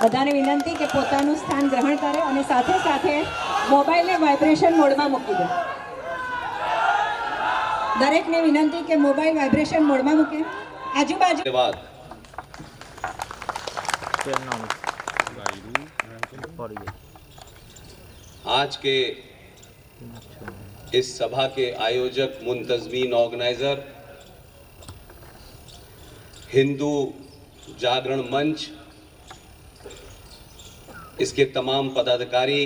બધાને વિનંતી કે પોતાનું સ્થાન ગ્રહણ કરે અને સાથે સાથે મોબાઈલને વાઇબ્રેશન મોડમાં મૂકી દે. દરેકને વિનંતી કે મોબાઈલ વાઇબ્રેશન મોડમાં મૂકે. આજુબાજુ आज के इस सभा के आयोजक, मुंतजमीन, ऑर्गेनाइजर, हिंदू जागरण मंच, इसके तमाम पदाधिकारी,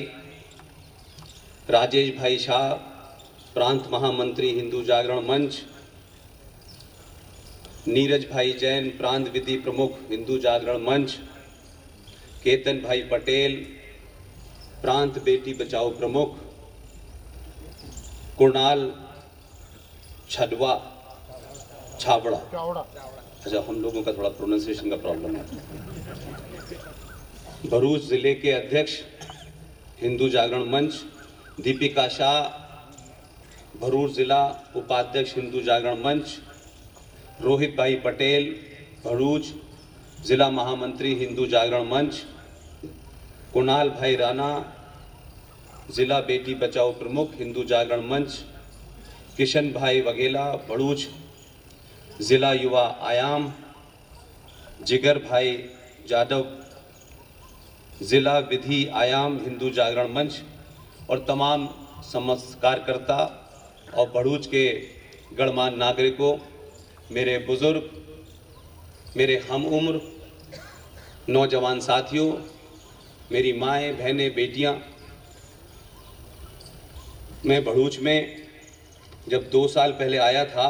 राजेश भाई शाह, प्रांत महामंत्री हिंदू जागरण मंच, नीरज भाई जैन, प्रांत विधि प्रमुख हिंदू जागरण मंच, केतन भाई पटेल, प्रांत बेटी बचाओ प्रमुख, कुणाल छाबड़ा, अच्छा हम लोगों का थोड़ा प्रोनाउंसिएशन का प्रॉब्लम है, भरूच जिले के अध्यक्ष हिंदू जागरण मंच, दीपिका शाह, भरूच जिला उपाध्यक्ष हिंदू जागरण मंच, रोहित भाई पटेल, भरूच जिला महामंत्री हिंदू जागरण मंच, कुणाल भाई राणा, जिला बेटी बचाओ प्रमुख हिंदू जागरण मंच, किशन भाई वघेला, भरूच जिला युवा आयाम, जिगर भाई जादव, जिला विधि आयाम हिंदू जागरण मंच और तमाम समस्त कार्यकर्ता और भरूच के गणमान्य नागरिकों, मेरे बुजुर्ग, मेरे हम उम्र नौजवान साथियों, मेरी माएँ, बहनें, बेटियां, मैं भरूच में जब 2 साल पहले आया था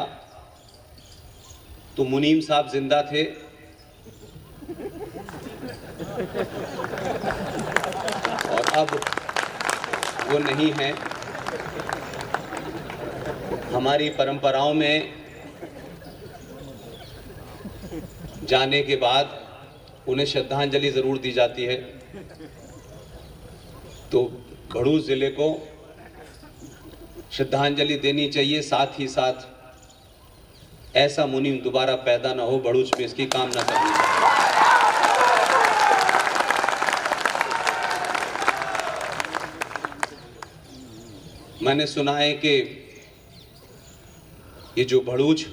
तो मुनीम साहब जिंदा थे और अब वो नहीं हैं. हमारी परंपराओं में जाने के बाद उन्हें श्रद्धांजलि जरूर दी जाती है. तो भरूच जिले को श्रद्धांजलि देनी चाहिए, साथ ही साथ ऐसा मुनीम दोबारा पैदा ना हो भरूच में, इसकी कामना करनी चाहिए. मैंने सुना है कि ये जो भरूच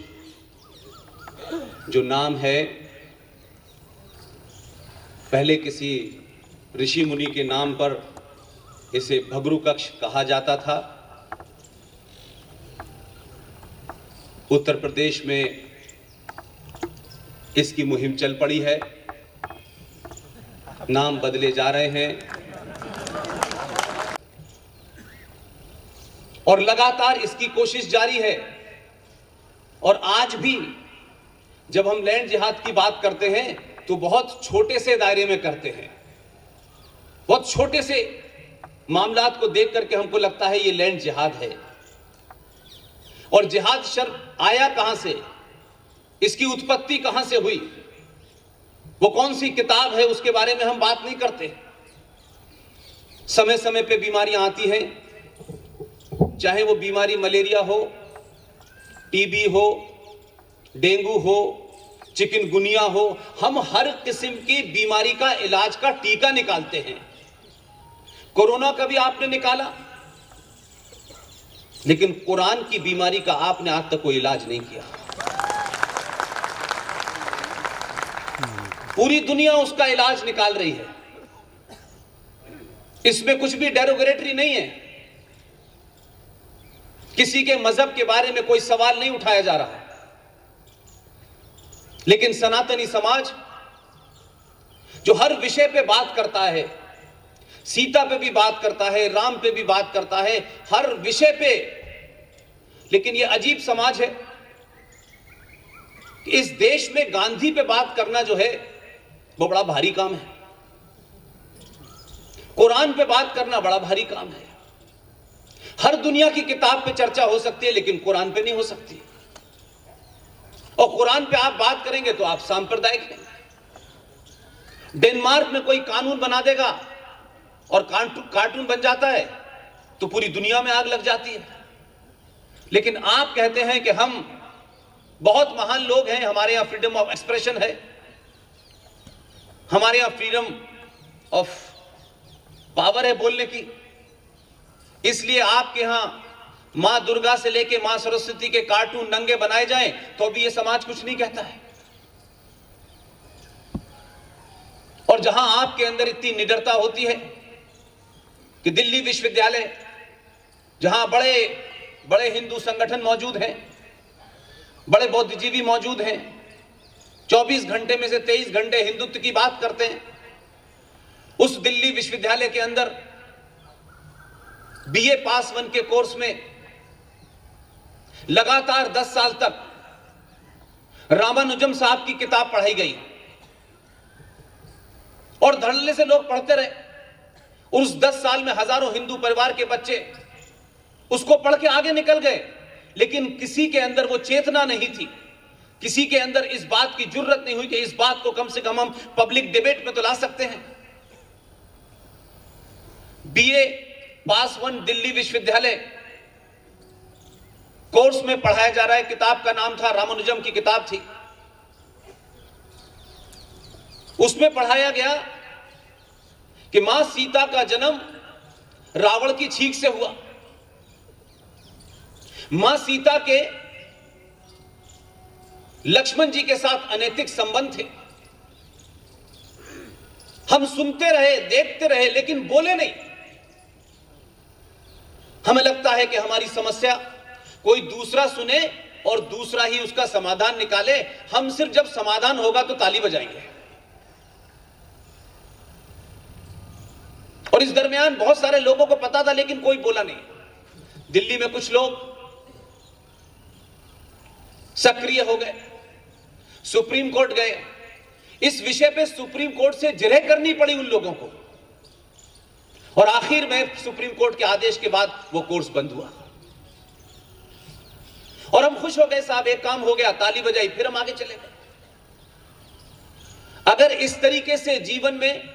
जो नाम है पहले किसी ऋषि मुनि के नाम पर इसे भगरू कक्ष कहा जाता था. उत्तर प्रदेश में इसकी मुहिम चल पड़ी है, नाम बदले जा रहे हैं और लगातार इसकी कोशिश जारी है. और आज भी जब हम लैंड जिहाद की बात करते हैं तो बहुत छोटे से दायरे में करते हैं, बहुत छोटे से मामलात को देख करके हमको लगता है ये लैंड जिहाद है. और जिहाद शब्द आया कहां से, इसकी उत्पत्ति कहां से हुई, वो कौन सी किताब है, उसके बारे में हम बात नहीं करते. समय समय पे बीमारियां आती हैं, चाहे वो बीमारी मलेरिया हो, टीबी हो, डेंगू हो, चिकनगुनिया हो, हम हर किस्म की बीमारी का इलाज का टीका निकालते हैं. कोरोना का भी आपने निकाला, लेकिन कुरान की बीमारी का आपने आज तक कोई इलाज नहीं किया. पूरी दुनिया उसका इलाज निकाल रही है, इसमें कुछ भी डेरोगेटरी नहीं है, किसी के मजहब के बारे में कोई सवाल नहीं उठाया जा रहा. लेकिन सनातनी समाज जो हर विषय पे बात करता है, सीता पे भी बात करता है, राम पे भी बात करता है, हर विषय पे. लेकिन ये अजीब समाज है कि इस देश में गांधी पे बात करना जो है वो बड़ा भारी काम है, कुरान पे बात करना बड़ा भारी काम है. हर दुनिया की किताब पे चर्चा हो सकती है लेकिन कुरान पे नहीं हो सकती. और कुरान पे आप बात करेंगे तो आप सांप्रदायिक हैं. डेनमार्क में कोई कानून बना देगा और कार्टून बन जाता है तो पूरी दुनिया में आग लग जाती है. लेकिन आप कहते हैं कि हम बहुत महान लोग हैं, हमारे यहां फ्रीडम ऑफ एक्सप्रेशन है, हमारे यहां फ्रीडम ऑफ पावर है बोलने की। इसलिए आपके यहां मां दुर्गा से लेके मां सरस्वती के कार्टून नंगे बनाए जाएं तो भी ये समाज कुछ नहीं कहता है। और जहां आपके अंदर इतनी निडरता होती है कि दिल्ली विश्वविद्यालय, जहां बड़े बड़े हिंदू संगठन मौजूद हैं, बड़े बौद्धिजीवी मौजूद हैं, 24 घंटे में से 23 घंटे हिंदुत्व की बात करते हैं, उस दिल्ली विश्वविद्यालय के अंदर बीए पास 1 के कोर्स में लगातार 10 साल तक रामानुजम साहब की किताब पढ़ाई गई और धड़ल्ले से लोग पढ़ते रहे। उस 10 साल में हजारों हिंदू परिवार के बच्चे उसको पढ़ के आगे निकल गए, लेकिन किसी के अंदर वो चेतना नहीं थी, किसी के अंदर इस बात की जुर्रत नहीं हुई कि इस बात को कम से कम हम पब्लिक डिबेट में तो ला सकते हैं। बीए पास 1 दिल्ली विश्वविद्यालय कोर्स में पढ़ाया जा रहा है। किताब का नाम था, रामानुजम की किताब थी। उसमें पढ़ाया गया कि मां सीता का जन्म रावण की छींक से हुआ। मां सीता के लक्ष्मण जी के साथ अनैतिक संबंध थे। हम सुनते रहे, देखते रहे, लेकिन बोले नहीं। हमें लगता है कि हमारी समस्या कोई दूसरा सुने और दूसरा ही उसका समाधान निकाले। हम सिर्फ जब समाधान होगा तो ताली बजाएंगे। और इस दरमियान बहुत सारे लोगों को पता था, लेकिन कोई बोला नहीं। दिल्ली में कुछ लोग सक्रिय हो गए, सुप्रीम कोर्ट गए। इस विषय पे सुप्रीम कोर्ट से जिरह करनी पड़ी उन लोगों को, और आखिर में सुप्रीम कोर्ट के आदेश के बाद वो कोर्स बंद हुआ। और हम खुश हो गए, साहब एक काम हो गया, ताली बजाई, फिर हम आगे चले गए। अगर इस तरीके से जीवन में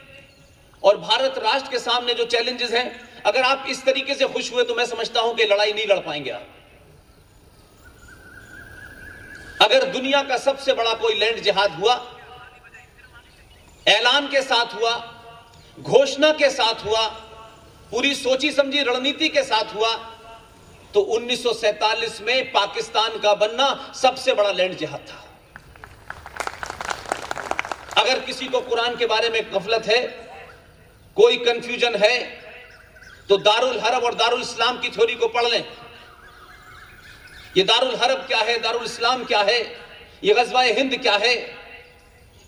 और भारत राष्ट्र के सामने जो चैलेंजेस हैं, अगर आप इस तरीके से खुश हुए तो मैं समझता हूं कि लड़ाई नहीं लड़ पाएंगे आप। अगर दुनिया का सबसे बड़ा कोई लैंड जिहाद हुआ, ऐलान के साथ हुआ, घोषणा के साथ हुआ, पूरी सोची समझी रणनीति के साथ हुआ, तो 1947 में पाकिस्तान का बनना सबसे बड़ा लैंड जिहाद था। अगर किसी को कुरान के बारे में गफलत है, कोई कंफ्यूजन है, तो दारुल हरब और दारुल इस्लाम की थ्योरी को पढ़ लें। ये दारुल हरब क्या है, दारुल इस्लाम क्या है, ये गज़वाए हिंद क्या है,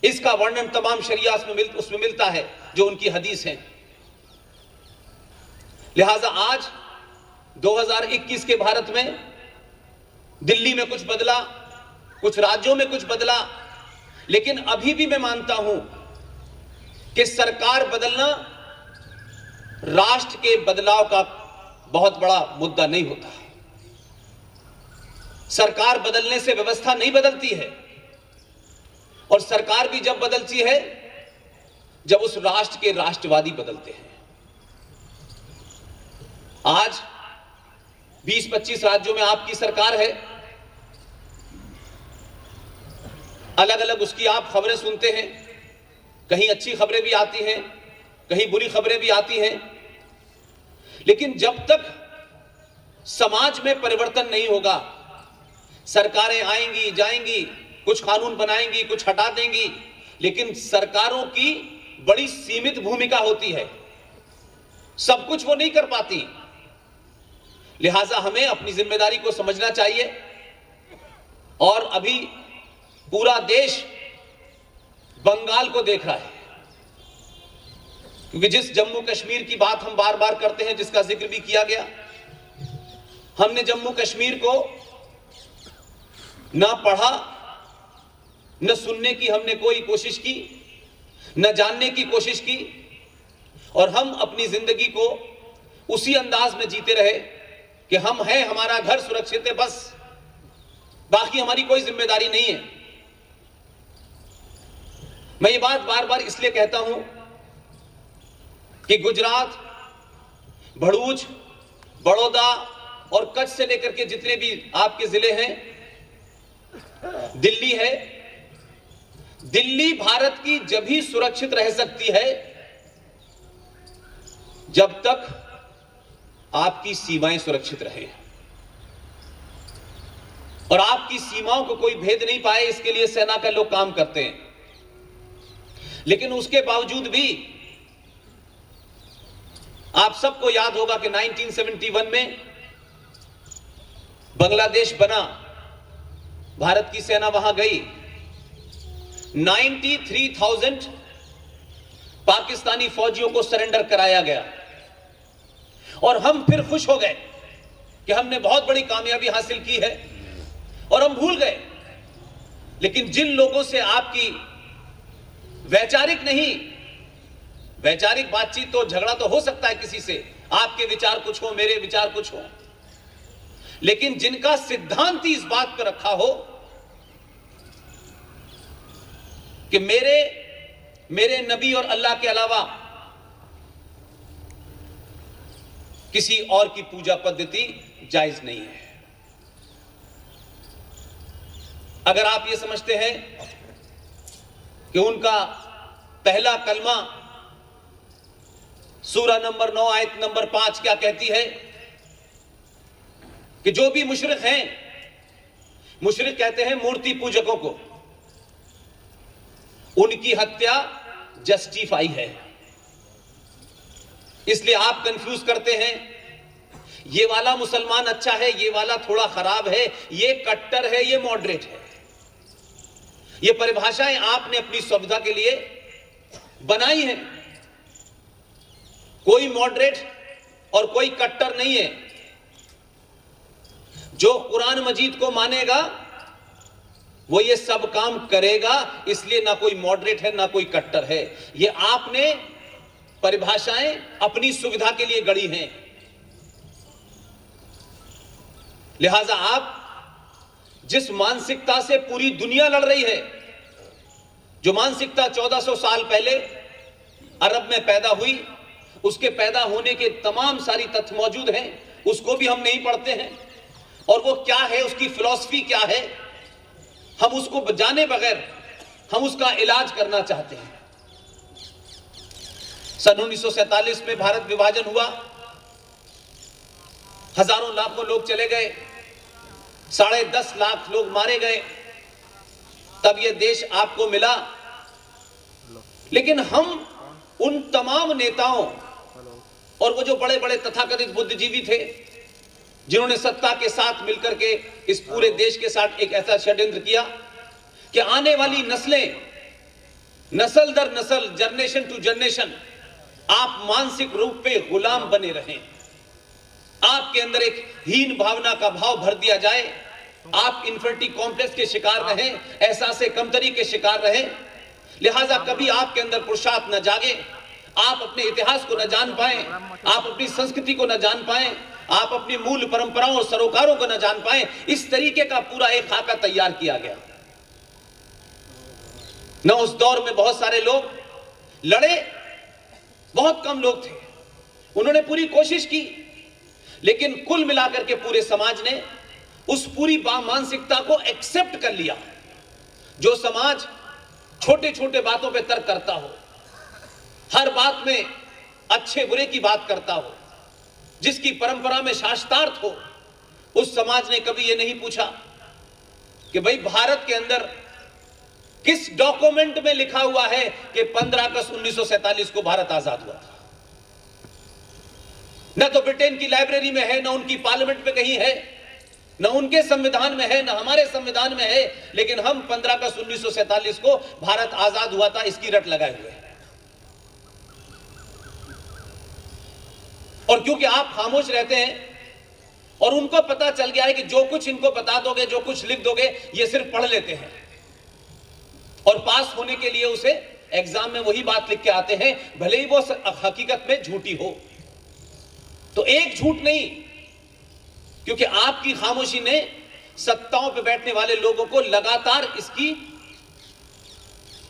इसका वर्णन तमाम शरिया उसमें मिलता है, जो उनकी हदीस है। लिहाजा आज 2021 के भारत में दिल्ली में कुछ बदला, कुछ राज्यों में कुछ बदला, लेकिन अभी भी मैं मानता हूं कि सरकार बदलना राष्ट्र के बदलाव का बहुत बड़ा मुद्दा नहीं होता। सरकार बदलने से व्यवस्था नहीं बदलती है, और सरकार भी जब बदलती है जब उस राष्ट्र के राष्ट्रवादी बदलते हैं। आज 20-25 राज्यों में आपकी सरकार है, अलग अलग उसकी आप खबरें सुनते हैं, कहीं अच्छी खबरें भी आती हैं, कहीं बुरी खबरें भी आती हैं, लेकिन जब तक समाज में परिवर्तन नहीं होगा, सरकारें आएंगी जाएंगी, कुछ कानून बनाएंगी, कुछ हटा देंगी, लेकिन सरकारों की बड़ी सीमित भूमिका होती है, सब कुछ वो नहीं कर पाती। लिहाजा हमें अपनी जिम्मेदारी को समझना चाहिए। और अभी पूरा देश बंगाल को देख रहा है, क्योंकि जिस जम्मू कश्मीर की बात हम बार बार करते हैं, जिसका जिक्र भी किया गया, हमने जम्मू कश्मीर को ना पढ़ा, न सुनने की हमने कोई कोशिश की, न जानने की कोशिश की, और हम अपनी जिंदगी को उसी अंदाज में जीते रहे कि हम हैं, हमारा घर सुरक्षित है, बस, बाकी हमारी कोई जिम्मेदारी नहीं है। मैं ये बात बार बार इसलिए कहता हूं कि गुजरात, भरूच, बड़ौदा और कच्छ से लेकर के जितने भी आपके जिले हैं, दिल्ली है, दिल्ली भारत की जब ही सुरक्षित रह सकती है जब तक आपकी सीमाएं सुरक्षित रहें और आपकी सीमाओं को कोई भेद नहीं पाए, इसके लिए सेना के लोग काम करते हैं। लेकिन उसके बावजूद भी आप सबको याद होगा कि 1971 में बांग्लादेश बना, भारत की सेना वहां गई, 93,000 पाकिस्तानी फौजियों को सरेंडर कराया गया और हम फिर खुश हो गए कि हमने बहुत बड़ी कामयाबी हासिल की है और हम भूल गए। लेकिन जिन लोगों से आपकी वैचारिक नहीं, वैचारिक बातचीत तो झगड़ा तो हो सकता है किसी से, आपके विचार कुछ हो, मेरे विचार कुछ हो, लेकिन जिनका सिद्धांत ही इस बात पर रखा हो कि मेरे नबी और अल्लाह के अलावा किसी और की पूजा पद्धति जायज नहीं है। अगर आप ये समझते हैं कि उनका पहला कलमा सूरह नंबर 9 आयत नंबर 5 क्या कहती है कि जो भी मुशरिक हैं, मुशरिक कहते हैं मूर्ति पूजकों को, उनकी हत्या जस्टिफाई है। इसलिए आप कंफ्यूज करते हैं, ये वाला मुसलमान अच्छा है, ये वाला थोड़ा खराब है, ये कट्टर है, ये मॉडरेट है। ये परिभाषाएं आपने अपनी सुविधा के लिए बनाई हैं। कोई मॉडरेट और कोई कट्टर नहीं है। जो कुरान मजीद को मानेगा वो ये सब काम करेगा, इसलिए ना कोई मॉडरेट है ना कोई कट्टर है। ये आपने परिभाषाएं अपनी सुविधा के लिए गढ़ी हैं। लिहाजा आप जिस मानसिकता से पूरी दुनिया लड़ रही है, जो मानसिकता 1400 साल पहले अरब में पैदा हुई, उसके पैदा होने के तमाम सारी तथ्य मौजूद हैं, उसको भी हम नहीं पढ़ते हैं। और वो क्या है, उसकी फिलॉसफी क्या है, हम उसको जाने बगैर हम उसका इलाज करना चाहते हैं। सन 1947 में भारत विभाजन हुआ, हजारों लाखों लोग चले गए, 10.5 लाख लोग मारे गए, तब ये देश आपको मिला। लेकिन हम उन तमाम नेताओं और वो जो बड़े बड़े तथाकथित बुद्धिजीवी थे जिन्होंने सत्ता के साथ मिलकर के इस पूरे देश के साथ एक ऐसा षड्यंत्र किया कि आने वाली नस्लें, नस्ल दर नस्ल, जनरेशन टू जनरेशन, आप मानसिक रूप पे गुलाम बने रहें, आपके अंदर एक हीन भावना का भाव भर दिया जाए, आप इन्फिनिटी कॉम्प्लेक्स के शिकार रहें, एहसास कमतरी के शिकार रहें। लिहाजा कभी आपके अंदर पुरुषार्थ न जागे, आप अपने इतिहास को न जान पाएं, आप अपनी संस्कृति को न जान पाएं, आप अपनी मूल परंपराओं और सरोकारों को न जान पाएं। इस तरीके का पूरा एक खाका तैयार किया गया। न उस दौर में बहुत सारे लोग लड़े, बहुत कम लोग थे, उन्होंने पूरी कोशिश की, लेकिन कुल मिलाकर के पूरे समाज ने उस पूरी मानसिकता को एक्सेप्ट कर लिया। जो समाज छोटे छोटे बातों पे तर्क करता हो, हर बात में अच्छे बुरे की बात करता हो, जिसकी परंपरा में शास्त्रार्थ हो, उस समाज ने कभी यह नहीं पूछा कि भाई भारत के अंदर किस डॉक्यूमेंट में लिखा हुआ है कि 15 अगस्त 1947 को भारत आजाद हुआ था। न तो ब्रिटेन की लाइब्रेरी में है, न उनकी पार्लियामेंट में कहीं है, न उनके संविधान में है, न हमारे संविधान में है, लेकिन हम 15 अगस्त 1947 को भारत आजाद हुआ था इसकी रट लगाए हुए हैं। और क्योंकि आप खामोश रहते हैं और उनको पता चल गया है कि जो कुछ इनको बता दोगे, जो कुछ लिख दोगे, ये सिर्फ पढ़ लेते हैं और पास होने के लिए उसे एग्जाम में वही बात लिख के आते हैं, भले ही वो हकीकत में झूठी हो। तो एक झूठ नहीं, क्योंकि आपकी खामोशी ने सत्ताओं पर बैठने वाले लोगों को लगातार इसकी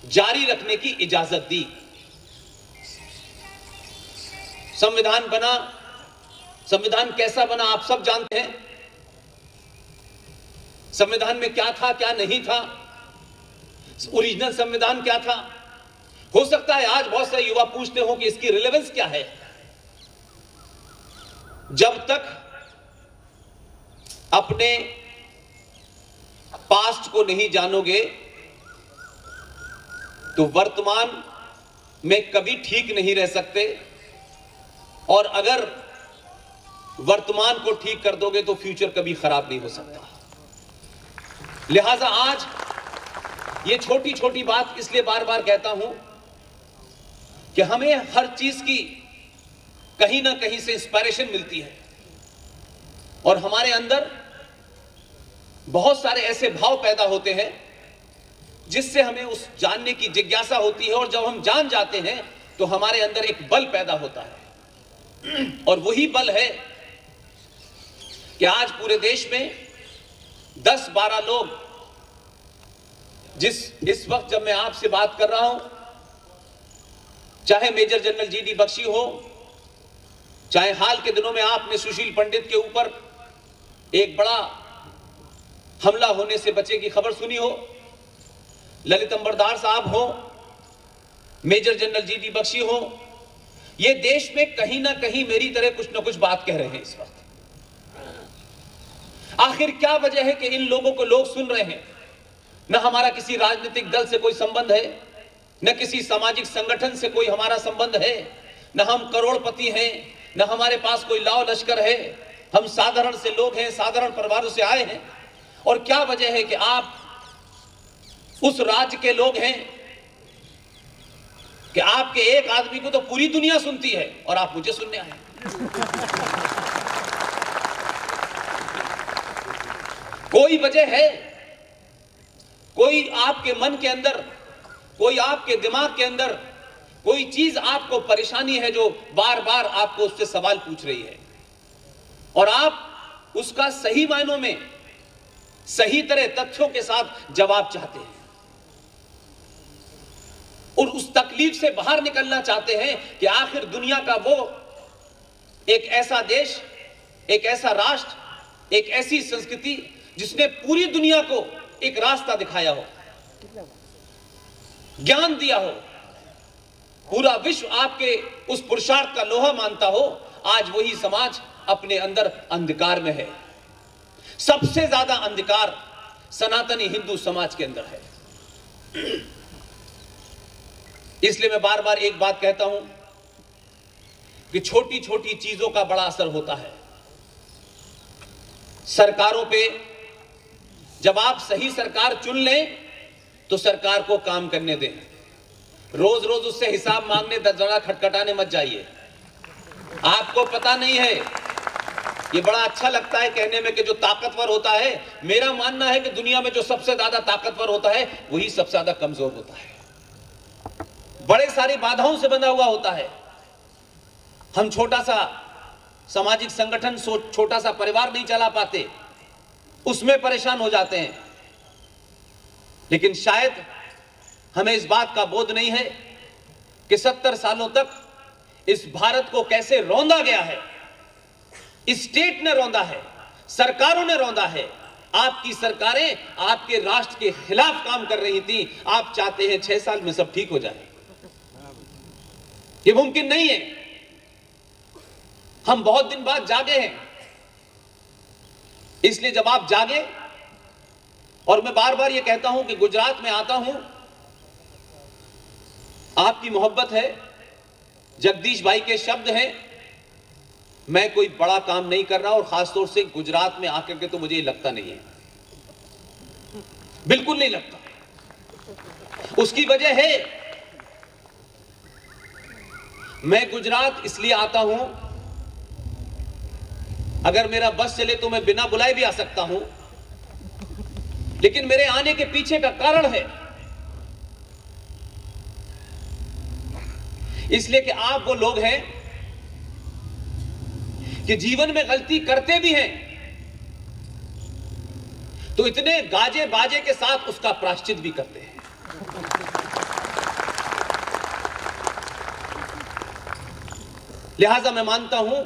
जारी रखने की इजाजत दी। संविधान बना, संविधान कैसा बना आप सब जानते हैं। संविधान में क्या था, क्या नहीं था, ओरिजिनल संविधान क्या था। हो सकता है आज बहुत सारे युवा पूछते हो कि इसकी रिलेवेंस क्या है, जब तक अपने पास्ट को नहीं जानोगे तो वर्तमान में कभी ठीक नहीं रह सकते, और अगर वर्तमान को ठीक कर दोगे तो फ्यूचर कभी खराब नहीं हो सकता। लिहाजा आज ये छोटी छोटी बात इसलिए बार बार कहता हूं कि हमें हर चीज की कहीं ना कहीं से इंस्पिरेशन मिलती है, और हमारे अंदर बहुत सारे ऐसे भाव पैदा होते हैं जिससे हमें उस जानने की जिज्ञासा होती है, और जब हम जान जाते हैं तो हमारे अंदर एक बल पैदा होता है, और वही बल है कि आज पूरे देश में 10-12 लोग, इस वक्त जब मैं आपसे बात कर रहा हूं, चाहे मेजर जनरल जीडी बख्शी हो, चाहे हाल के दिनों में आपने सुशील पंडित के ऊपर एक बड़ा हमला होने से बचे की खबर सुनी हो, ललित अंबरदार साहब हो, मेजर जनरल जीडी बख्शी हो, ये देश में कहीं ना कहीं मेरी तरह कुछ ना कुछ बात कह रहे हैं इस वक्त। आखिर क्या वजह है कि इन लोगों को लोग सुन रहे हैं? न हमारा किसी राजनीतिक दल से कोई संबंध है, न किसी सामाजिक संगठन से कोई हमारा संबंध है, न हम करोड़पति हैं, न हमारे पास कोई लाव लश्कर है। हम साधारण से लोग हैं, साधारण परिवारों से आए हैं। और क्या वजह है कि आप उस राज्य के लोग हैं कि आपके एक आदमी को तो पूरी दुनिया सुनती है और आप मुझे सुनने आए। कोई वजह है, कोई आपके मन के अंदर, कोई आपके दिमाग के अंदर कोई चीज आपको परेशानी है जो बार बार आपको उससे सवाल पूछ रही है, और आप उसका सही मायनों में सही तरह तथ्यों के साथ जवाब चाहते हैं, और उस तकलीफ से बाहर निकलना चाहते हैं कि आखिर दुनिया का वो एक ऐसा देश, एक ऐसा राष्ट्र, एक ऐसी संस्कृति जिसने पूरी दुनिया को एक रास्ता दिखाया हो, ज्ञान दिया हो, पूरा विश्व आपके उस पुरुषार्थ का लोहा मानता हो, आज वही समाज अपने अंदर अंधकार में है। सबसे ज्यादा अंधकार सनातनी हिंदू समाज के अंदर है। इसलिए मैं बार बार एक बात कहता हूं कि छोटी छोटी चीजों का बड़ा असर होता है। सरकारों पे जब आप सही सरकार चुन लें तो सरकार को काम करने दें, रोज रोज उससे हिसाब मांगने दरवाजा खटखटाने मत जाइए। आपको पता नहीं है, ये बड़ा अच्छा लगता है कहने में कि जो ताकतवर होता है, मेरा मानना है कि दुनिया में जो सबसे ज्यादा ताकतवर होता है वही सबसे ज्यादा कमजोर होता है, बड़े सारी बाधाओं से बंधा हुआ होता है। हम छोटा सा सामाजिक संगठन, छोटा सा परिवार नहीं चला पाते, उसमें परेशान हो जाते हैं। लेकिन शायद हमें इस बात का बोध नहीं है कि 70 सालों तक इस भारत को कैसे रौंदा गया है। स्टेट ने रौंदा है, सरकारों ने रौंदा है। आपकी सरकारें आपके राष्ट्र के खिलाफ काम कर रही थी। आप चाहते हैं 6 साल में सब ठीक हो जाए, ये मुमकिन नहीं है। हम बहुत दिन बाद जागे हैं, इसलिए जब आप जागे, और मैं बार बार ये कहता हूं कि गुजरात में आता हूं, आपकी मोहब्बत है, जगदीश भाई के शब्द हैं, मैं कोई बड़ा काम नहीं कर रहा, और खासतौर से गुजरात में आकर के तो मुझे ये लगता नहीं है, बिल्कुल नहीं लगता। उसकी वजह है, मैं गुजरात इसलिए आता हूं, अगर मेरा बस चले तो मैं बिना बुलाए भी आ सकता हूं, लेकिन मेरे आने के पीछे का कारण है इसलिए कि आप वो लोग हैं कि जीवन में गलती करते भी हैं तो इतने गाजे बाजे के साथ उसका प्रायश्चित भी करते हैं। लिहाजा मैं मानता हूं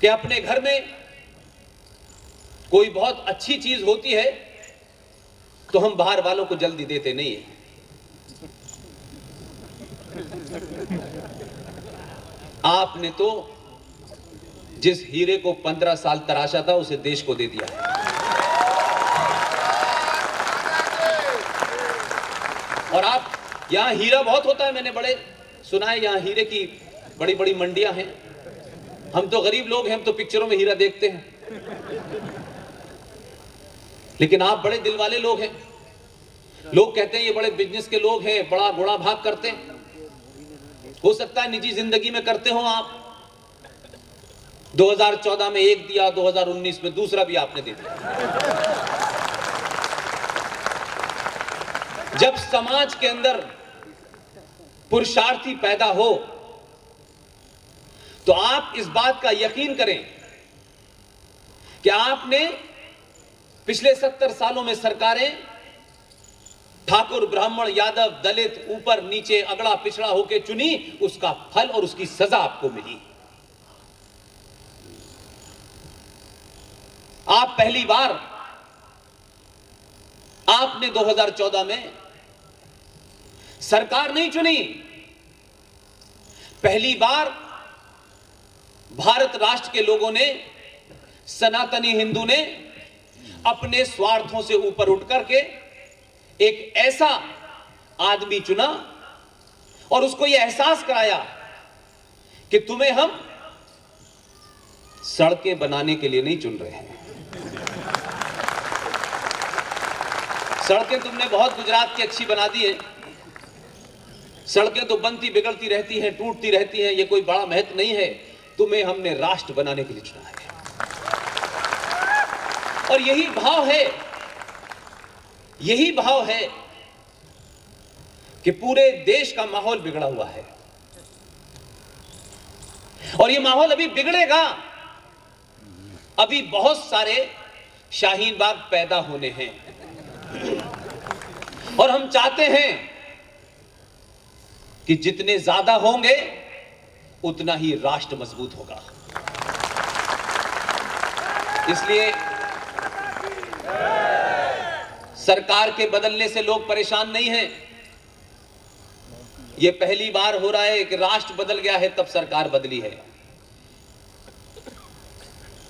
कि अपने घर में कोई बहुत अच्छी चीज होती है तो हम बाहर वालों को जल्दी देते नहीं है। आपने तो जिस हीरे को 15 साल तराशा था उसे देश को दे दिया है। और आप, यहां हीरा बहुत होता है, मैंने बड़े सुना है यहां हीरे की बड़ी बड़ी मंडियां हैं। हम तो गरीब लोग हैं, हम तो पिक्चरों में हीरा देखते हैं, लेकिन आप बड़े दिल वाले लोग हैं। लोग कहते हैं ये बड़े बिजनेस के लोग हैं, बड़ा घोड़ा भाग करते हैं। हो सकता है निजी जिंदगी में करते हो आप। 2014 में एक दिया, 2019 में दूसरा भी आपने दे दिया। जब समाज के अंदर पुरुषार्थी पैदा हो तो आप इस बात का यकीन करें कि आपने पिछले 70 सालों में सरकारें ठाकुर, ब्राह्मण, यादव, दलित, ऊपर नीचे, अगड़ा पिछड़ा होकर चुनी, उसका फल और उसकी सजा आपको मिली। आप पहली बार आपने 2014 में सरकार नहीं चुनी, पहली बार भारत राष्ट्र के लोगों ने, सनातनी हिंदू ने अपने स्वार्थों से ऊपर उठ करके एक ऐसा आदमी चुना और उसको यह एहसास कराया कि तुम्हें हम सड़कें बनाने के लिए नहीं चुन रहे हैं। सड़कें तुमने बहुत गुजरात की अच्छी बना दी है, सड़कें तो बनती बिगड़ती रहती हैं, टूटती रहती हैं, ये कोई बड़ा महत्व नहीं है। तुम्हें हमने राष्ट्र बनाने के लिए चुना है। और यही भाव है कि पूरे देश का माहौल बिगड़ा हुआ है और यह माहौल अभी बिगड़ेगा। अभी बहुत सारे शाहीन बाग पैदा होने हैं और हम चाहते हैं कि जितने ज्यादा होंगे उतना ही राष्ट्र मजबूत होगा। इसलिए सरकार के बदलने से लोग परेशान नहीं हैं। यह पहली बार हो रहा है कि राष्ट्र बदल गया है तब सरकार बदली है।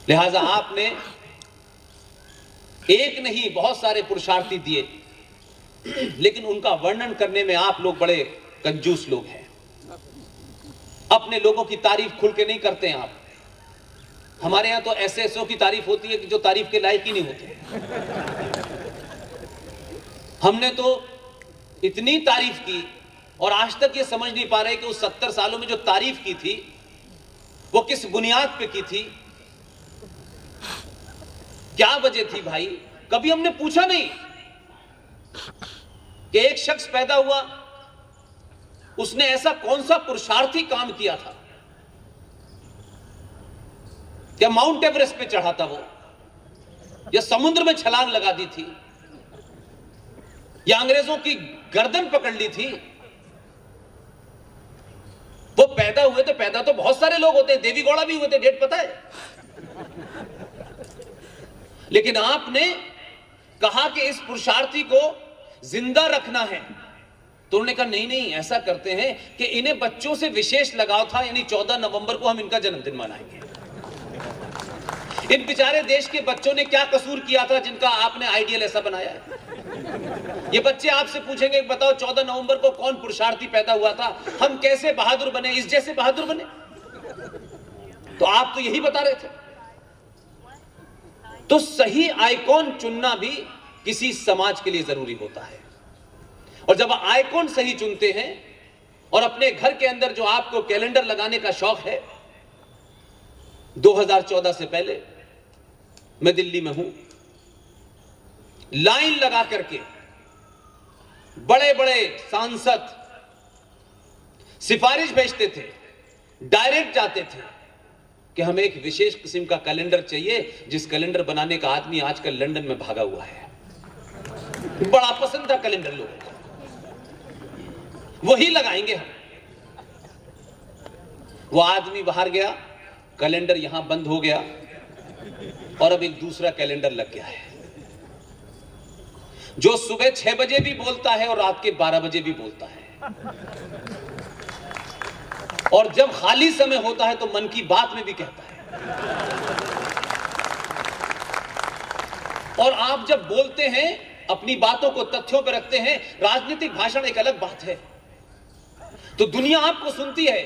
लिहाजा आपने एक नहीं बहुत सारे पुरुषार्थी दिए, लेकिन उनका वर्णन करने में आप लोग बड़े कंजूस लोग हैं। अपने लोगों की तारीफ खुल के नहीं करते हैं आप। हमारे यहां तो ऐसे की तारीफ होती है कि जो तारीफ के लायक ही नहीं होते। हमने तो इतनी तारीफ की और आज तक ये समझ नहीं पा रहे कि उस 70 सालों में जो तारीफ की थी वो किस बुनियाद पे की थी, क्या वजह थी भाई। कभी हमने पूछा नहीं कि एक शख्स पैदा हुआ, उसने ऐसा कौन सा पुरुषार्थी काम किया था। क्या माउंट एवरेस्ट पे चढ़ा था वो, या समुद्र में छलांग लगा दी थी, या अंग्रेजों की गर्दन पकड़ ली थी। वो पैदा हुए तो पैदा तो बहुत सारे लोग होते हैं, देवी गौड़ा भी हुए थे, डेट पता है। लेकिन आपने कहा कि इस पुरुषार्थी को जिंदा रखना है, तो उन्होंने कहा नहीं नहीं, ऐसा करते हैं कि इन्हें बच्चों से विशेष लगाव था, यानी 14 नवंबर को हम इनका जन्मदिन मनाएंगे। इन बेचारे देश के बच्चों ने क्या कसूर किया था जिनका आपने आइडियल ऐसा बनाया है। ये बच्चे आपसे पूछेंगे बताओ 14 नवंबर को कौन पुरुषार्थी पैदा हुआ था, हम कैसे बहादुर बने, इस जैसे बहादुर बने। तो आप तो यही बता रहे थे। तो सही आइकॉन चुनना भी किसी समाज के लिए जरूरी होता है। और जब आइकॉन सही चुनते हैं, और अपने घर के अंदर जो आपको कैलेंडर लगाने का शौक है, 2014 से पहले मैं दिल्ली में हूं, लाइन लगा करके बड़े बड़े सांसद सिफारिश भेजते थे, डायरेक्ट जाते थे कि हमें एक विशेष किस्म का कैलेंडर चाहिए, जिस कैलेंडर बनाने का आदमी आजकल लंदन में भागा हुआ है। बड़ा पसंद था कैलेंडर लोगों को, वही लगाएंगे हम। वो आदमी बाहर गया, कैलेंडर यहां बंद हो गया और अब एक दूसरा कैलेंडर लग गया है, जो सुबह 6 बजे भी बोलता है और रात के 12 बजे भी बोलता है। और जब खाली समय होता है तो मन की बात में भी कहता है। और आप जब बोलते हैं, अपनी बातों को तथ्यों पर रखते हैं, राजनीतिक भाषण एक अलग बात है, तो दुनिया आपको सुनती है।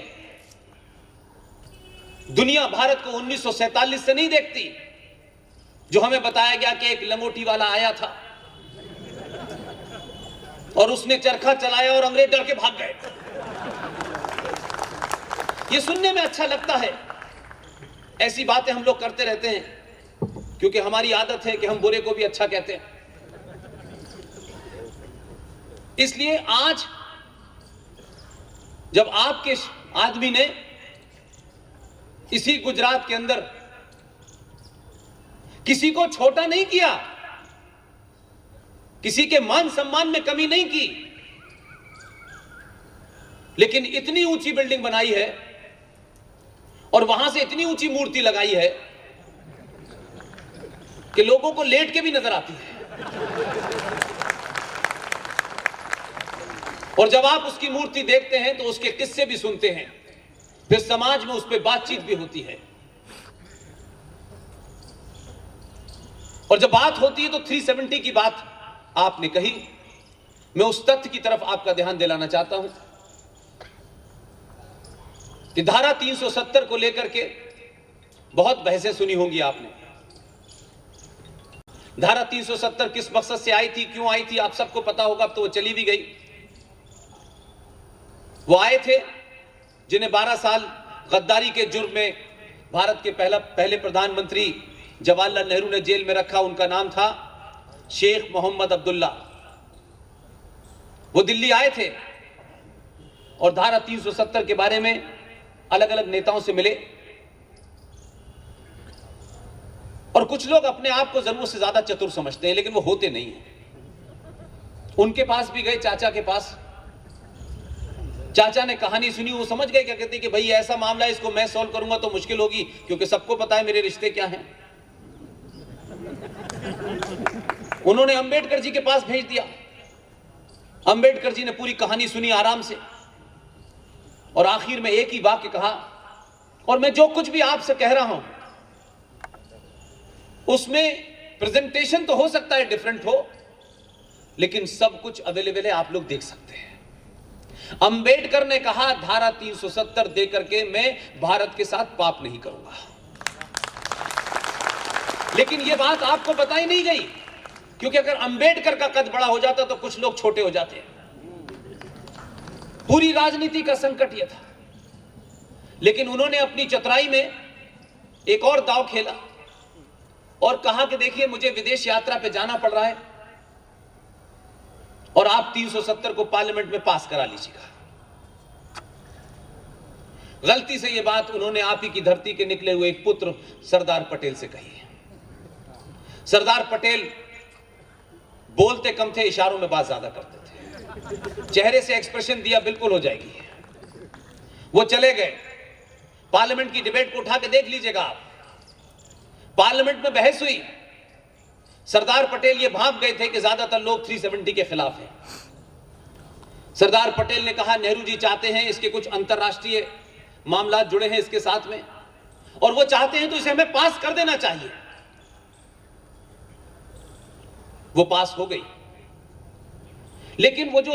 दुनिया भारत को 1947 से नहीं देखती, जो हमें बताया गया कि एक लंगोटी वाला आया था और उसने चरखा चलाया और अंग्रेज डर के भाग गए। ये सुनने में अच्छा लगता है, ऐसी बातें हम लोग करते रहते हैं क्योंकि हमारी आदत है कि हम बुरे को भी अच्छा कहते हैं। इसलिए आज जब आपके आदमी ने इसी गुजरात के अंदर किसी को छोटा नहीं किया, किसी के मान सम्मान में कमी नहीं की, लेकिन इतनी ऊंची बिल्डिंग बनाई है और वहां से इतनी ऊंची मूर्ति लगाई है कि लोगों को लेट के भी नजर आती है। और जब आप उसकी मूर्ति देखते हैं तो उसके किस्से भी सुनते हैं, फिर समाज में उस पर बातचीत भी होती है। और जब बात होती है तो 370 की बात आपने कही, मैं उस तथ्य की तरफ आपका ध्यान दिलाना चाहता हूं कि धारा 370 को लेकर के बहुत बहसें सुनी होंगी आपने। धारा 370 किस मकसद से आई थी, क्यों आई थी, आप सबको पता होगा, अब तो वो चली भी गई। वो आए थे जिन्हें 12 साल गद्दारी के जुर्म में भारत के पहले प्रधानमंत्री जवाहरलाल नेहरू ने जेल में रखा। उनका नाम था शेख मोहम्मद अब्दुल्ला। वो दिल्ली आए थे और धारा 370 के बारे में अलग अलग नेताओं से मिले। और कुछ लोग अपने आप को जरूरत से ज्यादा चतुर समझते हैं, लेकिन वो होते नहीं हैं। उनके पास भी गए, चाचा के पास। चाचा ने कहानी सुनी, वो समझ गए क्या कहते कि भाई ऐसा मामला है, इसको मैं सॉल्व करूंगा तो मुश्किल होगी, क्योंकि सबको पता है मेरे रिश्ते क्या हैं। उन्होंने अंबेडकर जी के पास भेज दिया। अंबेडकर जी ने पूरी कहानी सुनी आराम से और आखिर में एक ही वाक्य कहा, और मैं जो कुछ भी आपसे कह रहा हूं उसमें प्रेजेंटेशन तो हो सकता है डिफरेंट हो, लेकिन सब कुछ अवेलेबल है, आप लोग देख सकते हैं। अंबेडकर ने कहा धारा 370 देकर के मैं भारत के साथ पाप नहीं करूंगा। लेकिन यह बात आपको बताई नहीं गई, क्योंकि अगर अंबेडकर का कद बड़ा हो जाता तो कुछ लोग छोटे हो जाते। पूरी राजनीति का संकट यह था। लेकिन उन्होंने अपनी चतुराई में एक और दांव खेला और कहा कि देखिए मुझे विदेश यात्रा पे जाना पड़ रहा है और आप 370 को पार्लियामेंट में पास करा लीजिएगा। गलती से यह बात उन्होंने आप ही की धरती के निकले हुए एक पुत्र सरदार पटेल से कही है। सरदार पटेल बोलते कम थे, इशारों में बात ज्यादा करते थे। चेहरे से एक्सप्रेशन दिया बिल्कुल हो जाएगी। वो चले गए। पार्लियामेंट की डिबेट को उठा के देख लीजिएगा आप। पार्लियामेंट में बहस हुई। सरदार पटेल ये भाप गए थे कि ज्यादातर लोग 370 के खिलाफ हैं। सरदार पटेल ने कहा नेहरू जी चाहते हैं, इसके कुछ अंतरराष्ट्रीय मामला जुड़े हैं इसके साथ में, और वो चाहते हैं तो इसे हमें पास कर देना चाहिए। वो पास हो गई, लेकिन वो जो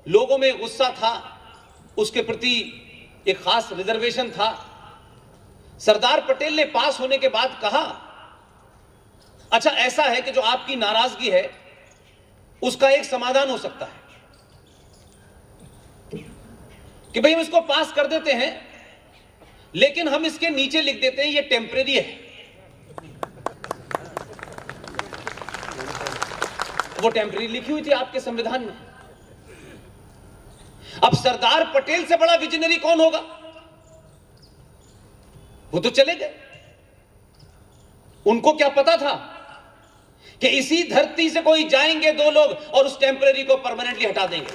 लोगों में गुस्सा था, उसके प्रति एक खास रिजर्वेशन था। सरदार पटेल ने पास होने के बाद कहा, अच्छा ऐसा है कि जो आपकी नाराजगी है उसका एक समाधान हो सकता है कि भाई हम इसको पास कर देते हैं, लेकिन हम इसके नीचे लिख देते हैं ये टेम्परेरी है। वो टेम्परेरी लिखी हुई थी आपके संविधान में। अब सरदार पटेल से बड़ा विजनरी कौन होगा? वो तो चले गए। उनको क्या पता था कि इसी धरती से कोई जाएंगे दो लोग और उस टेम्परेरी को परमानेंटली हटा देंगे।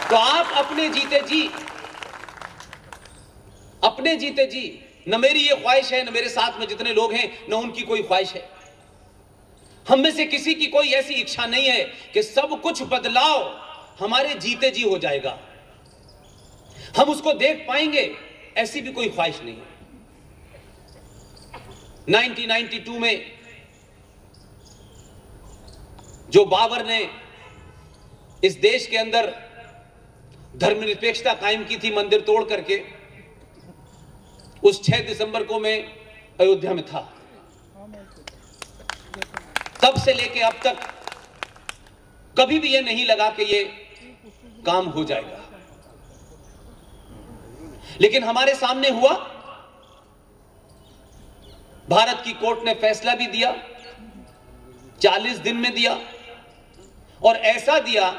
तो आप अपने जीते जी, न मेरी ये ख्वाहिश है, न मेरे साथ में जितने लोग हैं न उनकी कोई ख्वाहिश है, हम में से किसी की कोई ऐसी इच्छा नहीं है कि सब कुछ बदलाव हमारे जीते जी हो जाएगा। हम उसको देख पाएंगे ऐसी भी कोई ख्वाहिश नहीं है। 1992 में जो बाबर ने इस देश के अंदर धर्मनिरपेक्षता कायम की थी मंदिर तोड़ करके, उस 6 दिसंबर को मैं अयोध्या में था। तब से लेके अब तक कभी भी यह नहीं लगा कि यह काम हो जाएगा, लेकिन हमारे सामने हुआ। भारत की कोर्ट ने फैसला भी दिया, 40 दिन में दिया, और ऐसा दिया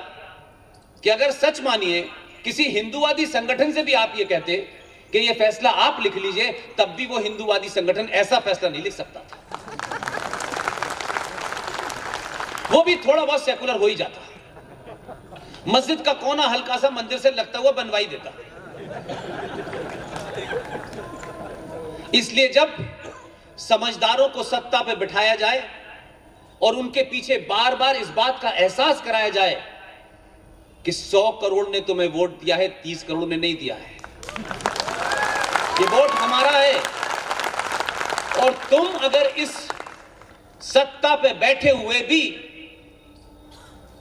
कि अगर सच मानिए किसी हिंदूवादी संगठन से भी आप ये कहते कि ये फैसला आप लिख लीजिए, तब भी वो हिंदूवादी संगठन ऐसा फैसला नहीं लिख सकता था। वो भी थोड़ा बहुत सेकुलर हो ही जाता, मस्जिद का कोना हल्का सा मंदिर से लगता हुआ बनवाई देता। इसलिए जब समझदारों को सत्ता पे बिठाया जाए और उनके पीछे बार बार इस बात का एहसास कराया जाए कि 100 करोड़ ने तुम्हें वोट दिया है, 30 करोड़ ने नहीं दिया है, ये वोट हमारा है, और तुम अगर इस सत्ता पे बैठे हुए भी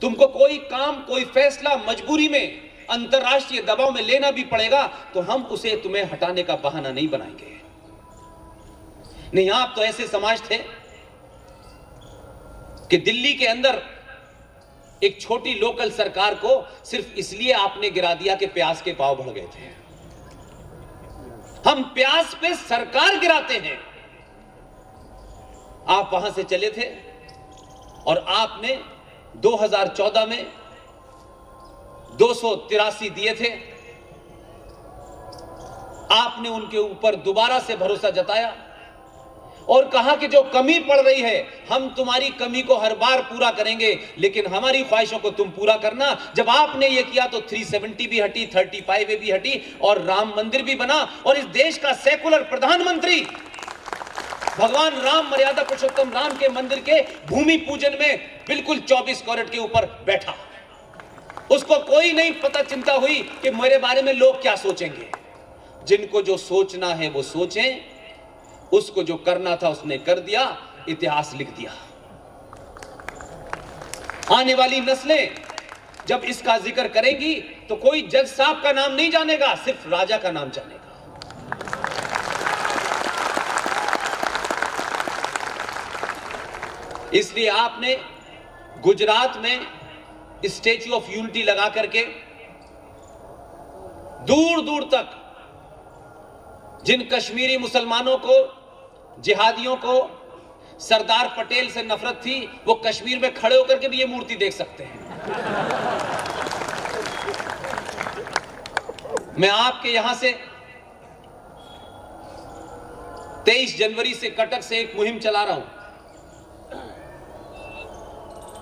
तुमको कोई काम, कोई फैसला मजबूरी में, अंतरराष्ट्रीय दबाव में लेना भी पड़ेगा, तो हम उसे तुम्हें हटाने का बहाना नहीं बनाएंगे। नहीं, आप तो ऐसे समाज थे कि दिल्ली के अंदर एक छोटी लोकल सरकार को सिर्फ इसलिए आपने गिरा दिया कि प्याज के भाव बढ़ गए थे। हम प्याज पे सरकार गिराते हैं। आप वहां से चले थे और आपने 2014 में 283 दिए थे। आपने उनके ऊपर दोबारा से भरोसा जताया और कहा कि जो कमी पड़ रही है हम तुम्हारी कमी को हर बार पूरा करेंगे, लेकिन हमारी ख्वाहिशों को तुम पूरा करना। जब आपने ये किया तो 370 भी हटी, 35A भी हटी और राम मंदिर भी बना, और इस देश का सेकुलर प्रधानमंत्री भगवान राम, मर्यादा पुरुषोत्तम राम के मंदिर के भूमि पूजन में बिल्कुल 24 कैरेट के ऊपर बैठा। उसको कोई नहीं पता चिंता हुई कि मेरे बारे में लोग क्या सोचेंगे। जिनको जो सोचना है वो सोचें, उसको जो करना था उसने कर दिया, इतिहास लिख दिया। आने वाली नस्लें जब इसका जिक्र करेंगी तो कोई जज साहब का नाम नहीं जानेगा, सिर्फ राजा का नाम जानेगा। इसलिए आपने गुजरात में स्टैच्यू ऑफ यूनिटी लगा करके दूर दूर तक जिन कश्मीरी मुसलमानों को, जिहादियों को सरदार पटेल से नफरत थी, वो कश्मीर में खड़े होकर के भी ये मूर्ति देख सकते हैं। मैं आपके यहां से 23 जनवरी से कटक से एक मुहिम चला रहा हूं।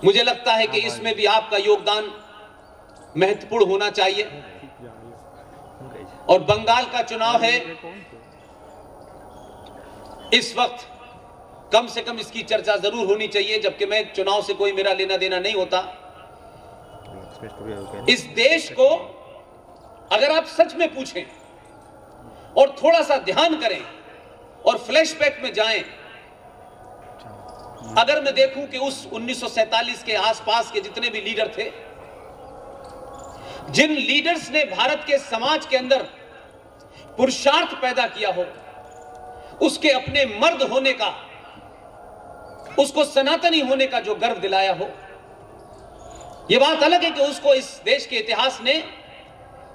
मुझे लगता है कि इसमें भी आपका योगदान महत्वपूर्ण होना चाहिए। और बंगाल का चुनाव है, इस वक्त कम से कम इसकी चर्चा जरूर होनी चाहिए, जबकि मैं चुनाव से कोई मेरा लेना देना नहीं होता। इस देश को अगर आप सच में पूछें और थोड़ा सा ध्यान करें और फ्लैशबैक में जाएं, अगर मैं देखूं कि उस 1947 के आसपास के जितने भी लीडर थे, जिन लीडर्स ने भारत के समाज के अंदर पुरुषार्थ पैदा किया हो, उसके अपने मर्द होने का, उसको सनातनी होने का जो गर्व दिलाया हो, यह बात अलग है कि उसको इस देश के इतिहास ने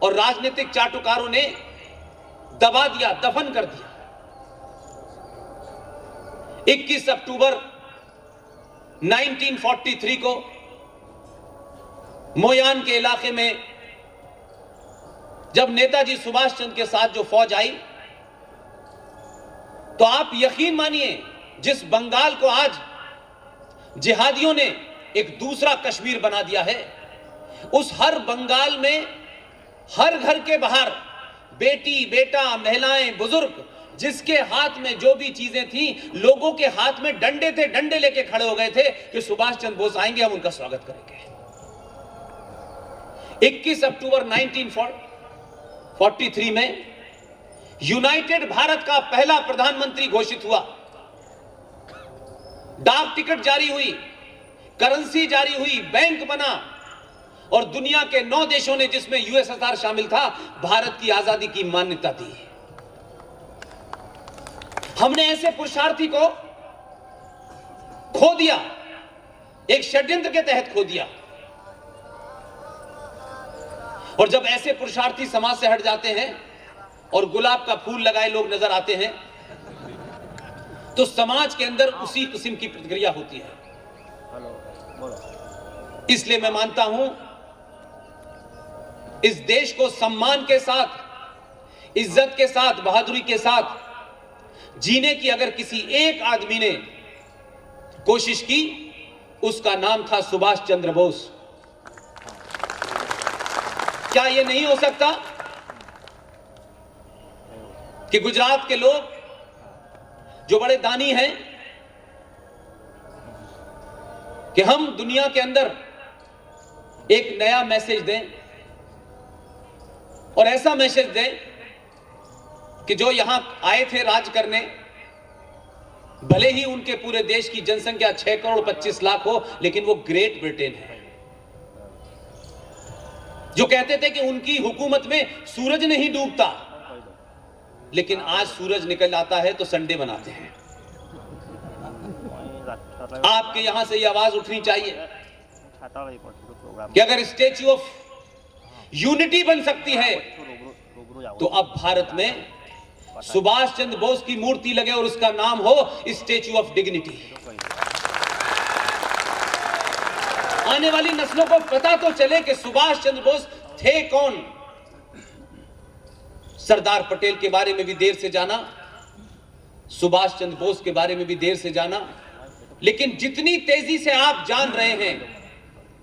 और राजनीतिक चाटुकारों ने दबा दिया, दफन कर दिया। 21 अक्टूबर 1943 को मोयान के इलाके में जब नेताजी सुभाष चंद्र के साथ जो फौज आई, तो आप यकीन मानिए, जिस बंगाल को आज जिहादियों ने एक दूसरा कश्मीर बना दिया है, उस हर बंगाल में हर घर के बाहर बेटी, बेटा, महिलाएं, बुजुर्ग, जिसके हाथ में जो भी चीजें थी, लोगों के हाथ में डंडे थे, डंडे लेके खड़े हो गए थे कि सुभाष चंद्र बोस आएंगे, हम उनका स्वागत करेंगे। 21 अक्टूबर 43 में यूनाइटेड भारत का पहला प्रधानमंत्री घोषित हुआ, डाक टिकट जारी हुई, करेंसी जारी हुई, बैंक बना और दुनिया के 9 देशों ने, जिसमें यूएसएसआर शामिल था, भारत की आजादी की मान्यता दी। हमने ऐसे पुरुषार्थी को खो दिया, एक षड्यंत्र के तहत खो दिया। और जब ऐसे पुरुषार्थी समाज से हट जाते हैं और गुलाब का फूल लगाए लोग नजर आते हैं, तो समाज के अंदर उसी किस्म की प्रतिक्रिया होती है। इसलिए मैं मानता हूं, इस देश को सम्मान के साथ, इज्जत के साथ, बहादुरी के साथ जीने की अगर किसी एक आदमी ने कोशिश की, उसका नाम था सुभाष चंद्र बोस। क्या यह नहीं हो सकता कि गुजरात के लोग जो बड़े दानी हैं, कि हम दुनिया के अंदर एक नया मैसेज दें और ऐसा मैसेज दें कि जो यहां आए थे राज करने, भले ही उनके पूरे देश की जनसंख्या 6 करोड़ 25 लाख हो, लेकिन वो ग्रेट ब्रिटेन है। जो कहते थे कि उनकी हुकूमत में सूरज नहीं डूबता, लेकिन आज सूरज निकल आता है तो संडे मनाते हैं। आपके यहां से यह आवाज उठनी चाहिए कि अगर स्टैच्यू ऑफ यूनिटी बन सकती है, तो अब भारत में सुभाष चंद्र बोस की मूर्ति लगे और उसका नाम हो स्टैच्यू ऑफ डिग्निटी। आने वाली नस्लों को पता तो चले कि सुभाष चंद्र बोस थे कौन। सरदार पटेल के बारे में भी देर से जाना, सुभाष चंद्र बोस के बारे में भी देर से जाना, लेकिन जितनी तेजी से आप जान रहे हैं,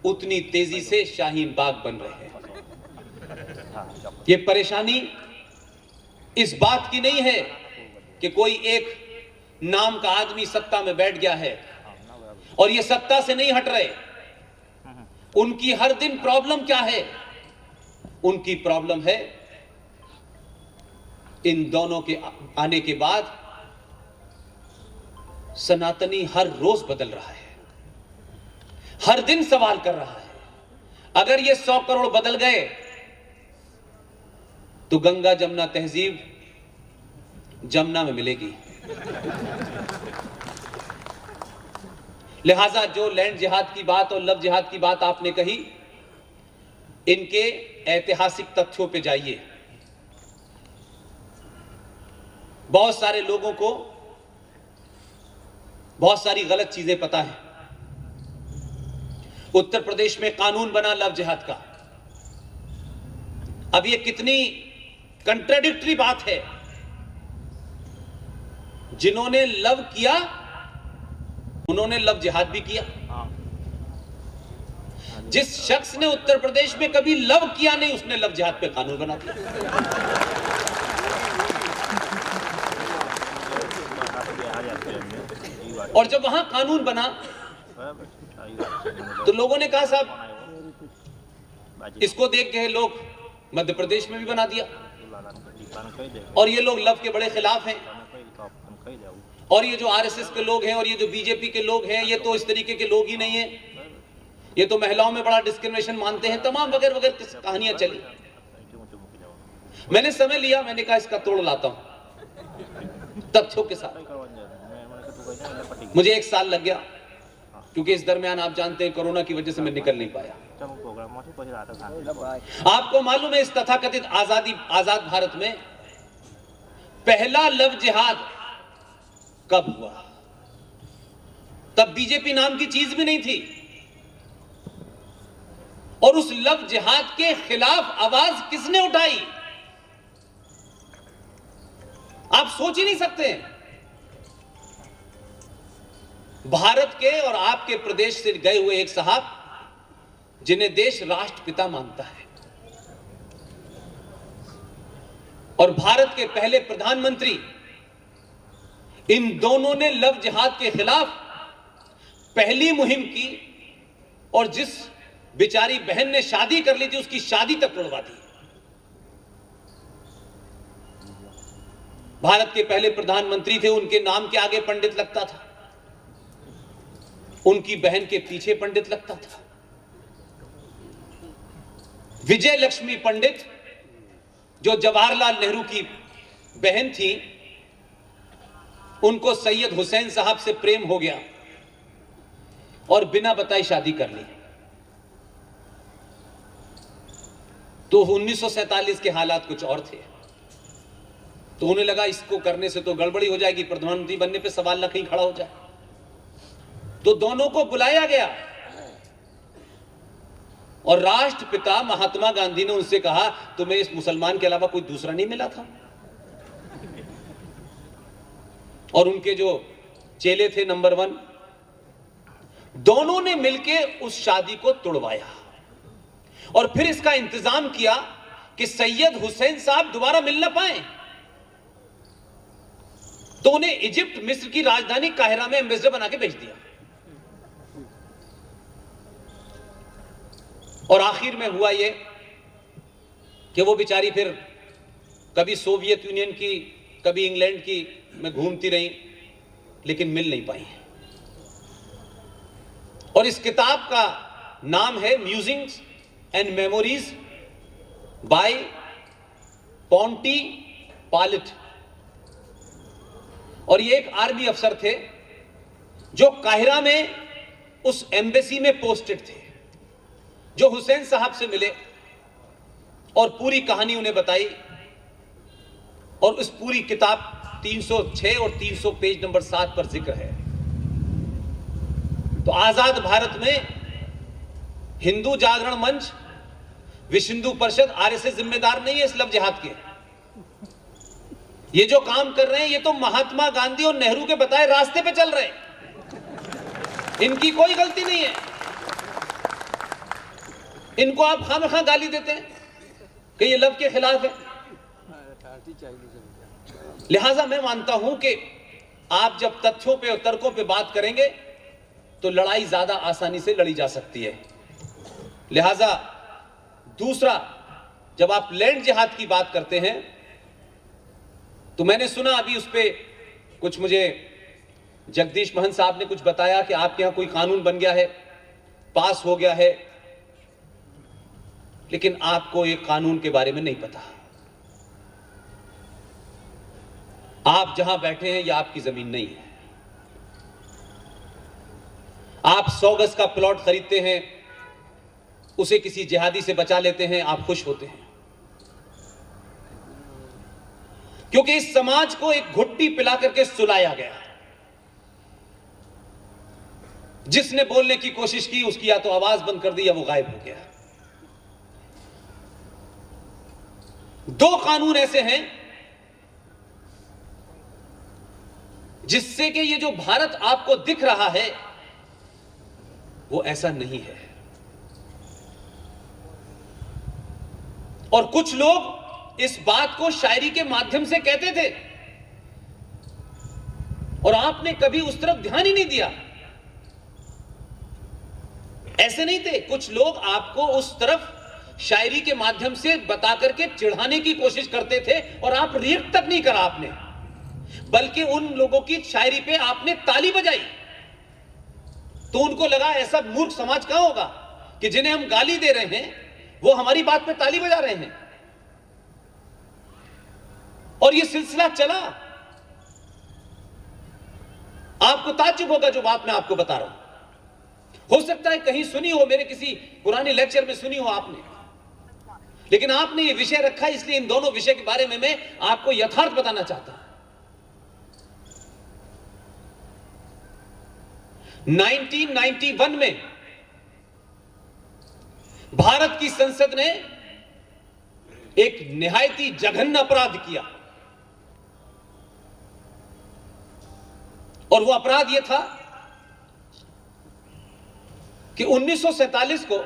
उतनी तेजी से शाहीन बाग बन रहे हैं। ये परेशानी इस बात की नहीं है कि कोई एक नाम का आदमी सत्ता में बैठ गया है और ये सत्ता से नहीं हट रहे। उनकी हर दिन प्रॉब्लम क्या है? उनकी प्रॉब्लम है इन दोनों के आने के बाद सनातनी हर रोज बदल रहा है, हर दिन सवाल कर रहा है। अगर ये 100 करोड़ बदल गए तो गंगा जमुना तहजीब जमुना में मिलेगी। लिहाजा जो लैंड जिहाद की बात और लव जिहाद की बात आपने कही, इनके ऐतिहासिक तथ्यों पे जाइए। बहुत सारे लोगों को बहुत सारी गलत चीजें पता है। उत्तर प्रदेश में कानून बना लव जिहाद का। अब ये कितनी कंट्राडिक्टरी बात है। जिन्होंने लव किया उन्होंने लव जिहाद भी किया। जिस शख्स ने उत्तर प्रदेश में कभी लव किया नहीं, उसने लव जिहाद पे कानून बना दिया। और जब वहां कानून बना तो लोगों ने कहा साहब इसको देख के लोग मध्य प्रदेश में भी बना दिया, और ये लोग लव के बड़े खिलाफ हैं। और ये जो आरएसएस के लोग हैं और ये जो बीजेपी के लोग हैं, ये तो इस तरीके के लोग ही नहीं हैं, ये तो महिलाओं में बड़ा डिस्क्रिमिनेशन मानते हैं, तमाम वगैरह वगैरह कहानियां चली। मैंने समय लिया, मैंने कहा इसका तोड़ लाता हूं तथ्यों के साथ। मुझे 1 साल लग गया, क्योंकि इस दरमियान आप जानते हैं कोरोना की वजह से मैं निकल नहीं पाया। आपको मालूम है इस तथाकथित आजाद भारत में पहला लव जिहाद कब हुआ? तब बीजेपी नाम की चीज भी नहीं थी, और उस लव जिहाद के खिलाफ आवाज किसने उठाई? आप सोच ही नहीं सकते। भारत के और आपके प्रदेश से गए हुए एक साहब जिन्हें देश राष्ट्रपिता मानता है, और भारत के पहले प्रधानमंत्री, इन दोनों ने लव जिहाद के खिलाफ पहली मुहिम की, और जिस बेचारी बहन ने शादी कर ली थी उसकी शादी तक तोड़वा दी। भारत के पहले प्रधानमंत्री थे, उनके नाम के आगे पंडित लगता था, उनकी बहन के पीछे पंडित लगता था। विजय लक्ष्मी पंडित, जो जवाहरलाल नेहरू की बहन थी, उनको सैयद हुसैन साहब से प्रेम हो गया और बिना बताए शादी कर ली। तो 1947 के हालात कुछ और थे, तो उन्हें लगा इसको करने से तो गड़बड़ी हो जाएगी, प्रधानमंत्री बनने पे सवाल न कहीं खड़ा हो जाए। तो दोनों को बुलाया गया और राष्ट्रपिता महात्मा गांधी ने उनसे कहा, तुम्हें इस मुसलमान के अलावा कोई दूसरा नहीं मिला था? और उनके जो चेले थे नंबर 1, दोनों ने मिलकर उस शादी को तोड़वाया और फिर इसका इंतजाम किया कि सैयद हुसैन साहब दोबारा मिल ना पाए। तो उन्हें इजिप्ट, मिस्र की राजधानी काहिरा में एम्बेसडर बना के भेज दिया। और आखिर में हुआ यह कि वो बेचारी फिर कभी सोवियत यूनियन की, कभी इंग्लैंड की में घूमती रही, लेकिन मिल नहीं पाई। और इस किताब का नाम है musings and memories by Ponty Pilot. और ये एक आर्मी अफसर थे जो काहिरा में उस एम्बेसी में पोस्टेड थे, जो हुसैन साहब से मिले और पूरी कहानी उन्हें बताई। और उस पूरी किताब 306 और 300 पेज नंबर 7 पर जिक्र है। तो आजाद भारत में हिंदू जागरण मंच, विश्व हिंदू परिषद, आरएसएस जिम्मेदार नहीं है इस लव जिहाद के। ये जो काम कर रहे हैं ये तो महात्मा गांधी और नेहरू के बताए रास्ते पे चल रहे हैं, इनकी कोई गलती नहीं है। इनको आप खामखा गाली देते हैं कि ये लव के खिलाफ है। लिहाजा मैं मानता हूं कि आप जब तथ्यों पे और तर्कों पे बात करेंगे तो लड़ाई ज्यादा आसानी से लड़ी जा सकती है। लिहाजा दूसरा, जब आप लैंड जिहाद की बात करते हैं तो मैंने सुना अभी उस पे कुछ, मुझे जगदीश महंत साहब ने कुछ बताया कि आपके यहां कोई कानून बन गया है, पास हो गया है, लेकिन आपको एक कानून के बारे में नहीं पता। आप जहां बैठे हैं यह आपकी जमीन नहीं है। आप 100 गज का प्लॉट खरीदते हैं, उसे किसी जिहादी से बचा लेते हैं, आप खुश होते हैं, क्योंकि इस समाज को एक घुट्टी पिला करके सुलाया गया। जिसने बोलने की कोशिश की उसकी या तो आवाज बंद कर दी या वो गायब हो गया। 2 कानून ऐसे हैं जिससे कि ये जो भारत आपको दिख रहा है वो ऐसा नहीं है। और कुछ लोग इस बात को शायरी के माध्यम से कहते थे और आपने कभी उस तरफ ध्यान ही नहीं दिया। ऐसे नहीं थे, कुछ लोग आपको उस तरफ शायरी के माध्यम से बता करके चिढ़ाने की कोशिश करते थे और आप रिएक्ट तक नहीं करा आपने, बल्कि उन लोगों की शायरी पे आपने ताली बजाई। तो उनको लगा ऐसा मूर्ख समाज कहां होगा कि जिन्हें हम गाली दे रहे हैं वो हमारी बात पे ताली बजा रहे हैं। और ये सिलसिला चला। आपको ताज्जुब होगा जो बात मैं आपको बता रहा हूं। हो सकता है कहीं सुनी हो, मेरे किसी पुराने लेक्चर में सुनी हो आपने, लेकिन आपने ये विषय रखा, इसलिए इन दोनों विषय के बारे में मैं आपको यथार्थ बताना चाहता हूं। 1991 में भारत की संसद ने एक निहायती जघन्य अपराध किया और वो अपराध यह था कि 1947 को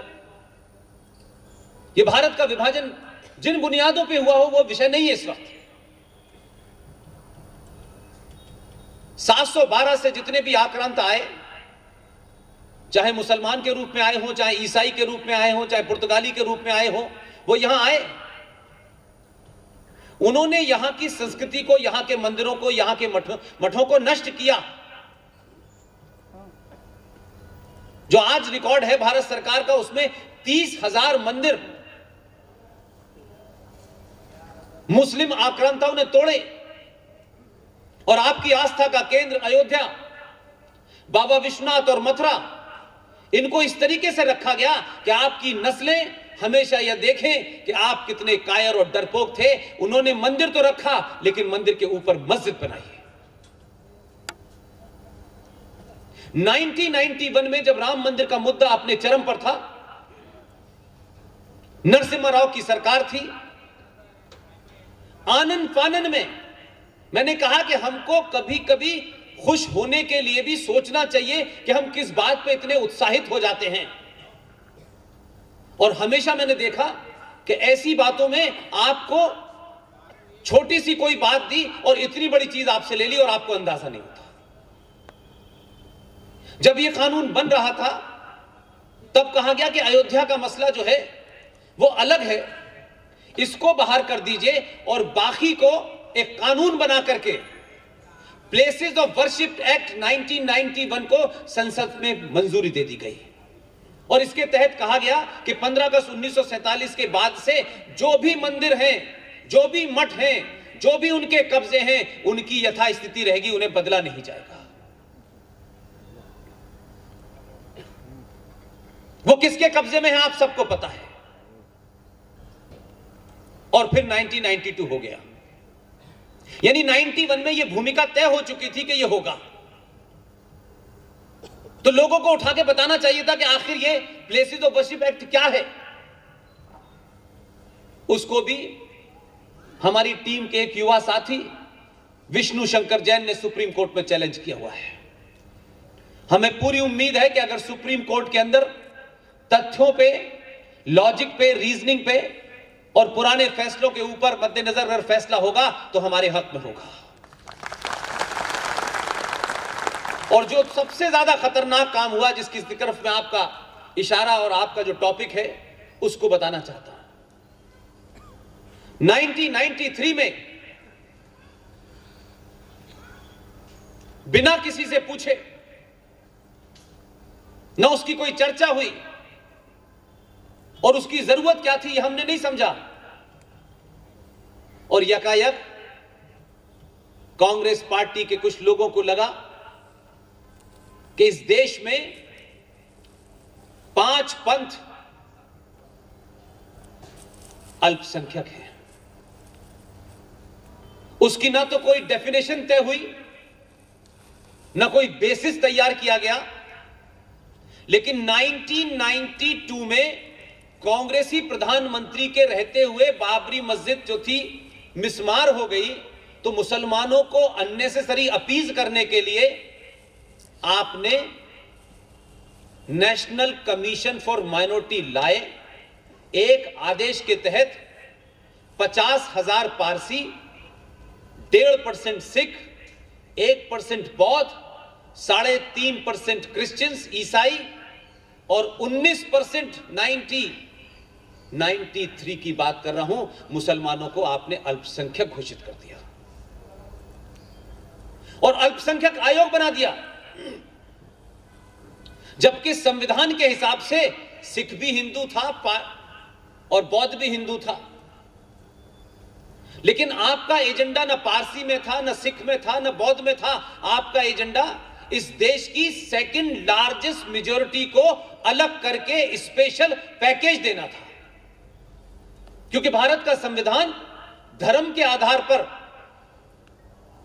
यह भारत का विभाजन जिन बुनियादों पे हुआ हो वो विषय नहीं है इस वक्त। 712 से जितने भी आक्रांत आए, चाहे मुसलमान के रूप में आए हों, चाहे ईसाई के रूप में आए हों, चाहे पुर्तगाली के रूप में आए हों, वो यहां आए उन्होंने यहां की संस्कृति को, यहां के मंदिरों को, यहां के मठों को नष्ट किया। जो आज रिकॉर्ड है भारत सरकार का, उसमें 30,000 मंदिर मुस्लिम आक्रांताओं ने तोड़े। और आपकी आस्था का केंद्र अयोध्या, बाबा विश्वनाथ और मथुरा, इनको इस तरीके से रखा गया कि आपकी नस्लें हमेशा यह देखें कि आप कितने कायर और डरपोक थे। उन्होंने मंदिर तो रखा, लेकिन मंदिर के ऊपर मस्जिद बनाई है। 1991 में जब राम मंदिर का मुद्दा अपने चरम पर था, नरसिम्हा राव की सरकार थी। आनंद फानन में मैंने कहा कि हमको कभी कभी खुश होने के लिए भी सोचना चाहिए कि हम किस बात पे इतने उत्साहित हो जाते हैं। और हमेशा मैंने देखा कि ऐसी बातों में आपको छोटी सी कोई बात दी और इतनी बड़ी चीज आपसे ले ली और आपको अंदाजा नहीं होता। जब यह कानून बन रहा था, तब कहा गया कि अयोध्या का मसला जो है वो अलग है, इसको बाहर कर दीजिए और बाकी को एक कानून बना करके प्लेसेस ऑफ वर्शिप एक्ट 1991 को संसद में मंजूरी दे दी गई। और इसके तहत कहा गया कि 15 अगस्त 1947 के बाद से जो भी मंदिर हैं, जो भी मठ हैं, जो भी उनके कब्जे हैं, उनकी यथास्थिति रहेगी, उन्हें बदला नहीं जाएगा। वो किसके कब्जे में है आप सबको पता है। और फिर 1992 हो गया, यानी 91 में यह भूमिका तय हो चुकी थी कि यह होगा। तो लोगों को उठा के बताना चाहिए था कि आखिर ये प्लेसेस ऑफ वर्शिप एक्ट क्या है। उसको भी हमारी टीम के एक युवा साथी विष्णु शंकर जैन ने सुप्रीम कोर्ट में चैलेंज किया हुआ है। हमें पूरी उम्मीद है कि अगर सुप्रीम कोर्ट के अंदर तथ्यों पे, लॉजिक पे, रीजनिंग पे और पुराने फैसलों के ऊपर मद्देनजर अगर फैसला होगा तो हमारे हक में होगा। और जो सबसे ज्यादा खतरनाक काम हुआ, जिसकी तरफ मैं आपका इशारा और आपका जो टॉपिक है उसको बताना चाहता हूं। 1993 में बिना किसी से पूछे, ना उसकी कोई चर्चा हुई और उसकी जरूरत क्या थी यह हमने नहीं समझा, और यकायक कांग्रेस पार्टी के कुछ लोगों को लगा कि इस देश में 5 पंथ अल्पसंख्यक हैं। उसकी ना तो कोई डेफिनेशन तय हुई, ना कोई बेसिस तैयार किया गया। लेकिन 1992 में कांग्रेसी प्रधानमंत्री के रहते हुए बाबरी मस्जिद जो थी मिसमार हो गई, तो मुसलमानों को अननेसेसरी अपीज करने के लिए आपने नेशनल कमीशन फॉर माइनॉरिटी लाए। एक आदेश के तहत 50,000 पारसी, 1.5% सिख, 1% बौद्ध, 3.5% क्रिश्चियंस, ईसाई और 19% 93 की बात कर रहा हूं, मुसलमानों को आपने अल्पसंख्यक घोषित कर दिया और अल्पसंख्यक आयोग बना दिया। जबकि संविधान के हिसाब से सिख भी हिंदू था और बौद्ध भी हिंदू था। लेकिन आपका एजेंडा न पारसी में था, न सिख में था, न बौद्ध में था। आपका एजेंडा इस देश की सेकंड लार्जेस्ट मेजॉरिटी को अलग करके स्पेशल पैकेज देना था, क्योंकि भारत का संविधान धर्म के आधार पर,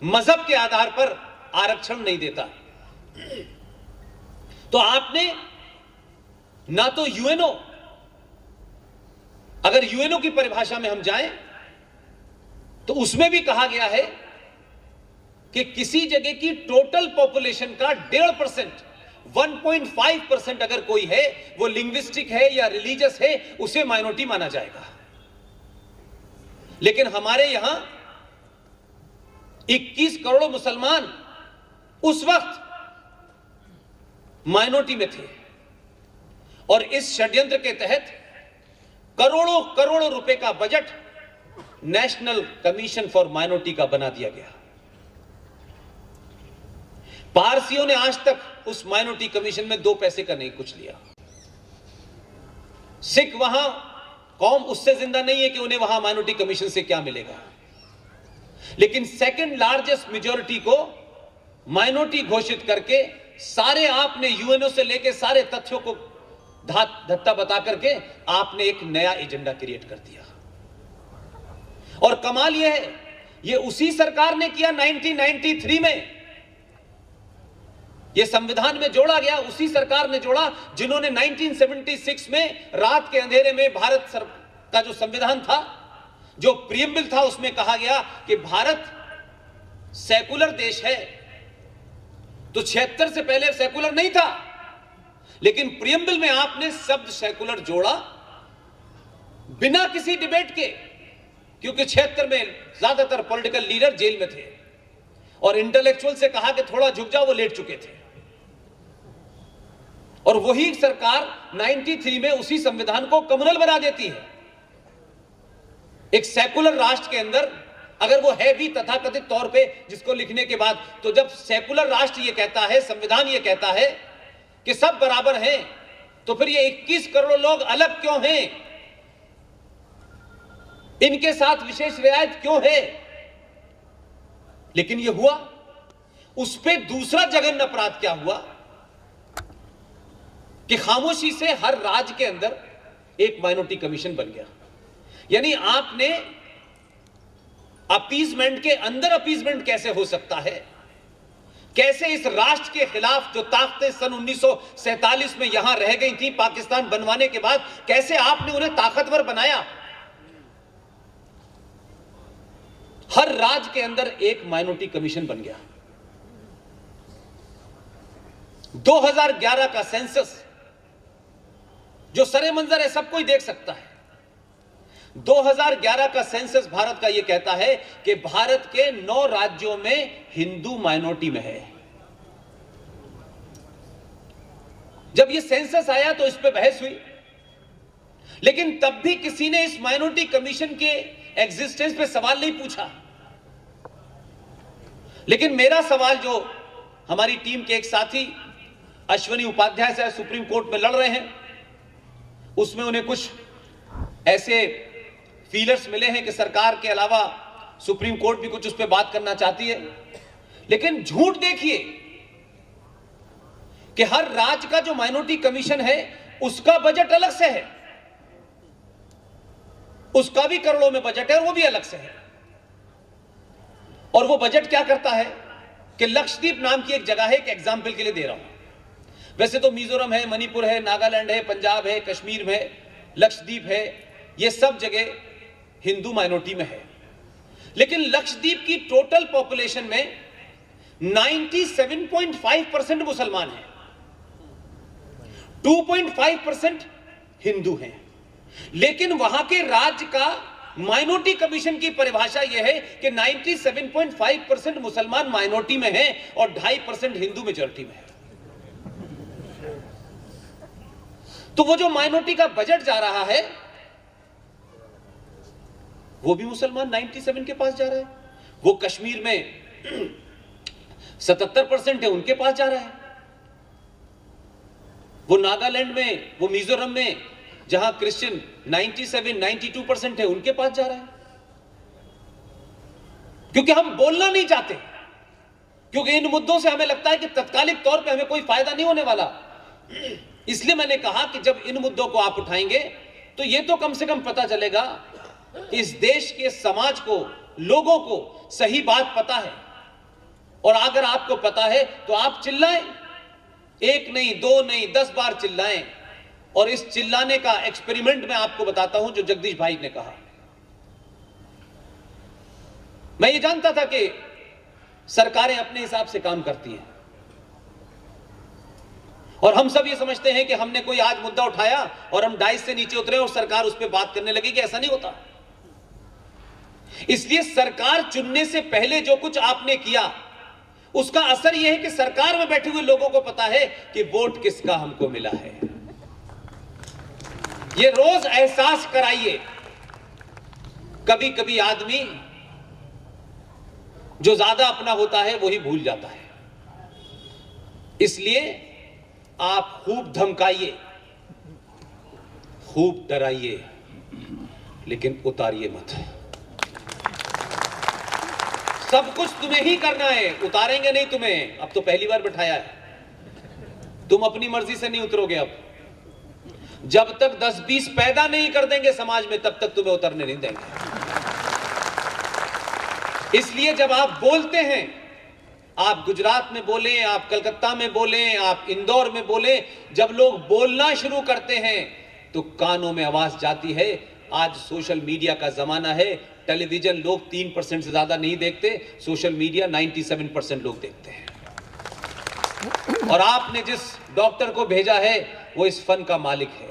मजहब के आधार पर आरक्षण नहीं देता। तो आपने ना तो यूएनओ, अगर यूएनओ की परिभाषा में हम जाएं तो उसमें भी कहा गया है कि किसी जगह की टोटल पॉपुलेशन का 1.5%, 1.5% अगर कोई है, वो लिंग्विस्टिक है या रिलीजियस है, उसे माइनॉरिटी माना जाएगा। लेकिन हमारे यहां 21 करोड़ मुसलमान उस वक्त माइनॉरिटी में थे और इस षड्यंत्र के तहत करोड़ों करोड़ों रुपए का budget national commission for minority का बना दिया गया। पारसियों ने आज तक उस माइनॉरिटी कमीशन में 2 पैसे का नहीं कुछ लिया। सिख वहां कौम उससे जिंदा नहीं है कि उन्हें वहां माइनॉरिटी कमीशन से क्या मिलेगा, लेकिन सेकंड लार्जेस्ट मेजॉरिटी को माइनॉरिटी घोषित करके सारे आपने यूएनओ से लेके सारे तथ्यों को धत्ता बता करके आपने एक नया एजेंडा क्रिएट कर दिया। और कमाल यह है, यह उसी सरकार ने किया 1993 में। यह संविधान में जोड़ा गया, उसी सरकार ने जोड़ा जिन्होंने 1976 में रात के अंधेरे में भारत का जो संविधान था, जो प्रीएम्बल था, उसमें कहा गया कि भारत सेकुलर देश है। तो 76 से पहले सेकुलर नहीं था, लेकिन प्रीएम्बल में आपने शब्द सेकुलर जोड़ा बिना किसी डिबेट के, क्योंकि 76 में ज्यादातर पॉलिटिकल लीडर जेल में थे और इंटेलेक्चुअल से कहा कि थोड़ा झुक जाओ, वो लेट चुके थे। और वही सरकार 93 में उसी संविधान को कम्युनल बना देती है। एक सेकुलर राष्ट्र के अंदर अगर वो है भी तथाकथित तौर पे, जिसको लिखने के बाद, तो जब सेकुलर राष्ट्र ये कहता है, संविधान ये कहता है कि सब बराबर हैं, तो फिर ये 21 करोड़ लोग अलग क्यों हैं? इनके साथ विशेष रियायत क्यों है? लेकिन ये हुआ। उस पे दूसरा जघन्य अपराध क्या हुआ कि खामोशी से हर राज्य के अंदर एक माइनॉरिटी कमीशन बन गया। यानी आपने अपीजमेंट के अंदर अपीजमेंट कैसे हो सकता है? कैसे इस राष्ट्र के खिलाफ जो ताकतें सन 1947 में यहां रह गई थी पाकिस्तान बनवाने के बाद, कैसे आपने उन्हें ताकतवर बनाया? हर राज्य के अंदर एक माइनॉरिटी कमीशन बन गया। 2011 का सेंसस जो सरे मंजर है, सब कोई देख सकता है। 2011 का सेंसस भारत का यह कहता है कि भारत के 9 राज्यों में हिंदू माइनॉरिटी में है। जब यह सेंसस आया तो इस पे बहस हुई, लेकिन तब भी किसी ने इस माइनॉरिटी कमीशन के एग्जिस्टेंस पे सवाल नहीं पूछा। लेकिन मेरा सवाल, जो हमारी टीम के एक साथी अश्वनी उपाध्याय से सुप्रीम कोर्ट में लड़ रहे हैं, उसमें उन्हें कुछ ऐसे फीलर्स मिले हैं कि सरकार के अलावा सुप्रीम कोर्ट भी कुछ उस पर बात करना चाहती है। लेकिन झूठ देखिए कि हर राज्य का जो माइनॉरिटी कमीशन है उसका बजट अलग से है, उसका भी करोड़ों में बजट है और वो भी अलग से है। और वो बजट क्या करता है कि लक्षद्वीप नाम की एक जगह है, एक एग्जाम्पल के लिए दे रहा हूं। वैसे तो मिजोरम है, मणिपुर है, नागालैंड है, पंजाब है, कश्मीर है, लक्षद्वीप है, ये सब जगह हिंदू माइनॉरिटी में है। लेकिन लक्षद्वीप की टोटल पॉपुलेशन में 97.5% मुसलमान हैं, 2.5% हिंदू हैं। लेकिन वहां के राज्य का माइनॉरिटी कमीशन की परिभाषा यह है कि 97.5% मुसलमान माइनॉरिटी में हैं और 2.5% हिंदू मेजॉरिटी में है। तो वो जो माइनॉरिटी का बजट जा रहा है वो भी मुसलमान 97 के पास जा रहा है। वो कश्मीर में 77% है, उनके पास जा रहा है। वो नागालैंड में, वो मिजोरम में जहां क्रिश्चियन 97-92% है, उनके पास जा रहा है। क्योंकि हम बोलना नहीं चाहते, क्योंकि इन मुद्दों से हमें लगता है कि तत्कालिक तौर पे हमें कोई फायदा नहीं होने वाला। इसलिए मैंने कहा कि जब इन मुद्दों को आप उठाएंगे तो ये तो कम से कम पता चलेगा कि इस देश के समाज को, लोगों को सही बात पता है। और अगर आपको पता है तो आप चिल्लाएं, 1 नहीं 2 नहीं 10 बार चिल्लाएं। और इस चिल्लाने का एक्सपेरिमेंट मैं आपको बताता हूं जो जगदीश भाई ने कहा। मैं ये जानता था कि सरकारें अपने हिसाब से काम करती हैं और हम सब ये समझते हैं कि हमने कोई आज मुद्दा उठाया और हम डाइस से नीचे उतरे और सरकार उस पर बात करने लगी, कि ऐसा नहीं होता। इसलिए सरकार चुनने से पहले जो कुछ आपने किया उसका असर यह है कि सरकार में बैठे हुए लोगों को पता है कि वोट किसका हमको मिला है। ये रोज एहसास कराइए कभी कभी आदमी जो ज्यादा अपना होता है वही भूल जाता है। इसलिए आप खूब धमकाइए, खूब डराइए, लेकिन उतारिए मत। सब कुछ तुम्हें ही करना है, उतारेंगे नहीं तुम्हें। अब तो पहली बार बिठाया है, तुम अपनी मर्जी से नहीं उतरोगे। अब जब तक 10-20 पैदा नहीं कर देंगे समाज में, तब तक तुम्हें उतरने नहीं देंगे। इसलिए जब आप बोलते हैं, आप गुजरात में बोलें, आप कलकत्ता में बोलें, आप इंदौर में बोलें, जब लोग बोलना शुरू करते हैं तो कानों में आवाज जाती है। आज सोशल मीडिया का जमाना है। टेलीविजन लोग 3% से ज्यादा नहीं देखते, सोशल मीडिया 97% लोग देखते हैं। और आपने जिस डॉक्टर को भेजा है वो इस फन का मालिक है,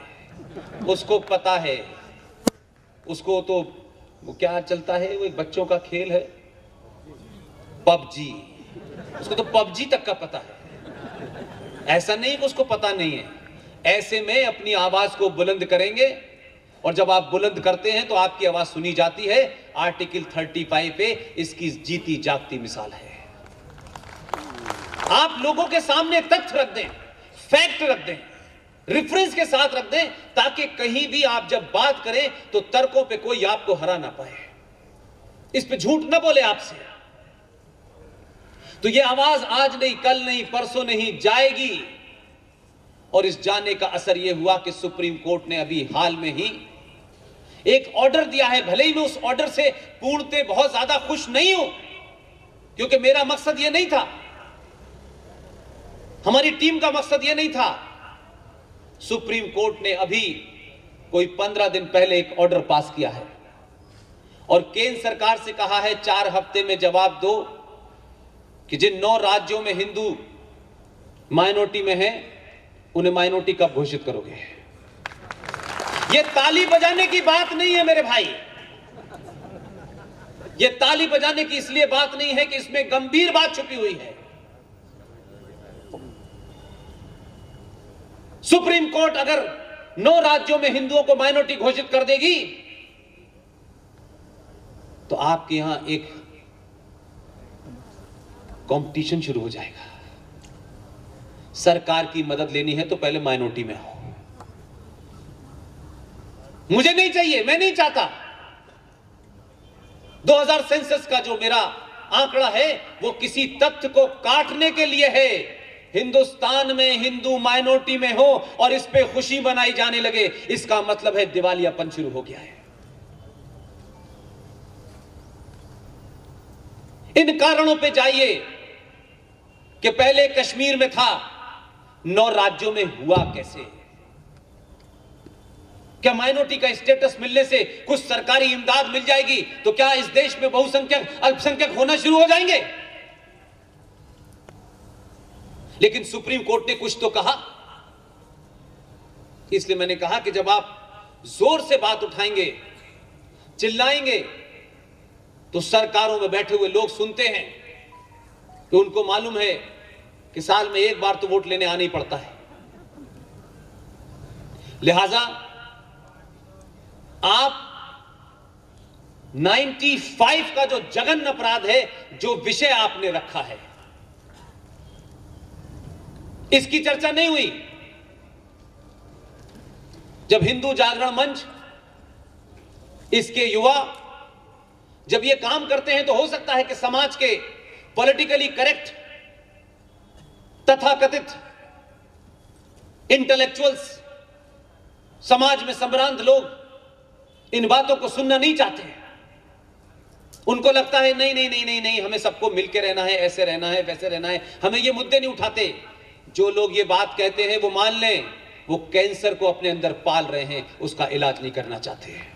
उसको पता है। उसको तो वो क्या चलता है, वो एक बच्चों का खेल है पबजी, उसको तो पबजी तक का पता है। ऐसा नहीं कि उसको पता नहीं है। ऐसे में अपनी आवाज को बुलंद करेंगे, और जब आप बुलंद करते हैं तो आपकी आवाज सुनी जाती है। आर्टिकल 35 पे इसकी जीती जागती मिसाल है। आप लोगों के सामने तथ्य रख दें, फैक्ट रख दें, रेफरेंस के साथ रख दें, ताकि कहीं भी आप जब बात करें तो तर्कों पे कोई आपको हरा ना पाए, इस पे झूठ ना बोले आपसे। तो ये आवाज आज नहीं, कल नहीं, परसों नहीं, जाएगी। और इस जाने का असर यह हुआ कि सुप्रीम कोर्ट ने अभी हाल में ही एक ऑर्डर दिया है। भले ही मैं उस ऑर्डर से पूर्णतः बहुत ज्यादा खुश नहीं हूं, क्योंकि मेरा मकसद यह नहीं था, हमारी टीम का मकसद यह नहीं था। सुप्रीम कोर्ट ने अभी कोई 15 दिन पहले एक ऑर्डर पास किया है और केंद्र सरकार से कहा है 4 हफ्ते में जवाब दो कि जिन 9 राज्यों में हिंदू माइनॉरिटी में है उन्हें माइनॉरिटी कब घोषित करोगे। यह ताली बजाने की बात नहीं है मेरे भाई, यह ताली बजाने की इसलिए बात नहीं है कि इसमें गंभीर बात छुपी हुई है। सुप्रीम कोर्ट अगर 9 राज्यों में हिंदुओं को माइनॉरिटी घोषित कर देगी तो आपके यहां एक कंपटीशन शुरू हो जाएगा। सरकार की मदद लेनी है तो पहले माइनॉरिटी में हो। मुझे नहीं चाहिए, मैं नहीं चाहता। 2000 सेंसस का जो मेरा आंकड़ा है वो किसी तथ्य को काटने के लिए है। हिंदुस्तान में हिंदू माइनॉरिटी में हो और इस पे खुशी मनाई जाने लगे, इसका मतलब है दिवालियापन शुरू हो गया है। इन कारणों पे जाइए कि पहले कश्मीर में था, 9 राज्यों में हुआ कैसे। क्या माइनॉरिटी का स्टेटस मिलने से कुछ सरकारी इमदाद मिल जाएगी तो क्या इस देश में बहुसंख्यक अल्पसंख्यक होना शुरू हो जाएंगे। लेकिन सुप्रीम कोर्ट ने कुछ तो कहा, इसलिए मैंने कहा कि जब आप जोर से बात उठाएंगे, चिल्लाएंगे, तो सरकारों में बैठे हुए लोग सुनते हैं कि उनको मालूम है कि साल में एक बार तो वोट लेने आना ही पड़ता है। लिहाजा आप 95 का जो जघन्य अपराध है, जो विषय आपने रखा है, इसकी चर्चा नहीं हुई। जब हिंदू जागरण मंच, इसके युवा जब ये काम करते हैं तो हो सकता है कि समाज के पॉलिटिकली करेक्ट तथाकथित इंटेलेक्चुअल्स, समाज में संभ्रांत लोग इन बातों को सुनना नहीं चाहते हैं। उनको लगता है नहीं नहीं नहीं नहीं नहीं, हमें सबको मिलकर रहना है, ऐसे रहना है, वैसे रहना है, हमें ये मुद्दे नहीं उठाते। जो लोग ये बात कहते हैं वो मान लें, वो कैंसर को अपने अंदर पाल रहे हैं, उसका इलाज नहीं करना चाहते हैं।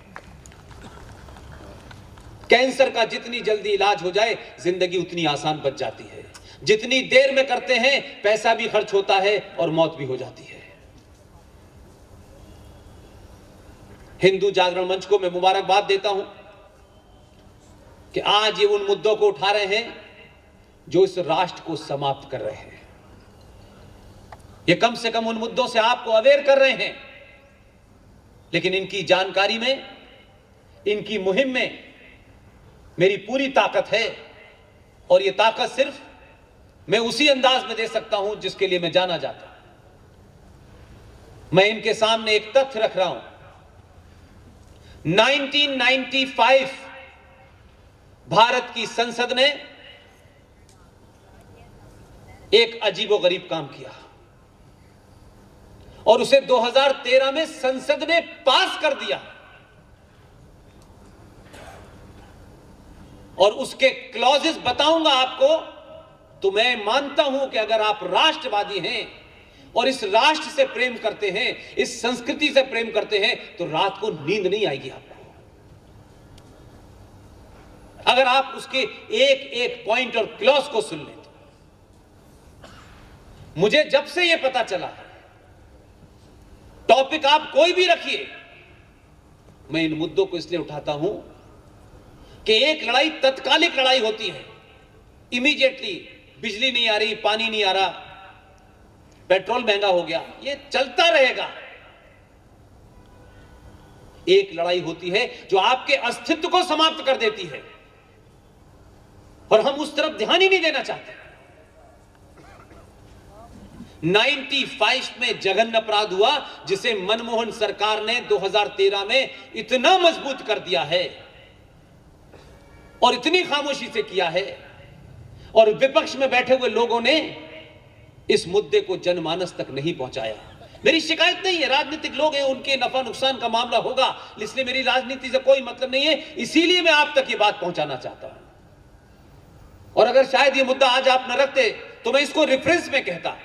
कैंसर का जितनी जल्दी इलाज हो जाए जिंदगी उतनी आसान बच जाती है। जितनी देर में करते हैं पैसा भी खर्च होता है और मौत भी हो जाती है। हिंदू जागरण मंच को मैं मुबारकबाद देता हूं कि आज ये उन मुद्दों को उठा रहे हैं जो इस राष्ट्र को समाप्त कर रहे हैं। ये कम से कम उन मुद्दों से आपको अवेयर कर रहे हैं, लेकिन इनकी जानकारी में, इनकी मुहिम में मेरी पूरी ताकत है और यह ताकत सिर्फ मैं उसी अंदाज में दे सकता हूं जिसके लिए मैं जाना जाता हूं। मैं इनके सामने एक तथ्य रख रहा हूं। 1995 भारत की संसद ने एक अजीबोगरीब काम किया और उसे 2013 में संसद ने पास कर दिया और उसके क्लॉजेस बताऊंगा आपको। तो मैं मानता हूं कि अगर आप राष्ट्रवादी हैं और इस राष्ट्र से प्रेम करते हैं, इस संस्कृति से प्रेम करते हैं, तो रात को नींद नहीं आएगी आपको अगर आप उसके एक एक पॉइंट और क्लॉज को सुन लें। मुझे जब से यह पता चला, टॉपिक आप कोई भी रखिए, मैं इन मुद्दों को इसलिए उठाता हूं कि एक लड़ाई तत्कालिक लड़ाई होती है, इमीडिएटली बिजली नहीं आ रही, पानी नहीं आ रहा, पेट्रोल महंगा हो गया, ये चलता रहेगा। एक लड़ाई होती है जो आपके अस्तित्व को समाप्त कर देती है और हम उस तरफ ध्यान ही नहीं देना चाहते। 95 में जघन्य अपराध हुआ जिसे मनमोहन सरकार ने 2013 में इतना मजबूत कर दिया है और इतनी खामोशी से किया है और विपक्ष में बैठे हुए लोगों ने इस मुद्दे को जनमानस तक नहीं पहुंचाया। मेरी शिकायत नहीं है, राजनीतिक लोग हैं, उनके नफा नुकसान का मामला होगा, इसलिए मेरी राजनीति से कोई मतलब नहीं है, इसीलिए मैं आप तक ये बात पहुंचाना चाहता हूं। और अगर शायद ये मुद्दा आज आप न रखते तो मैं इसको रेफरेंस में कहता।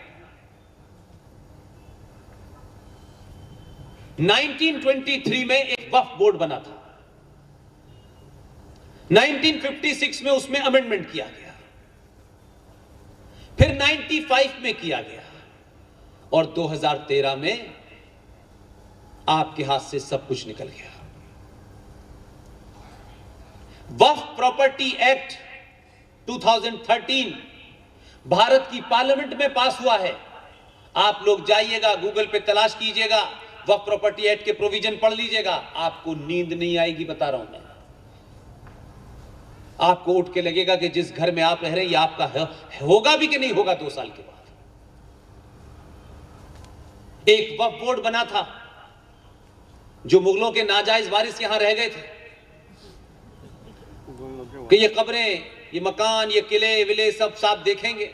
1923 में एक वक्फ बोर्ड बना था, 1956 में उसमें अमेंडमेंट किया गया, फिर 95 में किया गया और 2013 में आपके हाथ से सब कुछ निकल गया। वक्फ प्रॉपर्टी एक्ट 2013 भारत की पार्लियामेंट में पास हुआ है। आप लोग जाइएगा, गूगल पे तलाश कीजिएगा, वक्फ प्रॉपर्टी एक्ट के प्रोविजन पढ़ लीजिएगा, आपको नींद नहीं आएगी, बता रहा हूं मैं। आपको उठ के लगेगा कि जिस घर में आप रह रहे हैं ये आपका होगा भी कि नहीं होगा 2 साल के बाद। एक वक्फ बोर्ड बना था जो मुगलों के नाजायज वारिस यहां रह गए थे कि ये कब्रें, ये मकान, ये किले विले सब साफ देखेंगे,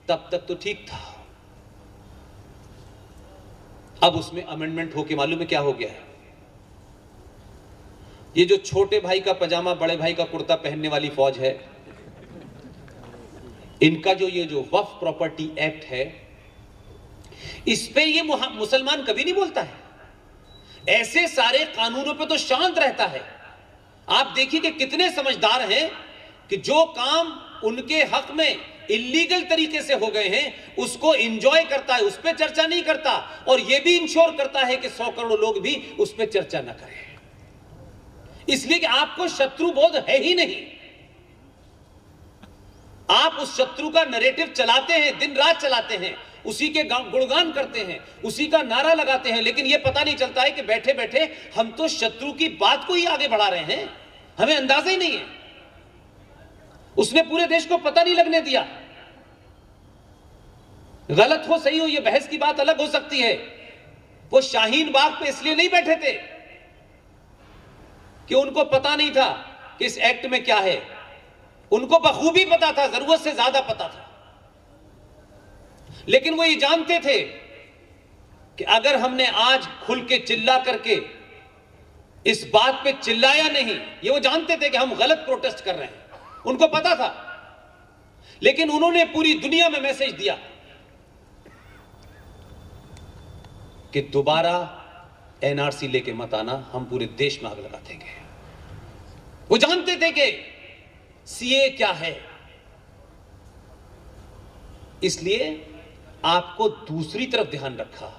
तब तक तो ठीक था। अब उसमें अमेंडमेंट होके मालूम है क्या हो गया है? ये जो छोटे भाई का पजामा बड़े भाई का कुर्ता पहनने वाली फौज है, इनका जो वक्फ प्रॉपर्टी एक्ट है, इस पे ये मुसलमान कभी नहीं बोलता है। ऐसे सारे कानूनों पे तो शांत रहता है। आप देखिए कि कितने समझदार हैं कि जो काम उनके हक में इलीगल तरीके से हो गए हैं उसको एंजॉय करता है, उस पर चर्चा नहीं करता और यह भी इंश्योर करता है कि 100 करोड़ लोग भी उस पर चर्चा ना करें, इसलिए कि आपको शत्रु बोध है ही नहीं। आप उस शत्रु का नैरेटिव चलाते हैं, दिन रात चलाते हैं, उसी के गुणगान करते हैं, उसी का नारा लगाते हैं, लेकिन यह पता नहीं चलता है कि बैठे बैठे हम तो शत्रु की बात को ही आगे बढ़ा रहे हैं, हमें अंदाजा ही नहीं है। उसने पूरे देश को पता नहीं लगने दिया। गलत हो सही हो यह बहस की बात अलग हो सकती है। वो शाहीन बाग पे इसलिए नहीं बैठे थे कि उनको पता नहीं था कि इस एक्ट में क्या है, उनको बखूबी पता था, जरूरत से ज्यादा पता था, लेकिन वो ये जानते थे कि अगर हमने आज खुल के चिल्ला करके इस बात पे चिल्लाया नहीं, ये वो जानते थे कि हम गलत प्रोटेस्ट कर रहे हैं, उनको पता था, लेकिन उन्होंने पूरी दुनिया में मैसेज दिया कि दोबारा एनआरसी लेके मत आना, हम पूरे देश में आग लगा देंगे। वो जानते थे कि सीए क्या है, इसलिए आपको दूसरी तरफ ध्यान रखा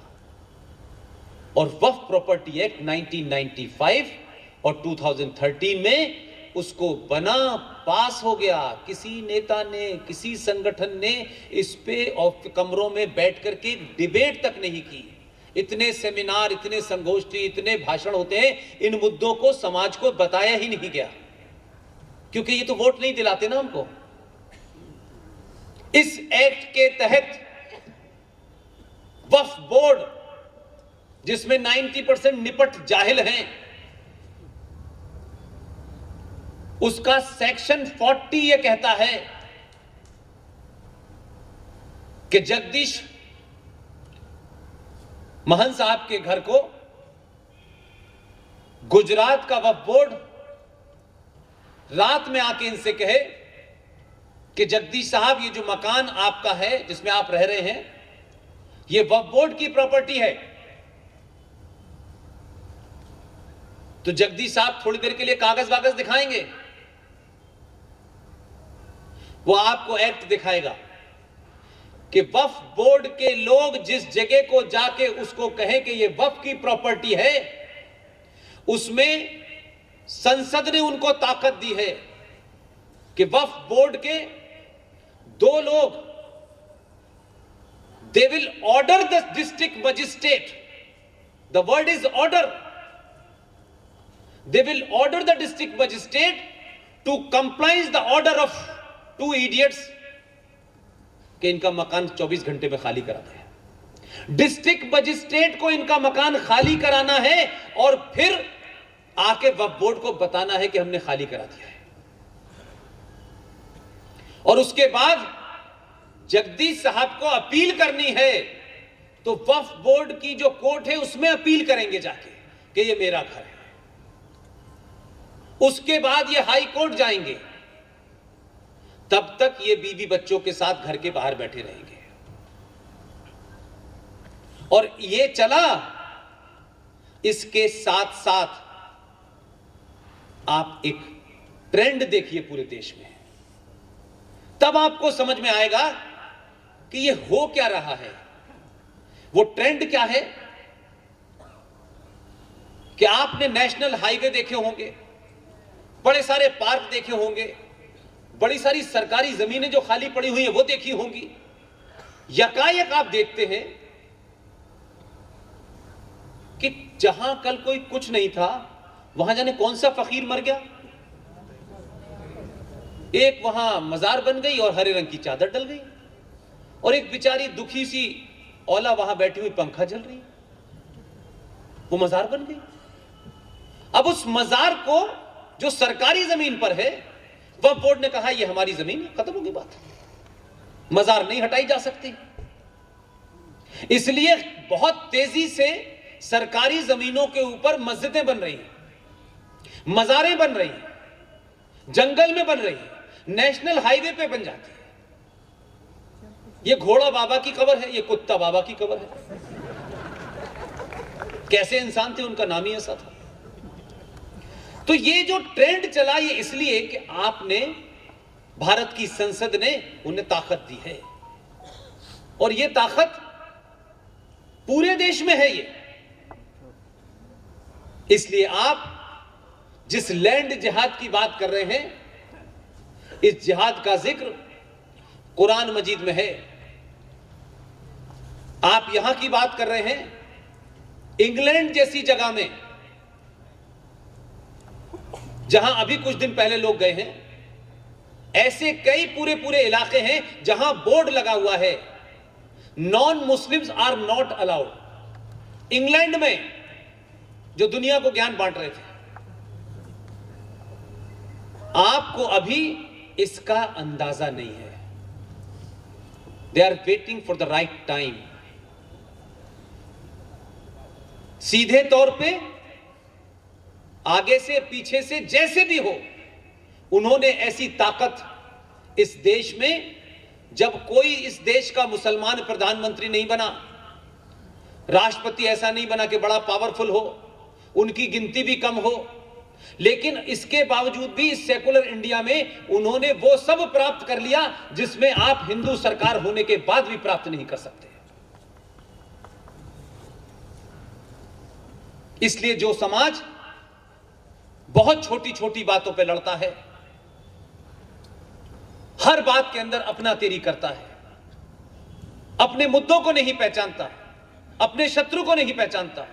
और वक्फ प्रॉपर्टी एक्ट 1995 और 2013 में उसको बना, पास हो गया। किसी नेता ने, किसी संगठन ने इस पे कमरों में बैठ करके डिबेट तक नहीं की। इतने सेमिनार, इतने संगोष्ठी, इतने भाषण होते हैं, इन मुद्दों को समाज को बताया ही नहीं गया क्योंकि ये तो वोट नहीं दिलाते ना हमको। इस एक्ट के तहत वक्फ बोर्ड, जिसमें 90% निपट जाहिल हैं, उसका सेक्शन 40 यह कहता है कि जगदीश महन साहब के घर को गुजरात का वक्फ बोर्ड रात में आके इनसे कहे कि जगदीश साहब, ये जो मकान आपका है जिसमें आप रह रहे हैं, ये वक्फ बोर्ड की प्रॉपर्टी है। तो जगदीश साहब थोड़ी देर के लिए कागज वागज दिखाएंगे, वो आपको एक्ट दिखाएगा कि वक्फ बोर्ड के लोग जिस जगह को जाके उसको कहें कि ये वक्फ की प्रॉपर्टी है, उसमें संसद ने उनको ताकत दी है कि वक्फ बोर्ड के 2 लोग, they will order the district magistrate, the word is order, they will order the district magistrate to complies the order of 2 idiots कि इनका मकान 24 घंटे में खाली करा दें। डिस्ट्रिक्ट मजिस्ट्रेट को इनका मकान खाली कराना है और फिर आके वक्फ बोर्ड को बताना है कि हमने खाली करा दिया है। और उसके बाद जगदीश साहब को अपील करनी है तो वक्फ बोर्ड की जो कोर्ट है उसमें अपील करेंगे जाके कि ये मेरा घर है। उसके बाद ये हाई कोर्ट जाएंगे, तब तक ये बीवी बच्चों के साथ घर के बाहर बैठे रहेंगे। और ये चला, इसके साथ साथ आप एक ट्रेंड देखिए पूरे देश में, तब आपको समझ में आएगा कि ये हो क्या रहा है। वो ट्रेंड क्या है कि आपने नेशनल हाईवे देखे होंगे, बड़े सारे पार्क देखे होंगे, बड़ी सारी सरकारी जमीनें जो खाली पड़ी हुई हैं वो देखी होंगी। यकायक आप देखते हैं कि जहां कल कोई कुछ नहीं था, वहां जाने कौन सा फकीर मर गया, एक वहां मजार बन गई और हरे रंग की चादर डल गई, और एक बेचारी दुखी सी औला वहां बैठी हुई पंखा चल रही, वो मजार बन गई। अब उस मजार को जो सरकारी जमीन पर है, वक्फ बोर्ड ने कहा ये हमारी जमीन है, खत्म होगी बात, मजार नहीं हटाई जा सकती। इसलिए बहुत तेजी से सरकारी जमीनों के ऊपर मस्जिदें बन रही हैं, मजारें बन रही हैं, जंगल में बन रही हैं, नेशनल हाईवे पे बन जाती है। ये घोड़ा बाबा की कब्र है, ये कुत्ता बाबा की कब्र है। कैसे इंसान थे, उनका नाम ही ऐसा था। तो ये जो ट्रेंड चला, ये इसलिए कि आपने, भारत की संसद ने उन्हें ताकत दी है, और ये ताकत पूरे देश में है। ये इसलिए आप जिस लैंड जिहाद की बात कर रहे हैं, इस जिहाद का जिक्र कुरान मजीद में है। आप यहां की बात कर रहे हैं, इंग्लैंड जैसी जगह में, जहां अभी कुछ दिन पहले लोग गए हैं, ऐसे कई पूरे पूरे इलाके हैं जहां बोर्ड लगा हुआ है, non Muslims are not allowed. England में जो दुनिया को ज्ञान बांट रहे थे, आपको अभी इसका अंदाजा नहीं है। They are waiting for the right time. सीधे तौर पे, आगे से पीछे से, जैसे भी हो, उन्होंने ऐसी ताकत इस देश में, जब कोई इस देश का मुसलमान प्रधानमंत्री नहीं बना, राष्ट्रपति ऐसा नहीं बना कि बड़ा पावरफुल हो, उनकी गिनती भी कम हो, लेकिन इसके बावजूद भी इस सेकुलर इंडिया में उन्होंने वो सब प्राप्त कर लिया जिसमें आप हिंदू सरकार होने के बाद भी प्राप्त नहीं कर सकते। इसलिए जो समाज बहुत छोटी छोटी बातों पे लड़ता है, हर बात के अंदर अपना तेरी करता है, अपने मुद्दों को नहीं पहचानता, अपने शत्रु को नहीं पहचानता,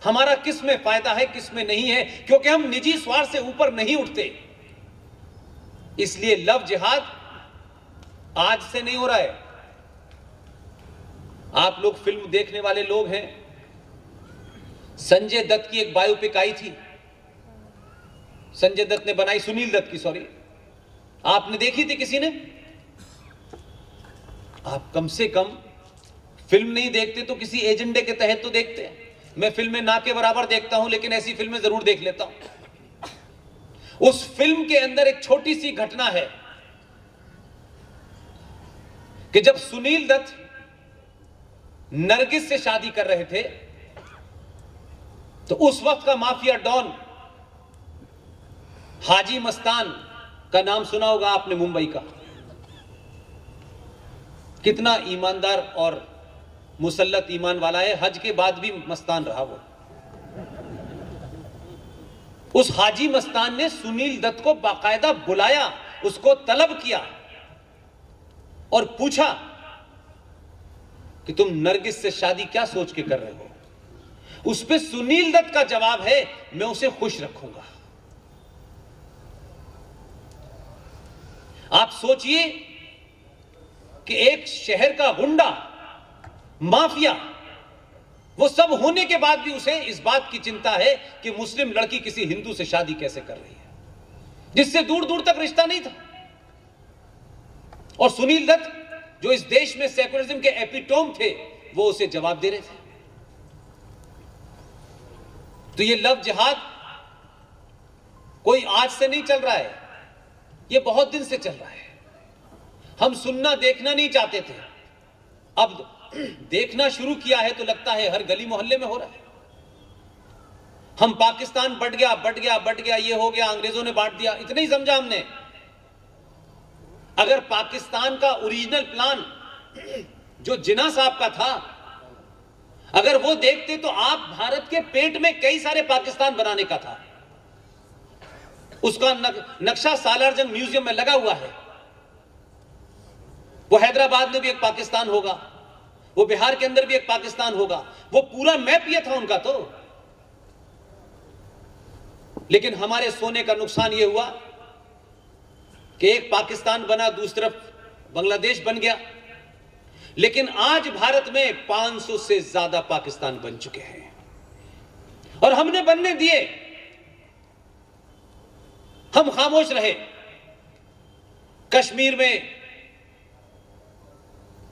हमारा किस में फायदा है किस में नहीं है, क्योंकि हम निजी स्वार्थ से ऊपर नहीं उठते, इसलिए लव जिहाद आज से नहीं हो रहा है। आप लोग फिल्म देखने वाले लोग हैं, संजय दत्त की एक बायोपिक आई थी, संजय दत्त ने बनाई, सुनील दत्त की, सॉरी, आपने देखी थी किसी ने? आप कम से कम फिल्म नहीं देखते तो किसी एजेंडे के तहत तो देखते हैं। मैं फिल्में ना के बराबर देखता हूं, लेकिन ऐसी फिल्में जरूर देख लेता हूं। उस फिल्म के अंदर एक छोटी सी घटना है कि जब सुनील दत्त नरगिस से शादी कर रहे थे तो उस वक्त का माफिया डॉन हाजी मस्तान का नाम सुना होगा आपने, मुंबई का। कितना ईमानदार और मुसल्लत ईमान वाला है, हज के बाद भी मस्तान रहा वो। उस हाजी मस्तान ने सुनील दत्त को बाकायदा बुलाया, उसको तलब किया और पूछा कि तुम नरगिस से शादी क्या सोच के कर रहे हो? उस पे सुनील दत्त का जवाब है, मैं उसे खुश रखूंगा। आप सोचिए कि एक शहर का गुंडा, माफिया, वो सब होने के बाद भी उसे इस बात की चिंता है कि मुस्लिम लड़की किसी हिंदू से शादी कैसे कर रही है, जिससे दूर दूर तक रिश्ता नहीं था। और सुनील दत्त, जो इस देश में सेकुलरिज्म के एपिटोम थे, वो उसे जवाब दे रहे थे। तो ये लव जिहाद कोई आज से नहीं चल रहा है, ये बहुत दिन से चल रहा है। हम सुनना देखना नहीं चाहते थे, अब देखना शुरू किया है तो लगता है हर गली मोहल्ले में हो रहा है। हम पाकिस्तान बट गया बट गया बट गया, ये हो गया, अंग्रेजों ने बांट दिया, इतना ही समझा हमने। अगर पाकिस्तान का ओरिजिनल प्लान जो जिन्ना साहब का था, अगर वो देखते तो आप भारत के पेट में कई सारे पाकिस्तान बनाने का था। उसका नक्शा सालारजंग म्यूजियम में लगा हुआ है। वो हैदराबाद में भी एक पाकिस्तान होगा, वो बिहार के अंदर भी एक पाकिस्तान होगा, वो पूरा मैप ये था उनका। तो लेकिन हमारे सोने का नुकसान ये हुआ कि एक पाकिस्तान बना, दूसरी तरफ बांग्लादेश बन गया। लेकिन आज भारत में 500 से ज्यादा पाकिस्तान बन चुके हैं और हमने बनने दिए, हम खामोश रहे। कश्मीर में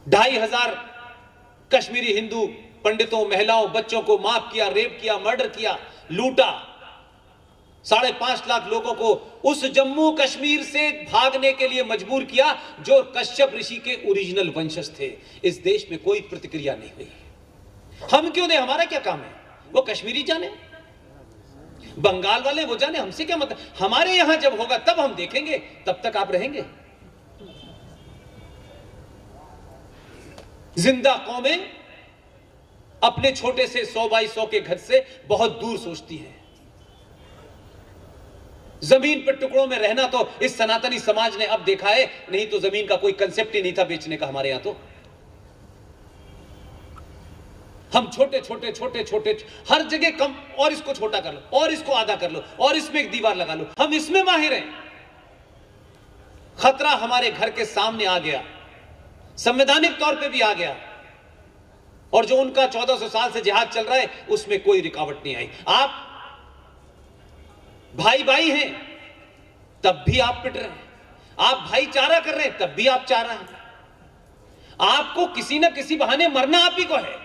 2500 कश्मीरी हिंदू पंडितों, महिलाओं, बच्चों को माफ किया, रेप किया, मर्डर किया, लूटा। 5.5 लाख लोगों को उस जम्मू कश्मीर से भागने के लिए मजबूर किया जो कश्यप ऋषि के ओरिजिनल वंशज थे। इस देश में कोई प्रतिक्रिया नहीं हुई। हम क्यों दें? हमारा क्या काम है? वो कश्मीरी जाने, बंगाल वाले वो जाने, हमसे क्या मतलब। हमारे यहां जब होगा तब हम देखेंगे, तब तक आप रहेंगे। जिंदा कौमें अपने छोटे से 100 बाई 100 के घर से बहुत दूर सोचती हैं। जमीन पर टुकड़ों में रहना तो इस सनातनी समाज ने अब देखा है, नहीं तो जमीन का कोई कंसेप्ट ही नहीं था बेचने का हमारे यहां। तो हम छोटे छोटे छोटे छोटे हर जगह कम, और इसको छोटा कर लो, और इसको आधा कर लो, और इसमें एक दीवार लगा लो, हम इसमें माहिर हैं। खतरा हमारे घर के सामने आ गया, संवैधानिक तौर पे भी आ गया, और जो उनका 1400 साल से जिहाद चल रहा है उसमें कोई रुकावट नहीं आई। आप भाई भाई हैं तब भी आप पिट रहे हैं, आप भाईचारा कर रहे हैं तब भी आप चाह रहे हैं। आपको किसी ना किसी बहाने मरना आप ही को है,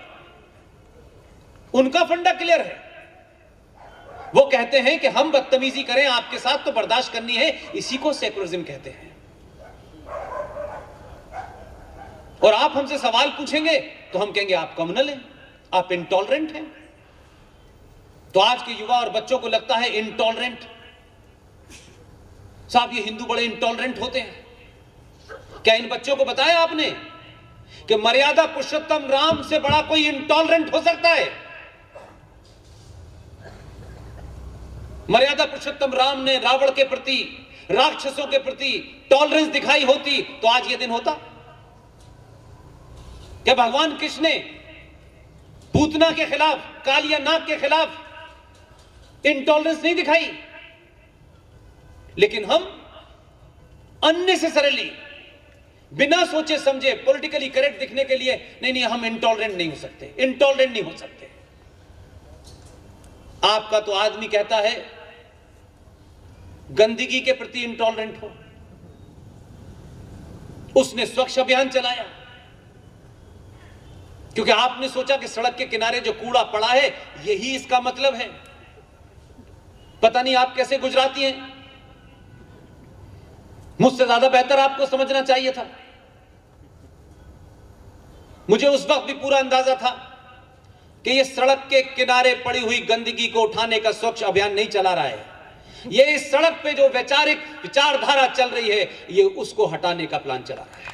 उनका फंडा क्लियर है। वो कहते हैं कि हम बदतमीजी करें आपके साथ तो बर्दाश्त करनी है, इसी को सेकुलरिज्म कहते हैं। और आप हमसे सवाल पूछेंगे तो हम कहेंगे आप कम्युनल हैं, आप इंटॉलरेंट हैं। तो आज के युवा और बच्चों को लगता है इंटॉलरेंट, साहब ये हिंदू बड़े इंटॉलरेंट होते हैं। क्या इन बच्चों को बताया आपने कि मर्यादा पुरुषोत्तम राम से बड़ा कोई इंटॉलरेंट हो सकता है? मर्यादा पुरुषोत्तम राम ने रावण के प्रति, राक्षसों के प्रति टॉलरेंस दिखाई होती तो आज ये दिन होता? क्या भगवान कृष्ण ने पूतना के खिलाफ, कालिया नाग के खिलाफ इंटॉलरेंस नहीं दिखाई? लेकिन हम अननेसेसरली, बिना सोचे समझे, पॉलिटिकली करेक्ट दिखने के लिए, नहीं हम इंटॉलरेंट नहीं हो सकते, इंटॉलरेंट नहीं हो सकते। आपका तो आदमी कहता है गंदगी के प्रति इंटॉलरेंट हो, उसने स्वच्छ अभियान चलाया क्योंकि आपने सोचा कि सड़क के किनारे जो कूड़ा पड़ा है यही इसका मतलब है। पता नहीं आप कैसे गुजराती हैं, मुझसे ज्यादा बेहतर आपको समझना चाहिए था। मुझे उस वक्त भी पूरा अंदाजा था कि ये सड़क के किनारे पड़ी हुई गंदगी को उठाने का स्वच्छ अभियान नहीं चला रहा है, ये इस सड़क पे जो वैचारिक विचारधारा चल रही है ये उसको हटाने का प्लान चला रहा है,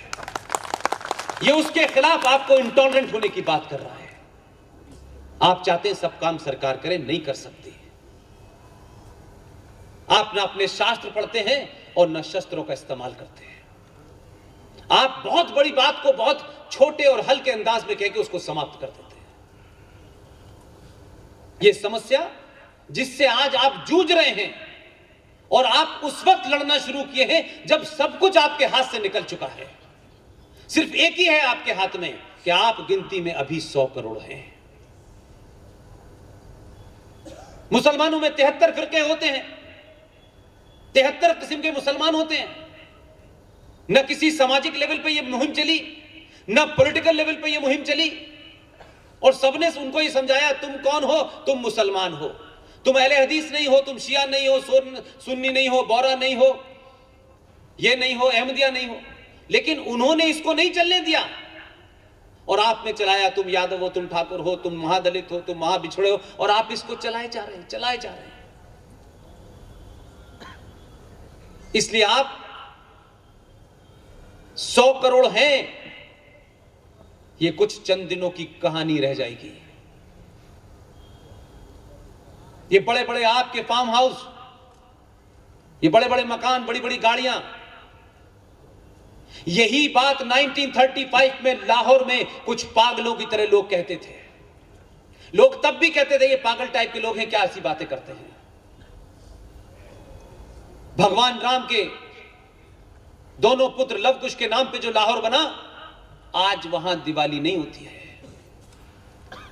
ये उसके खिलाफ आपको इंटॉलरेंट होने की बात कर रहा है। आप चाहते हैं सब काम सरकार करे, नहीं कर सकती। आप ना अपने शास्त्र पढ़ते हैं और न शस्त्रों का इस्तेमाल करते हैं। आप बहुत बड़ी बात को बहुत छोटे और हल्के अंदाज में कह के उसको समाप्त कर देते हैं। यह समस्या जिससे आज आप जूझ रहे हैं और आप उस वक्त लड़ना शुरू किए हैं जब सब कुछ आपके हाथ से निकल चुका है। सिर्फ एक ही है आपके हाथ में कि आप गिनती में अभी 100 करोड़ हैं। मुसलमानों में 73 फिरके होते हैं, 73 किस्म के मुसलमान होते हैं। न किसी सामाजिक लेवल पे यह मुहिम चली, न पॉलिटिकल लेवल पे यह मुहिम चली, और सबने उनको ही समझाया तुम कौन हो, तुम मुसलमान हो, तुम अहले हदीस नहीं हो, तुम शिया नहीं हो, सुन्नी नहीं हो, बोरा नहीं हो, ये नहीं हो, अहमदिया नहीं हो। लेकिन उन्होंने इसको नहीं चलने दिया और आपने चलाया, तुम यादव हो, तुम ठाकुर हो, तुम महादलित हो, तुम महाबिछड़े हो, और आप इसको चलाए जा रहे हैं। इसलिए आप 100 करोड़ हैं, ये कुछ चंद दिनों की कहानी रह जाएगी। ये बड़े बड़े आपके फार्म हाउस, ये बड़े बड़े मकान, बड़ी बड़ी गाड़ियां, यही बात 1935 में लाहौर में कुछ पागलों की तरह लोग कहते थे। लोग तब भी कहते थे ये पागल टाइप के लोग हैं, क्या ऐसी बातें करते हैं। भगवान राम के दोनों पुत्र लव कुश के नाम पे जो लाहौर बना, आज वहां दिवाली नहीं होती है।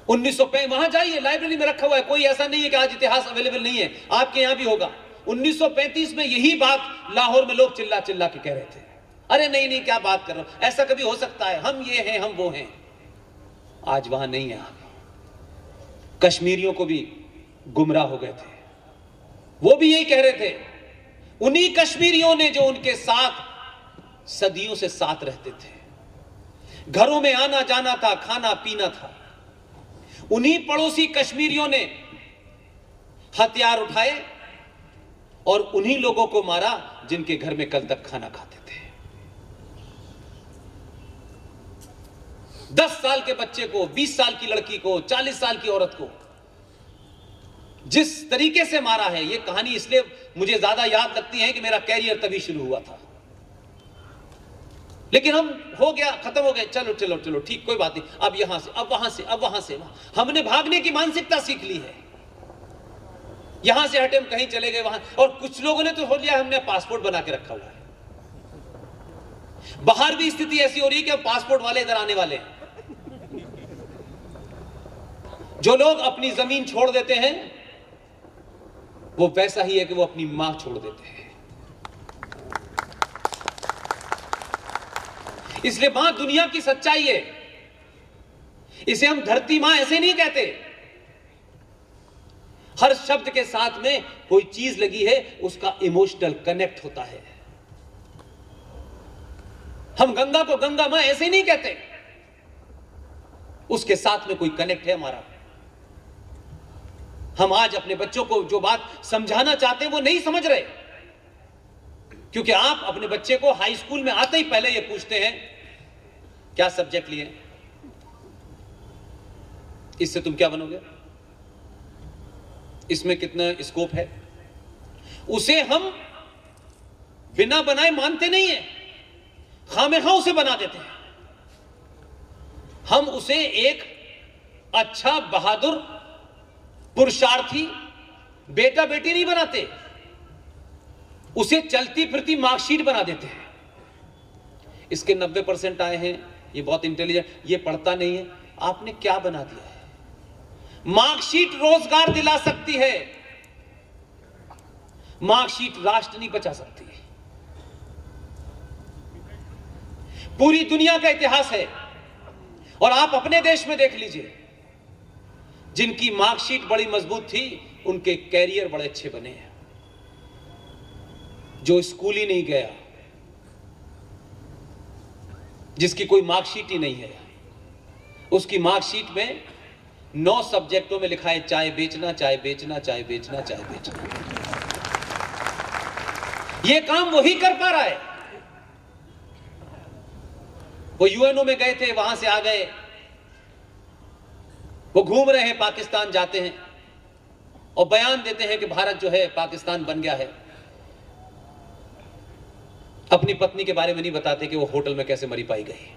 1905 वहां जाइए, लाइब्रेरी में रखा हुआ है, कोई ऐसा नहीं है कि आज इतिहास अवेलेबल नहीं है, आपके यहां भी होगा। 1935 में यही बात लाहौर में लोग चिल्ला चिल्ला के कह रहे थे, अरे नहीं क्या बात कर रहे हो, ऐसा कभी हो सकता है, हम ये हैं, हम वो हैं। आज वहां नहीं है। आप कश्मीरियों को भी गुमराह हो गए थे, वो भी यही कह रहे थे। उन्हीं कश्मीरियों ने जो उनके साथ सदियों से साथ रहते थे, घरों में आना जाना था, खाना पीना था, उन्हीं पड़ोसी कश्मीरियों ने हथियार उठाए और उन्हीं लोगों को मारा जिनके घर में कल तक खाना खाते थे। 10 साल के बच्चे को, 20 साल की लड़की को, 40 साल की औरत को जिस तरीके से मारा है, यह कहानी इसलिए मुझे ज्यादा याद लगती है कि मेरा कैरियर तभी शुरू हुआ था। लेकिन हम हो गया, खत्म हो गए, चलो चलो चलो ठीक, कोई बात नहीं, अब यहां से, अब वहां से, अब वहां से वहां। हमने भागने की मानसिकता सीख ली है, यहां से हटे हम कहीं चले गए वहां। और कुछ लोगों ने तो हो लिया, हमने पासपोर्ट बना के रखा हुआ है। बाहर भी स्थिति ऐसी हो रही है कि अब पासपोर्ट वाले इधर आने वाले हैं। जो लोग अपनी जमीन छोड़ देते हैं वो वैसा ही है कि वो अपनी मां छोड़ देते हैं। इसलिए मां दुनिया की सच्चाई है, इसे हम धरती मां ऐसे नहीं कहते। हर शब्द के साथ में कोई चीज लगी है, उसका इमोशनल कनेक्ट होता है। हम गंगा को गंगा मां ऐसे नहीं कहते, उसके साथ में कोई कनेक्ट है हमारा। हम आज अपने बच्चों को जो बात समझाना चाहते हैं वो नहीं समझ रहे, क्योंकि आप अपने बच्चे को हाई स्कूल में आते ही पहले ये पूछते हैं क्या सब्जेक्ट लिए, इससे तुम क्या बनोगे, इसमें कितना स्कोप है। उसे हम बिना बनाए मानते नहीं है, खामेखा उसे बना देते हैं। हम उसे एक अच्छा बहादुर पुरुषार्थी बेटा बेटी नहीं बनाते, उसे चलती फिरती मार्कशीट बना देते हैं। इसके 90% आए हैं, ये बहुत इंटेलिजेंट, ये पढ़ता नहीं है। आपने क्या बना दिया है? मार्कशीट रोजगार दिला सकती है, मार्कशीट राष्ट्र नहीं बचा सकती। पूरी दुनिया का इतिहास है, और आप अपने देश में देख लीजिए, जिनकी मार्कशीट बड़ी मजबूत थी उनके कैरियर बड़े अच्छे बने हैं। जो स्कूल ही नहीं गया, जिसकी कोई मार्कशीट ही नहीं है, उसकी मार्कशीट में 9 सब्जेक्टों में लिखा है चाय बेचना, चाय बेचना, चाय बेचना, चाय बेचना। यह काम वही कर पा रहा है। वो यूएनओ में गए थे, वहां से आ गए, वो घूम रहे हैं, पाकिस्तान जाते हैं और बयान देते हैं कि भारत जो है पाकिस्तान बन गया है। अपनी पत्नी के बारे में नहीं बताते कि वो होटल में कैसे मरी पाई गई।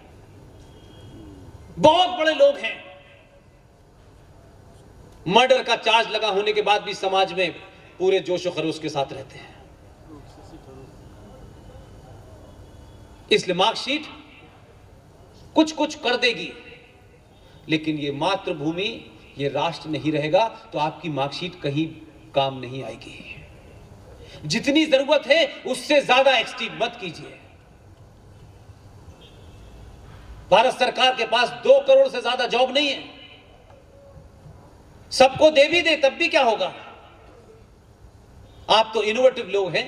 बहुत बड़े लोग हैं, मर्डर का चार्ज लगा होने के बाद भी समाज में पूरे जोशो खरोश के साथ रहते हैं। इसलिए मार्कशीट कुछ कुछ कर देगी, लेकिन ये मातृभूमि, ये राष्ट्र नहीं रहेगा तो आपकी मार्कशीट कहीं काम नहीं आएगी। जितनी जरूरत है उससे ज्यादा एक्सटीड मत कीजिए। भारत सरकार के पास 2 करोड़ से ज्यादा जॉब नहीं है। सबको दे भी दे तब भी क्या होगा? आप तो इनोवेटिव लोग हैं,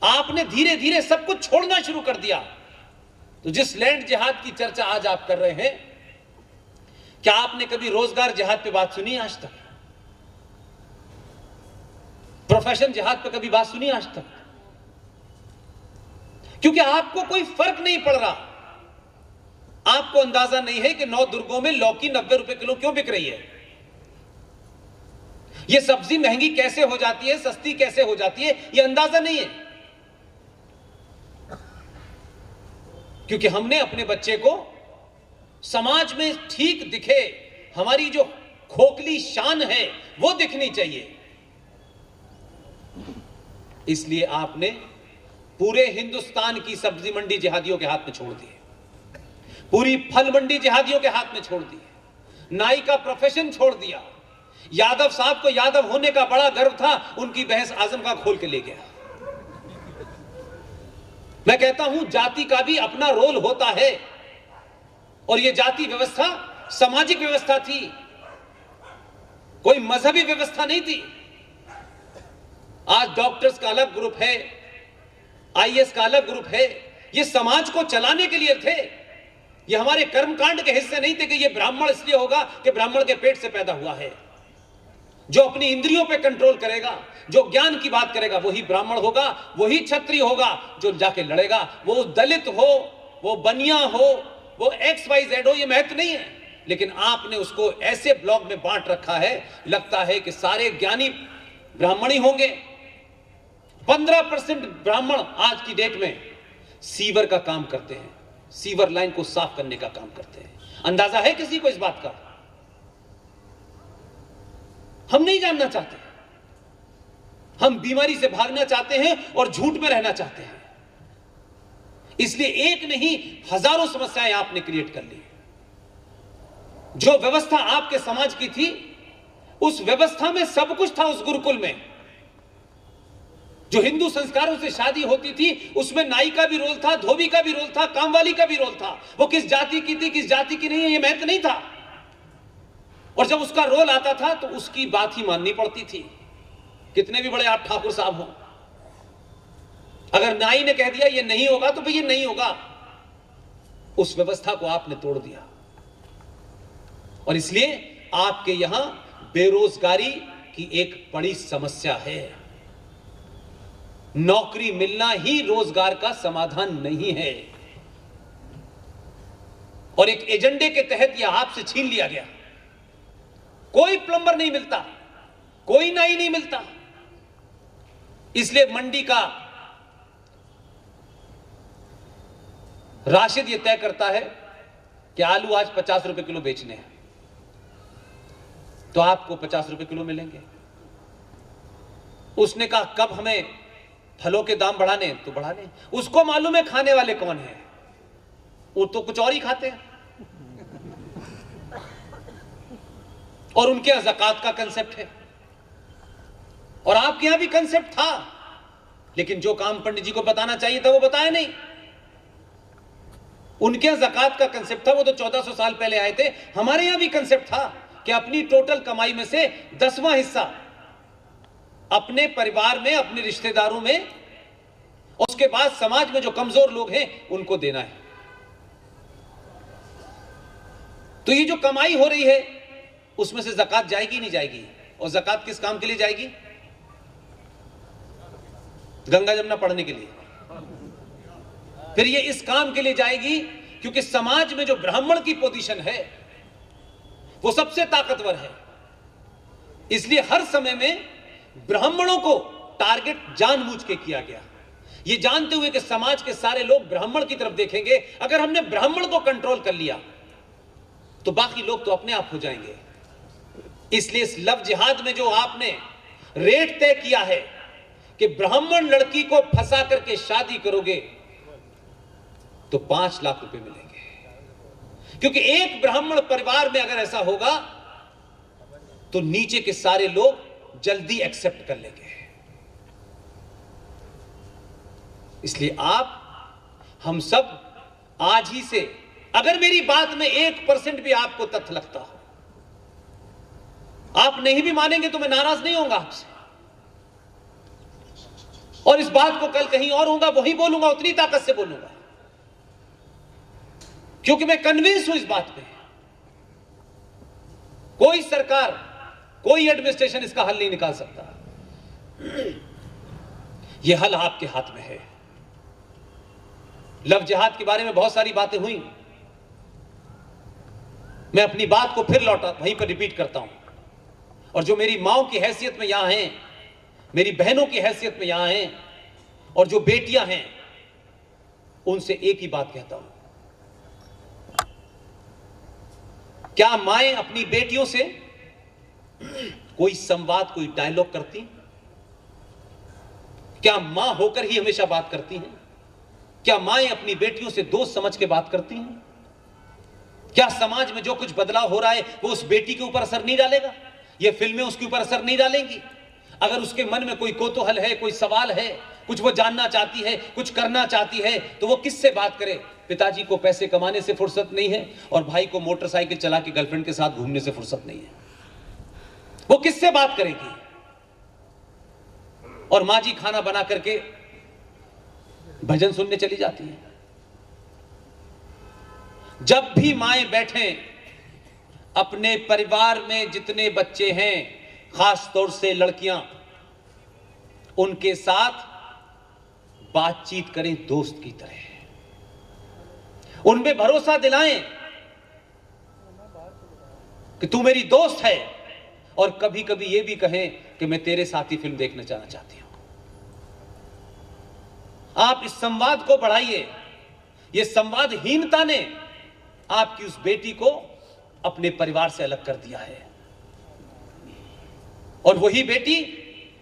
आपने धीरे धीरे सब कुछ छोड़ना शुरू कर दिया। तो जिस लैंड जिहाद की चर्चा आज आप कर रहे हैं, क्या आपने कभी रोजगार जिहाद पे बात सुनी आज तक? प्रोफेशन जिहाद पे कभी बात सुनी आज तक? क्योंकि आपको कोई फर्क नहीं पड़ रहा। आपको अंदाजा नहीं है कि 9 दुर्गों में लौकी 90 रुपए किलो क्यों बिक रही है। यह सब्जी महंगी कैसे हो जाती है, सस्ती कैसे हो जाती है, यह अंदाजा नहीं है। क्योंकि हमने अपने बच्चे को समाज में ठीक दिखे, हमारी जो खोखली शान है वो दिखनी चाहिए। इसलिए आपने पूरे हिंदुस्तान की सब्जी मंडी जिहादियों के हाथ में छोड़ दी, पूरी फल मंडी जिहादियों के हाथ में छोड़ दी, नाई का प्रोफेशन छोड़ दिया। यादव साहब को यादव होने का बड़ा गर्व था, उनकी बहस आजम का खोल के ले गया। मैं कहता हूं जाति का भी अपना रोल होता है, और यह जाति व्यवस्था सामाजिक व्यवस्था थी, कोई मजहबी व्यवस्था नहीं थी। आज डॉक्टर्स का अलग ग्रुप है, आईएएस का अलग ग्रुप है। ये समाज को चलाने के लिए थे, ये हमारे कर्मकांड के हिस्से नहीं थे कि ये ब्राह्मण इसलिए होगा कि ब्राह्मण के पेट से पैदा हुआ है। जो अपनी इंद्रियों पे कंट्रोल करेगा, जो ज्ञान की बात करेगा, वही ब्राह्मण होगा, वही क्षत्रिय होगा जो जाके लड़ेगा। वो दलित हो, वो बनिया हो, वो XYZ हो, ये महत्व नहीं है। लेकिन आपने उसको ऐसे ब्लॉक में बांट रखा है, लगता है कि सारे ज्ञानी ब्राह्मण ही होंगे। 15% ब्राह्मण आज की डेट में सीवर का काम करते हैं, सीवर लाइन को साफ करने का काम करते हैं। अंदाजा है किसी को इस बात का? हम नहीं जानना चाहते, हम बीमारी से भागना चाहते हैं और झूठ में रहना चाहते हैं। इसलिए एक नहीं हजारों समस्याएं आपने क्रिएट कर ली। जो व्यवस्था आपके समाज की थी, उस व्यवस्था में सब कुछ था। उस गुरुकुल में जो हिंदू संस्कारों से शादी होती थी, उसमें नाई का भी रोल था, धोबी का भी रोल था, कामवाली का भी रोल था। वो किस जाति की थी, किस जाति की नहीं है, ये महत्व नहीं था। और जब उसका रोल आता था तो उसकी बात ही माननी पड़ती थी, कितने भी बड़े आप ठाकुर साहब हो। अगर नाई ने कह दिया ये नहीं होगा तो भाई ये नहीं होगा। उस व्यवस्था को आपने तोड़ दिया, और इसलिए आपके यहां बेरोजगारी की एक बड़ी समस्या है। नौकरी मिलना ही रोजगार का समाधान नहीं है, और एक एजेंडे के तहत यह आपसे छीन लिया गया। कोई प्लम्बर नहीं मिलता, कोई नाई नहीं मिलता। इसलिए मंडी का राशिद यह तय करता है कि आलू आज 50 रुपए किलो बेचने हैं, तो आपको 50 रुपए किलो मिलेंगे। उसने कहा कब हमें फलों के दाम बढ़ाने तो बढ़ा लें, उसको मालूम है खाने वाले कौन है, वो तो कुछ और ही खाते हैं। और उनके यहां ज़कात का कंसेप्ट है, और आपके यहां भी कंसेप्ट था, लेकिन जो काम पंडित जी को बताना चाहिए था वो बताया नहीं। उनके यहां ज़कात का कंसेप्ट था, वो तो 1400 साल पहले आए थे। हमारे यहां भी कंसेप्ट था कि अपनी टोटल कमाई में से 10वां हिस्सा अपने परिवार में, अपने रिश्तेदारों में, उसके बाद समाज में जो कमजोर लोग हैं उनको देना है। तो ये जो कमाई हो रही है उसमें से ज़कात जाएगी नहीं जाएगी? और ज़कात किस काम के लिए जाएगी? गंगा जमुना पढ़ने के लिए। फिर ये इस काम के लिए जाएगी क्योंकि समाज में जो ब्राह्मण की पोजीशन है वो सबसे ताकतवर है, इसलिए हर समय में ब्राह्मणों को टारगेट जानबूझ के किया गया, ये जानते हुए कि समाज के सारे लोग ब्राह्मण की तरफ देखेंगे। अगर हमने ब्राह्मण को कंट्रोल कर लिया तो बाकी लोग तो अपने आप हो जाएंगे। इसलिए इस लव जिहाद में जो आपने रेट तय किया है कि ब्राह्मण लड़की को फंसा करके शादी करोगे तो 5 लाख रुपए मिलेंगे, क्योंकि एक ब्राह्मण परिवार में अगर ऐसा होगा तो नीचे के सारे लोग जल्दी एक्सेप्ट कर लेंगे। इसलिए आप, हम सब आज ही से, अगर मेरी बात में 1% भी आपको तथ्य लगता हो, आप नहीं भी मानेंगे तो मैं नाराज नहीं होऊंगा आपसे, और इस बात को कल कहीं और होगा वही बोलूंगा, उतनी ताकत से बोलूंगा, क्योंकि मैं कन्विंस हूं इस बात पे। कोई सरकार, कोई एडमिनिस्ट्रेशन इसका हल नहीं निकाल सकता। यह हल आपके हाथ में है। लव जिहाद के बारे में बहुत सारी बातें हुई, मैं अपनी बात को फिर लौटा वहीं पर रिपीट करता हूं, और जो मेरी माओ की हैसियत में यहां हैं, मेरी बहनों की हैसियत में यहां हैं, और जो बेटियां हैं, उनसे एक ही बात कहता हूं, क्या माएं अपनी बेटियों से कोई संवाद, कोई डायलॉग करती? क्या मां होकर ही हमेशा बात करती हैं? क्या माएं अपनी बेटियों से दोस्त समझ के बात करती हैं? क्या समाज में जो कुछ बदलाव हो रहा है वो उस बेटी के ऊपर असर नहीं डालेगा? ये फिल्में उसके ऊपर असर नहीं डालेंगी? अगर उसके मन में कोई कौतूहल है, कोई सवाल है, कुछ वो जानना चाहती है, कुछ करना चाहती है, तो वो किससे बात करे? पिताजी को पैसे कमाने से फुर्सत नहीं है और भाई को मोटरसाइकिल चला के गर्लफ्रेंड के साथ घूमने से फुर्सत नहीं है, वो किससे बात करेगी? और माँ जी खाना बना करके भजन सुनने चली जाती है। जब भी माएं बैठें, अपने परिवार में जितने बच्चे हैं, खास तौर से लड़कियां, उनके साथ बातचीत करें दोस्त की तरह, उनमें भरोसा दिलाएं कि तू मेरी दोस्त है, और कभी कभी यह भी कहें कि मैं तेरे साथ ही फिल्म देखना जाना चाहती हूं। आप इस संवाद को बढ़ाइए। यह संवादहीनता ने आपकी उस बेटी को अपने परिवार से अलग कर दिया है, और वही बेटी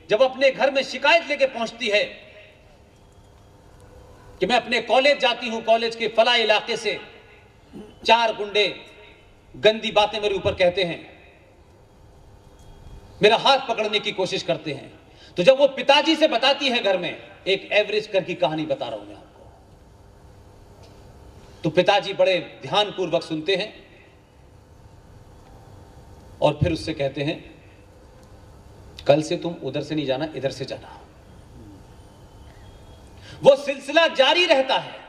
जब अपने घर में शिकायत लेके पहुंचती है कि मैं अपने कॉलेज जाती हूं, कॉलेज के फला इलाके से 4 गुंडे गंदी बातें मेरे ऊपर कहते हैं, मेरा हाथ पकड़ने की कोशिश करते हैं, तो जब वो पिताजी से बताती है घर में, एक एवरेज कर की कहानी बता रहा हूं मैं आपको, तो पिताजी बड़े ध्यानपूर्वक सुनते हैं और फिर उससे कहते हैं, कल से तुम उधर से नहीं जाना, इधर से जाना। वो सिलसिला जारी रहता है।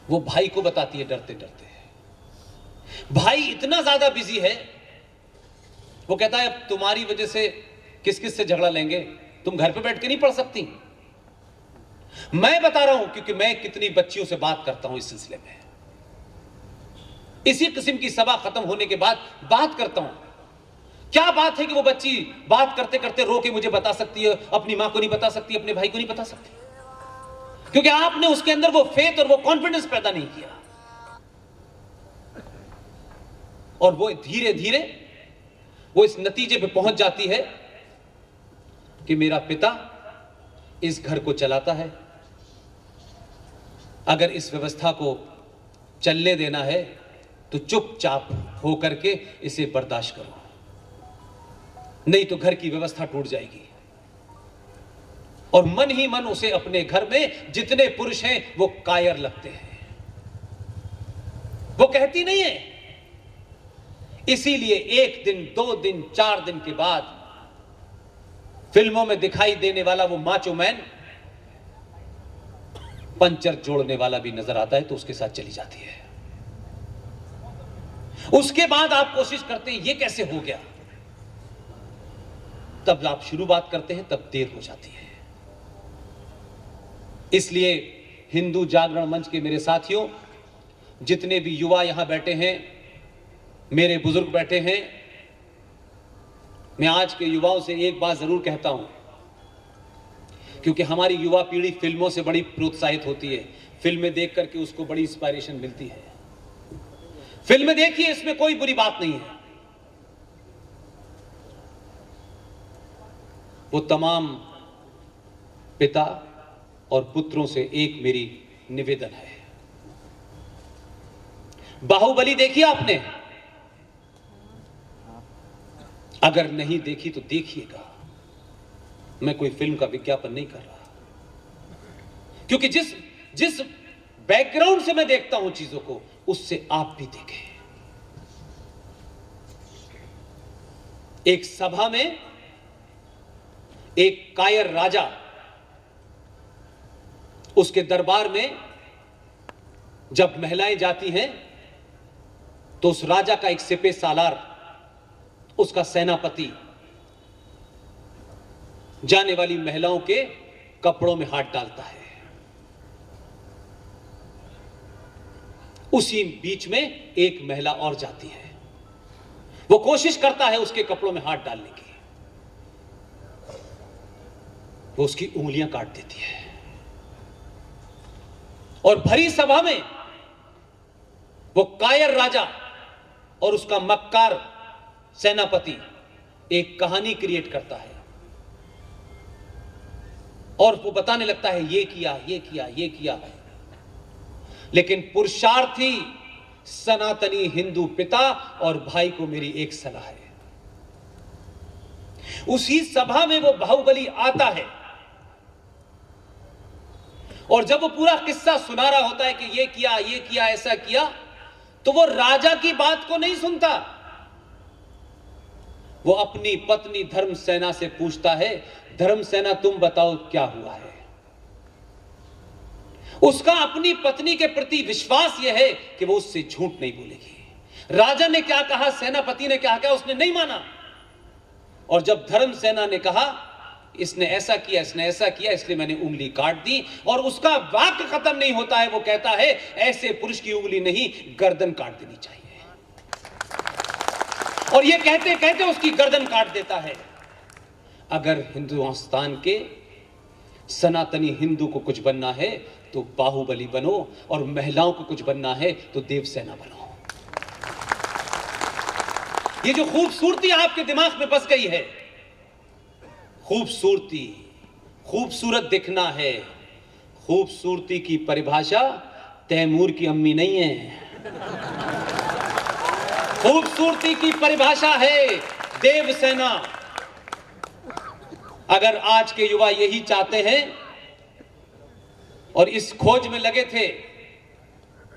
वो भाई को बताती है डरते डरते, भाई इतना ज्यादा बिजी है, वो कहता है अब तुम्हारी वजह से किस किस से झगड़ा लेंगे, तुम घर पे बैठ के नहीं पढ़ सकती। मैं बता रहा हूं क्योंकि मैं कितनी बच्चियों से बात करता हूं इस सिलसिले में, इसी किस्म की सभा खत्म होने के बाद बात करता हूं। क्या बात है कि वो बच्ची बात करते करते रो के मुझे बता सकती है, अपनी मां को नहीं बता सकती, अपने भाई को नहीं बता सकती, क्योंकि आपने उसके अंदर वो फेथ और वो कॉन्फिडेंस पैदा नहीं किया। और वो धीरे धीरे वो इस नतीजे पे पहुंच जाती है कि मेरा पिता इस घर को चलाता है, अगर इस व्यवस्था को चलने देना है तो चुपचाप होकर के इसे बर्दाश्त करो, नहीं तो घर की व्यवस्था टूट जाएगी। और मन ही मन उसे अपने घर में जितने पुरुष हैं वो कायर लगते हैं, वो कहती नहीं है। इसीलिए 1 दिन 2 दिन 4 दिन के बाद फिल्मों में दिखाई देने वाला वो माचो मैन पंचर जोड़ने वाला भी नजर आता है तो उसके साथ चली जाती है। उसके बाद आप कोशिश करते हैं ये कैसे हो गया, तब आप शुरू बात करते हैं तब देर हो जाती है। इसलिए हिंदू जागरण मंच के मेरे साथियों, जितने भी युवा यहां बैठे हैं, मेरे बुजुर्ग बैठे हैं, मैं आज के युवाओं से एक बात जरूर कहता हूं, क्योंकि हमारी युवा पीढ़ी फिल्मों से बड़ी प्रोत्साहित होती है, फिल्में देख करके उसको बड़ी इंस्पायरेशन मिलती है। फिल्में देखिए, इसमें कोई बुरी बात नहीं है। वो तमाम पिता और पुत्रों से एक मेरी निवेदन है, बाहुबली देखी आपने? अगर नहीं देखी तो देखिएगा। मैं कोई फिल्म का विज्ञापन नहीं कर रहा, क्योंकि जिस बैकग्राउंड से मैं देखता हूं चीजों को, उससे आप भी देखें। एक सभा में एक कायर राजा, उसके दरबार में जब महिलाएं जाती हैं तो उस राजा का एक सिपह सालार, उसका सेनापति, जाने वाली महिलाओं के कपड़ों में हाथ डालता है। उसी बीच में एक महिला और जाती है, वो कोशिश करता है उसके कपड़ों में हाथ डालने की, वो उसकी उंगलियां काट देती है। और भरी सभा में वो कायर राजा और उसका मक्कार सेनापति एक कहानी क्रिएट करता है और वो बताने लगता है ये किया, ये किया, ये किया। लेकिन पुरुषार्थी सनातनी हिंदू पिता और भाई को मेरी एक सलाह है। उसी सभा में वो बाहुबली आता है और जब वो पूरा किस्सा सुना रहा होता है कि ये किया, ऐसा किया, तो वो राजा की बात को नहीं सुनता। वो अपनी पत्नी धर्मसेना से पूछता है, धर्मसेना तुम बताओ क्या हुआ है। उसका अपनी पत्नी के प्रति विश्वास यह है कि वो उससे झूठ नहीं बोलेगी। राजा ने क्या कहा, सेनापति ने क्या कहा, उसने नहीं माना। और जब धर्मसेना ने कहा इसने ऐसा किया, इसने ऐसा किया, इसलिए मैंने उंगली काट दी, और उसका वाक्य खत्म नहीं होता है, वो कहता है ऐसे पुरुष की उंगली नहीं, गर्दन काट देनी चाहिए। और ये कहते कहते उसकी गर्दन काट देता है। अगर हिंदुस्तान के सनातनी हिंदू को कुछ बनना है तो बाहुबली बनो, और महिलाओं को कुछ बनना है तो देवसेना बनो। ये जो खूबसूरती आपके दिमाग में बस गई है, खूबसूरती, खूबसूरत दिखना है, खूबसूरती की परिभाषा तैमूर की अम्मी नहीं है। खूबसूरती की परिभाषा है देवसेना। अगर आज के युवा यही चाहते हैं और इस खोज में लगे थे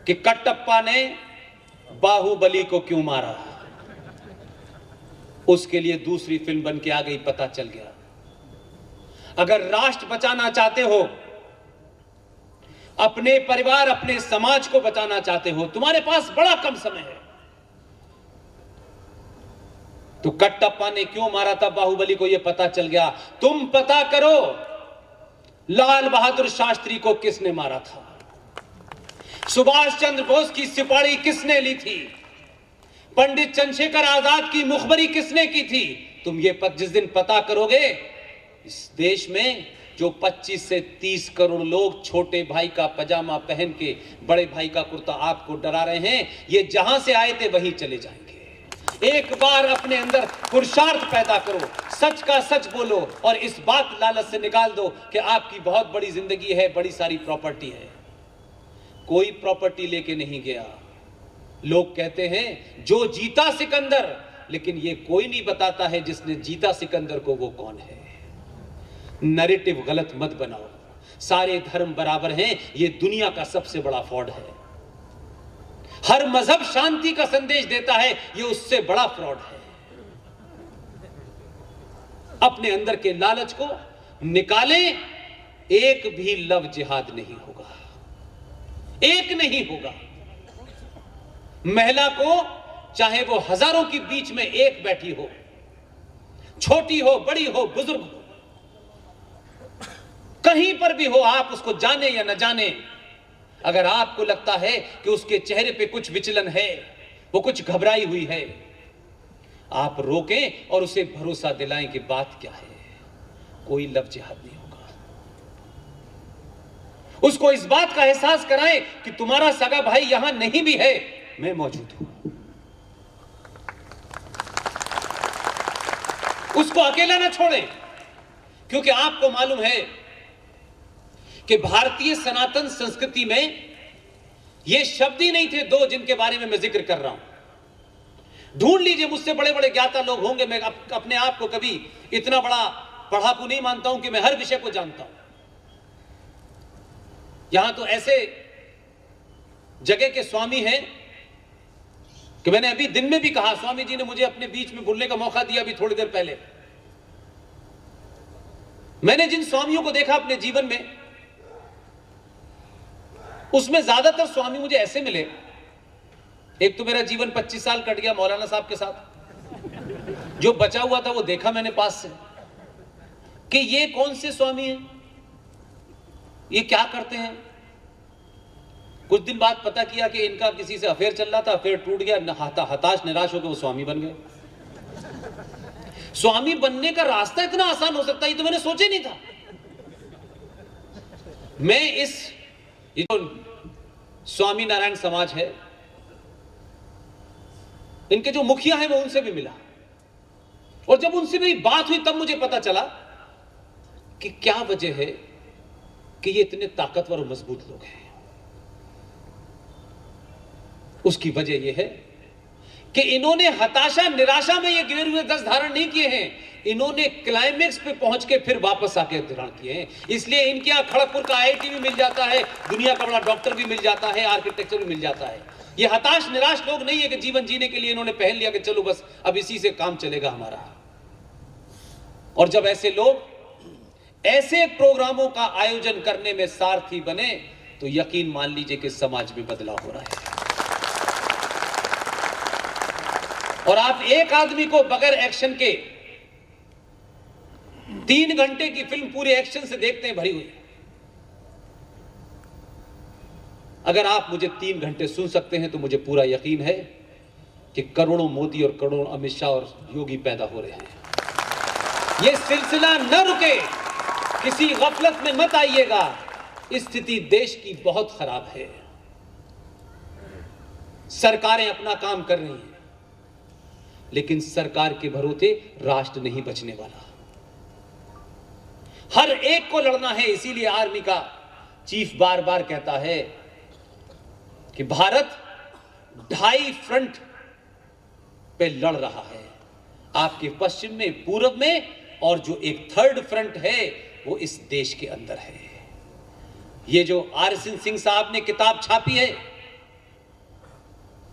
कि कटप्पा ने बाहुबली को क्यों मारा, उसके लिए दूसरी फिल्म बन के आ गई, पता चल गया। अगर राष्ट्र बचाना चाहते हो, अपने परिवार, अपने समाज को बचाना चाहते हो, तुम्हारे पास बड़ा कम समय है, तो कटप्पा ने क्यों मारा था बाहुबली को, यह पता चल गया। तुम पता करो लाल बहादुर शास्त्री को किसने मारा था, सुभाष चंद्र बोस की सिपाही किसने ली थी, पंडित चंद्रशेखर आजाद की मुखबरी किसने की थी। तुम ये जिस दिन पता करोगे, इस देश में जो 25 से 30 करोड़ लोग छोटे भाई का पजामा पहन के बड़े भाई का कुर्ता आपको डरा रहे हैं, ये जहां से आए थे वहीं चले जाएंगे। एक बार अपने अंदर पुरुषार्थ पैदा करो, सच का सच बोलो और इस बात लालच से निकाल दो कि आपकी बहुत बड़ी जिंदगी है, बड़ी सारी प्रॉपर्टी है। कोई प्रॉपर्टी लेके नहीं गया। लोग कहते हैं जो जीता सिकंदर, लेकिन ये कोई नहीं बताता है जिसने जीता सिकंदर को वो कौन है। नैरेटिव गलत मत बनाओ। सारे धर्म बराबर हैं, ये दुनिया का सबसे बड़ा फ्रॉड है। हर मजहब शांति का संदेश देता है, ये उससे बड़ा फ्रॉड है। अपने अंदर के लालच को निकालें। एक भी लव जिहाद नहीं होगा, एक नहीं होगा। महिला को चाहे वो हजारों के बीच में एक बैठी हो, छोटी हो, बड़ी हो, बुजुर्ग हो, कहीं पर भी हो, आप उसको जाने या न जाने, अगर आपको लगता है कि उसके चेहरे पे कुछ विचलन है, वो कुछ घबराई हुई है, आप रोकें और उसे भरोसा दिलाएं कि बात क्या है। कोई लव जिहाद नहीं होगा। उसको इस बात का एहसास कराएं कि तुम्हारा सगा भाई यहां नहीं भी है, मैं मौजूद हूं। उसको अकेला ना छोड़ें, क्योंकि आपको मालूम है कि भारतीय सनातन संस्कृति में ये शब्द ही नहीं थे दो जिनके बारे में मैं जिक्र कर रहा हूं। ढूंढ लीजिए, मुझसे बड़े बड़े ज्ञाता लोग होंगे। मैं अपने आप को कभी इतना बड़ा पढ़ाकू नहीं मानता हूं कि मैं हर विषय को जानता हूं। यहां तो ऐसे जगह के स्वामी हैं कि मैंने अभी दिन में भी कहा, स्वामी जी ने मुझे अपने बीच में बोलने का मौका दिया अभी थोड़ी देर पहले। मैंने जिन स्वामियों को देखा अपने जीवन में, उसमें ज्यादातर स्वामी मुझे ऐसे मिले। एक तो मेरा जीवन 25 साल कट गया मौलाना साहब के साथ। जो बचा हुआ था वो देखा मैंने पास से कि ये कौन से स्वामी हैं, ये क्या करते हैं। कुछ दिन बाद पता किया कि इनका किसी से अफेयर चल रहा था, अफेयर टूट गया, हताश निराश होकर वो स्वामी बन गए। स्वामी बनने का रास्ता इतना आसान हो सकता है, ये तो मैंने सोचा ही नहीं था। मैं ये जो स्वामी नारायण समाज है, इनके जो मुखिया हैं, मैं उनसे भी मिला और जब उनसे मेरी बात हुई तब मुझे पता चला कि क्या वजह है कि ये इतने ताकतवर और मजबूत लोग हैं। उसकी वजह यह है कि इन्होंने हताशा निराशा में ये गिरे हुए 10 धारण नहीं किए हैं, इन्होंने क्लाइमेक्स पे पहुंच के फिर वापस आके धारण किए हैं। इसलिए इनके यहां खड़गपुर का IIT भी मिल जाता है, दुनिया का बड़ा डॉक्टर भी मिल जाता है, आर्किटेक्चर भी मिल जाता है। ये हताश निराश लोग नहीं है कि जीवन जीने के लिए इन्होंने पहन लिया कि चलो बस अब इसी से काम चलेगा हमारा। और जब ऐसे लोग ऐसे प्रोग्रामों का आयोजन करने में सारथी बने तो यकीन मान लीजिए कि समाज में बदलाव हो रहा है। और आप एक आदमी को बगैर एक्शन के 3 घंटे की फिल्म पूरे एक्शन से देखते हैं भरी हुई। अगर आप मुझे 3 घंटे सुन सकते हैं तो मुझे पूरा यकीन है कि करोड़ों मोदी और करोड़ों अमित शाह और योगी पैदा हो रहे हैं। यह सिलसिला न रुके, किसी गफलत में मत आइएगा। स्थिति देश की बहुत खराब है। सरकारें अपना काम कर रही हैं, लेकिन सरकार के भरोसे राष्ट्र नहीं बचने वाला। हर एक को लड़ना है। इसीलिए आर्मी का चीफ बार बार कहता है कि भारत 2.5 फ्रंट पे लड़ रहा है, आपके पश्चिम में, पूर्व में, और जो एक 3rd फ्रंट है वो इस देश के अंदर है। ये जो RSN सिंह साहब ने किताब छापी है,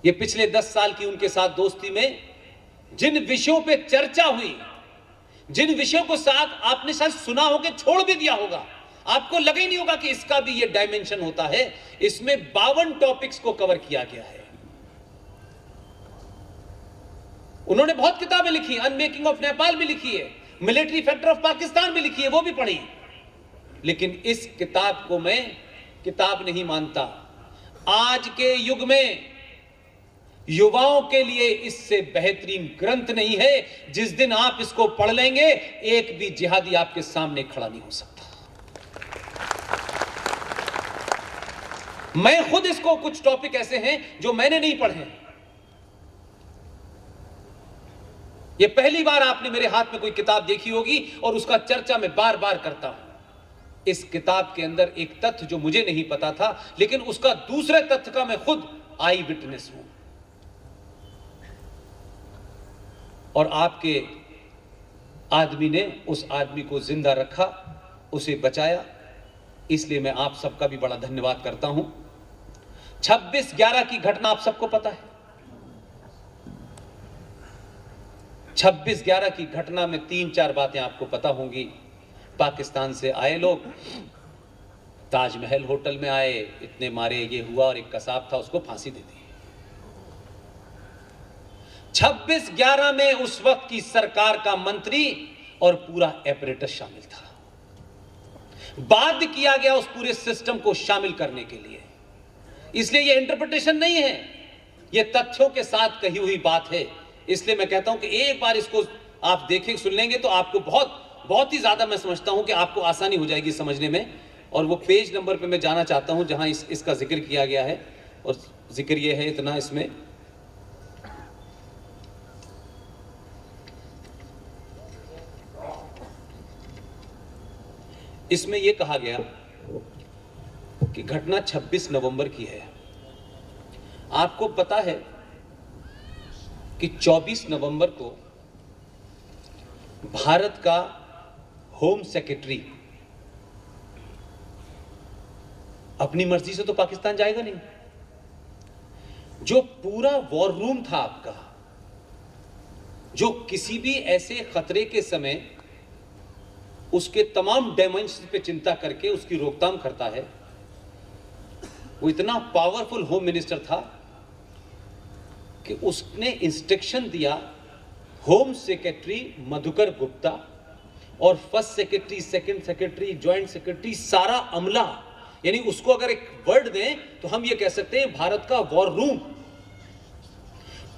ये पिछले 10 साल की उनके साथ दोस्ती में जिन विषयों पे चर्चा हुई, जिन विषयों को साथ आपने शायद सुना होगा, छोड़ भी दिया होगा, आपको लगा ही नहीं होगा कि इसका भी ये डायमेंशन होता है। इसमें 52 टॉपिक्स को कवर किया गया है। उन्होंने बहुत किताबें लिखी, अनमेकिंग ऑफ नेपाल भी लिखी है, मिलिट्री फैक्टर ऑफ पाकिस्तान भी लिखी है, वो भी पढ़ी। लेकिन इस किताब को मैं किताब नहीं मानता। आज के युग में युवाओं के लिए इससे बेहतरीन ग्रंथ नहीं है। जिस दिन आप इसको पढ़ लेंगे, एक भी जिहादी आपके सामने खड़ा नहीं हो सकता। मैं खुद इसको, कुछ टॉपिक ऐसे हैं जो मैंने नहीं पढ़े, ये पहली बार आपने मेरे हाथ में कोई किताब देखी होगी और उसका चर्चा मैं बार बार करता हूं। इस किताब के अंदर एक तथ्य जो मुझे नहीं पता था, लेकिन उसका दूसरे तथ्य का मैं खुद आई विटनेस हूं। और आपके आदमी ने उस आदमी को जिंदा रखा, उसे बचाया, इसलिए मैं आप सबका भी बड़ा धन्यवाद करता हूं। 26/11 की घटना आप सबको पता है। 26/11 की घटना में 3-4 बातें आपको पता होंगी। पाकिस्तान से आए लोग ताजमहल होटल में आए, इतने मारे, ये हुआ, और एक कसाब था उसको फांसी दे दी। 26/11 में उस वक्त की सरकार का मंत्री और पूरा एपरेटस शामिल था। बाध्य किया गया उस पूरे सिस्टम को शामिल करने के लिए। इसलिए यह इंटरप्रिटेशन नहीं है, यह तथ्यों के साथ कही हुई बात है। इसलिए मैं कहता हूं कि एक बार इसको आप देखें, सुन लेंगे तो आपको बहुत ही ज्यादा, मैं समझता हूं कि आपको आसानी हो जाएगी समझने में। और वो पेज नंबर पे मैं जाना चाहता हूं जहां इसका जिक्र किया गया है, और जिक्र ये है इतना इसमें, इसमें यह कहा गया कि घटना 26 नवंबर की है। आपको पता है कि 24 नवंबर को भारत का होम सेक्रेटरी अपनी मर्जी से तो पाकिस्तान जाएगा नहीं। जो पूरा वॉर रूम था आपका, जो किसी भी ऐसे खतरे के समय उसके तमाम डायमेंशन पे चिंता करके उसकी रोकथाम करता है, वो इतना पावरफुल होम मिनिस्टर था कि उसने इंस्ट्रक्शन दिया होम सेक्रेटरी मधुकर गुप्ता और first secretary, second secretary, joint secretary, सारा अमला, यानी उसको अगर एक वर्ड दें तो हम ये कह सकते हैं भारत का वॉर रूम,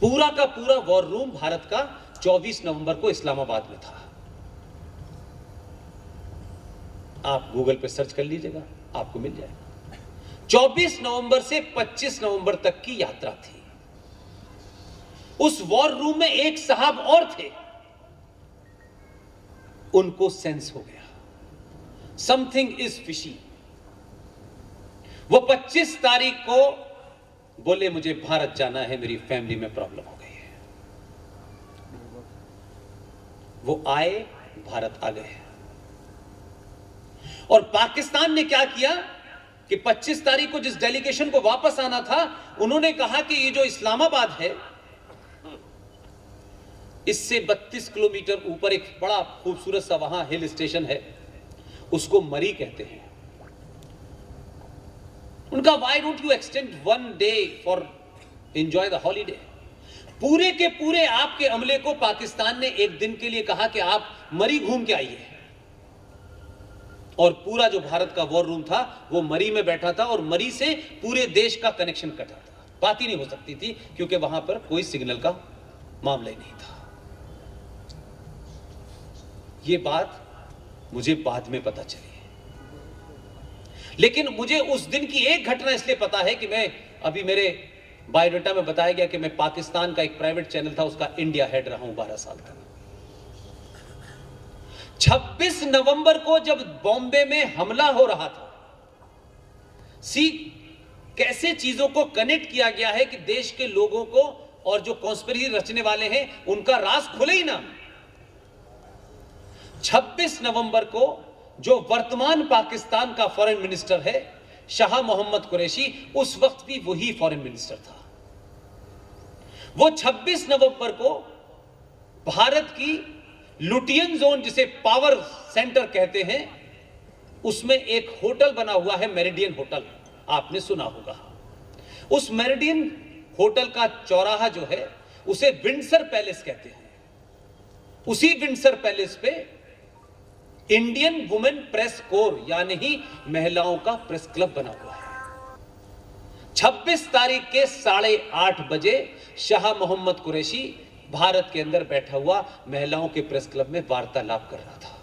पूरा का पूरा वॉर रूम भारत का 24 नवंबर को इस्लामाबाद में था। आप गूगल पे सर्च कर लीजिएगा, आपको मिल जाएगा। 24 नवंबर से 25 नवंबर तक की यात्रा थी। उस वॉर रूम में एक साहब और थे, उनको सेंस हो गया समथिंग इज फिशी। वो 25 तारीख को बोले मुझे भारत जाना है, मेरी फैमिली में प्रॉब्लम हो गई है। वो आए, भारत आ गए। और पाकिस्तान ने क्या किया कि 25 तारीख को जिस डेलीगेशन को वापस आना था, उन्होंने कहा कि ये जो इस्लामाबाद है, इससे 32 किलोमीटर ऊपर एक बड़ा खूबसूरत सा वहां हिल स्टेशन है, उसको मरी कहते हैं। उनका why don't you extend 1 day for enjoy the holiday. पूरे के पूरे आपके अमले को पाकिस्तान ने एक दिन के लिए कहा कि आप मरी घूम के आइए, और पूरा जो भारत का वॉर रूम था वो मरी में बैठा था, और मरी से पूरे देश का कनेक्शन कटा था, बात ही नहीं हो सकती थी, क्योंकि वहां पर कोई सिग्नल का मामला ही नहीं था। ये बात मुझे बाद में पता चली, लेकिन मुझे उस दिन की एक घटना इसलिए पता है कि मैं अभी मेरे बायोडाटा में बताया गया कि मैं पाकिस्तान का एक प्राइवेट चैनल था उसका इंडिया हेड रहा हूं 12 साल तक। 26 नवंबर को जब बॉम्बे में हमला हो रहा था, कैसे चीजों को कनेक्ट किया गया है कि देश के लोगों को और जो कॉन्स्पिरेसी रचने वाले हैं उनका राज खुले ही ना। 26 नवंबर को जो वर्तमान पाकिस्तान का फॉरेन मिनिस्टर है शाह मोहम्मद कुरैशी, उस वक्त भी वही फॉरेन मिनिस्टर था। वो 26 नवंबर को भारत की लुटियन जोन, जिसे पावर सेंटर कहते हैं, उसमें एक होटल बना हुआ है, मेरिडियन होटल, आपने सुना होगा। उस मेरिडियन होटल का चौराहा जो है उसे विंडसर पैलेस कहते हैं। उसी विंडसर पैलेस पे इंडियन वुमेन प्रेस कोर यानी ही महिलाओं का प्रेस क्लब बना हुआ है। 26 तारीख के 8:30 बजे शाह मोहम्मद कुरैशी भारत के अंदर बैठा हुआ महिलाओं के प्रेस क्लब में वार्तालाप कर रहा था।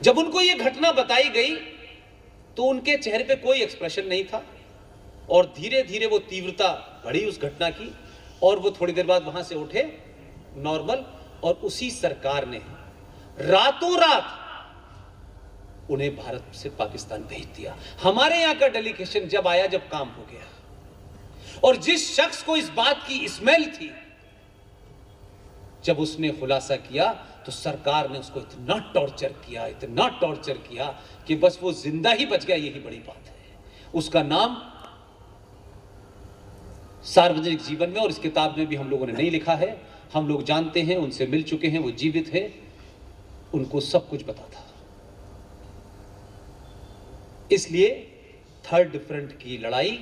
जब उनको यह घटना बताई गई तो उनके चेहरे पे कोई एक्सप्रेशन नहीं था, और धीरे धीरे वो तीव्रता बढ़ी उस घटना की, और वो थोड़ी देर बाद वहां से उठे नॉर्मल, और उसी सरकार ने रातों रात उन्हें भारत से पाकिस्तान भेज दिया। हमारे यहां का डेलीगेशन जब आया, जब काम हो गया, और जिस शख्स को इस बात की स्मेल थी, जब उसने खुलासा किया तो सरकार ने उसको इतना टॉर्चर किया कि बस वो जिंदा ही बच गया। यही बड़ी बात है। उसका नाम सार्वजनिक जीवन में और इस किताब में भी हम लोगों ने नहीं लिखा है। हम लोग जानते हैं, उनसे मिल चुके हैं, वो जीवित है, उनको सब कुछ पता था। इसलिए थर्ड फ्रंट की लड़ाई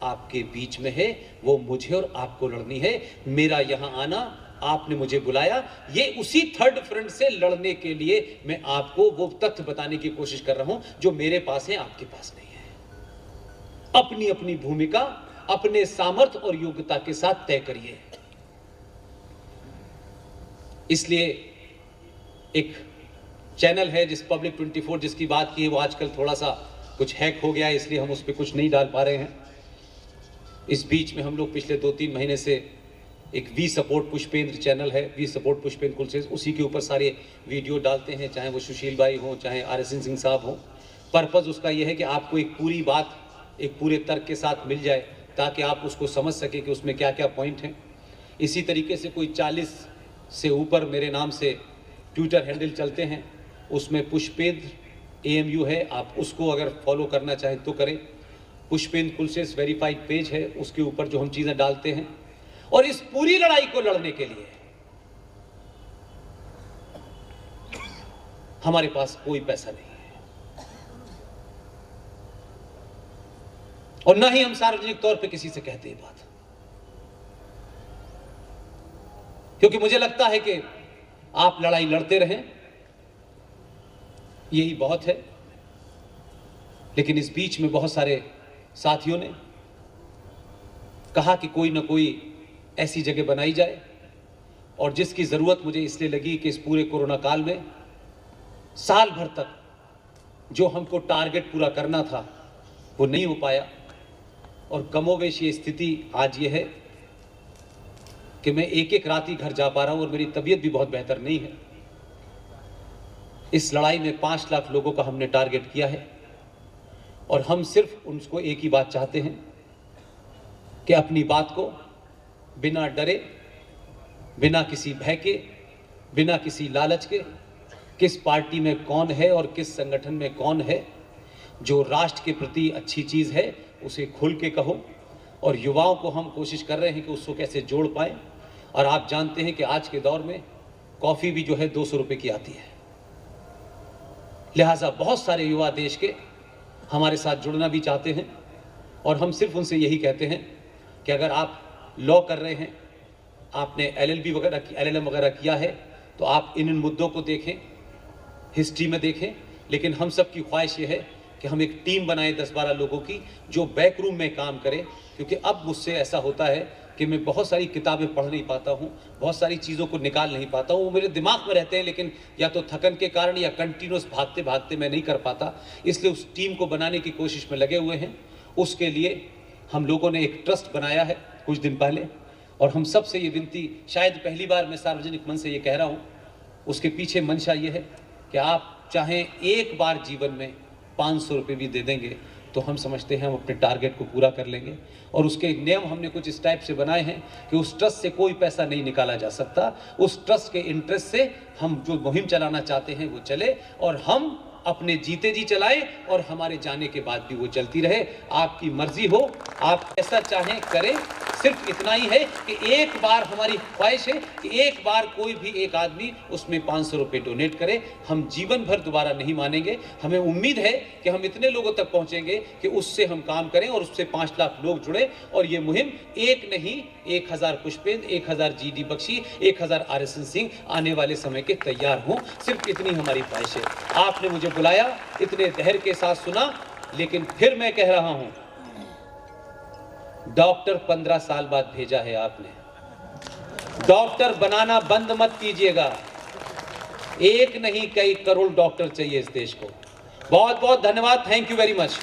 आपके बीच में है, वो मुझे और आपको लड़नी है। मेरा यहां आना, आपने मुझे बुलाया, ये उसी थर्ड फ्रंट से लड़ने के लिए मैं आपको वो तथ्य बताने की कोशिश कर रहा हूं जो मेरे पास है, आपके पास नहीं है। अपनी अपनी भूमिका अपने सामर्थ्य और योग्यता के साथ तय करिए। इसलिए एक चैनल है जिस पब्लिक 24 जिसकी बात की है, वो आजकल थोड़ा सा कुछ हैक हो गया है, इसलिए हम उस पर कुछ नहीं डाल पा रहे हैं। इस बीच में हम लोग पिछले 2-3 महीने से एक वी सपोर्ट पुष्पेंद्र चैनल है, वी सपोर्ट पुष्पेंद्र कुलसेस, उसी के ऊपर सारे वीडियो डालते हैं, चाहे वो सुशील भाई हो, चाहे RSN सिंह साहब हो। पर्पज़ उसका यह है कि आपको एक पूरी बात एक पूरे तर्क के साथ मिल जाए, ताकि आप उसको समझ सकें कि उसमें क्या क्या पॉइंट हैं। इसी तरीके से कोई 40 से ऊपर मेरे नाम से ट्विटर हैंडल चलते हैं, उसमें पुष्पेंद्र AMU है, आप उसको अगर फॉलो करना चाहें तो करें। पुष्पेंद्र कुलसेस वेरीफाइड पेज है, उसके ऊपर जो हम चीज़ें डालते हैं। और इस पूरी लड़ाई को लड़ने के लिए हमारे पास कोई पैसा नहीं है, और ना ही हम सार्वजनिक तौर पे किसी से कहते हैं बात, क्योंकि मुझे लगता है कि आप लड़ाई लड़ते रहें, यही बहुत है। लेकिन इस बीच में बहुत सारे साथियों ने कहा कि कोई ना कोई ऐसी जगह बनाई जाए, और जिसकी ज़रूरत मुझे इसलिए लगी कि इस पूरे कोरोना काल में साल भर तक जो हमको टारगेट पूरा करना था वो नहीं हो पाया, और कमोवेश ये स्थिति आज ये है कि मैं एक रात ही घर जा पा रहा हूँ, और मेरी तबीयत भी बहुत बेहतर नहीं है। इस लड़ाई में 5 लाख लोगों का हमने टारगेट किया है, और हम सिर्फ उनको एक ही बात चाहते हैं कि अपनी बात को बिना डरे, बिना किसी भय के, बिना किसी लालच के, किस पार्टी में कौन है और किस संगठन में कौन है, जो राष्ट्र के प्रति अच्छी चीज़ है उसे खुल के कहो। और युवाओं को हम कोशिश कर रहे हैं कि उसको कैसे जोड़ पाएँ। और आप जानते हैं कि आज के दौर में कॉफ़ी भी जो है 200 रुपये की आती है, लिहाजा बहुत सारे युवा देश के हमारे साथ जुड़ना भी चाहते हैं, और हम सिर्फ उनसे यही कहते हैं कि अगर आप लॉ कर रहे हैं, आपने LLB वगैरह LLM वगैरह किया है, तो आप इन मुद्दों को देखें, हिस्ट्री में देखें। लेकिन हम सब की ख्वाहिश ये है कि हम एक टीम बनाएं 10-12 लोगों की, जो बैक रूम में काम करें, क्योंकि अब मुझसे ऐसा होता है कि मैं बहुत सारी किताबें पढ़ नहीं पाता हूँ, बहुत सारी चीज़ों को निकाल नहीं पाता हूँ, वो मेरे दिमाग में रहते हैं, लेकिन या तो थकन के कारण या कंटिन्यूस भागते भागते मैं नहीं कर पाता। इसलिए उस टीम को बनाने की कोशिश में लगे हुए हैं। उसके लिए हम लोगों ने एक ट्रस्ट बनाया है कुछ दिन पहले, और हम सब से ये विनती, शायद पहली बार मैं सार्वजनिक मंच से ये कह रहा हूँ, उसके पीछे मंशा ये है कि आप चाहें एक बार जीवन में 500 रुपये भी दे देंगे तो हम समझते हैं हम अपने टारगेट को पूरा कर लेंगे। और उसके नियम हमने कुछ इस टाइप से बनाए हैं कि उस ट्रस्ट से कोई पैसा नहीं निकाला जा सकता। उस ट्रस्ट के इंटरेस्ट से हम जो मुहिम चलाना चाहते हैं वो चले, और हम अपने जीते जी चलाएं, और हमारे जाने के बाद भी वो चलती रहे। आपकी मर्जी हो, आप ऐसा चाहें करें। सिर्फ इतना ही है कि एक बार हमारी ख्वाहिश है कि एक बार कोई भी एक आदमी उसमें 500 रुपये डोनेट करे। हम जीवन भर दोबारा नहीं मानेंगे। हमें उम्मीद है कि हम इतने लोगों तक पहुंचेंगे कि उससे हम काम करें और उससे 5 लाख लोग जुड़े, और ये मुहिम एक नहीं, 1000 पुष्पेंद्र, 1000 GD बख्शी, 1000 RSN सिंह आने वाले समय के तैयार हों। सिर्फ इतनी हमारी ख्वाहिश है। आपने मुझे बुलाया, इतने धैर्य के साथ सुना, लेकिन फिर मैं कह रहा हूं, डॉक्टर 15 साल बाद भेजा है आपने। डॉक्टर बनाना बंद मत कीजिएगा। एक नहीं, कई करोड़ डॉक्टर चाहिए इस देश को। बहुत बहुत धन्यवाद। Thank you very much.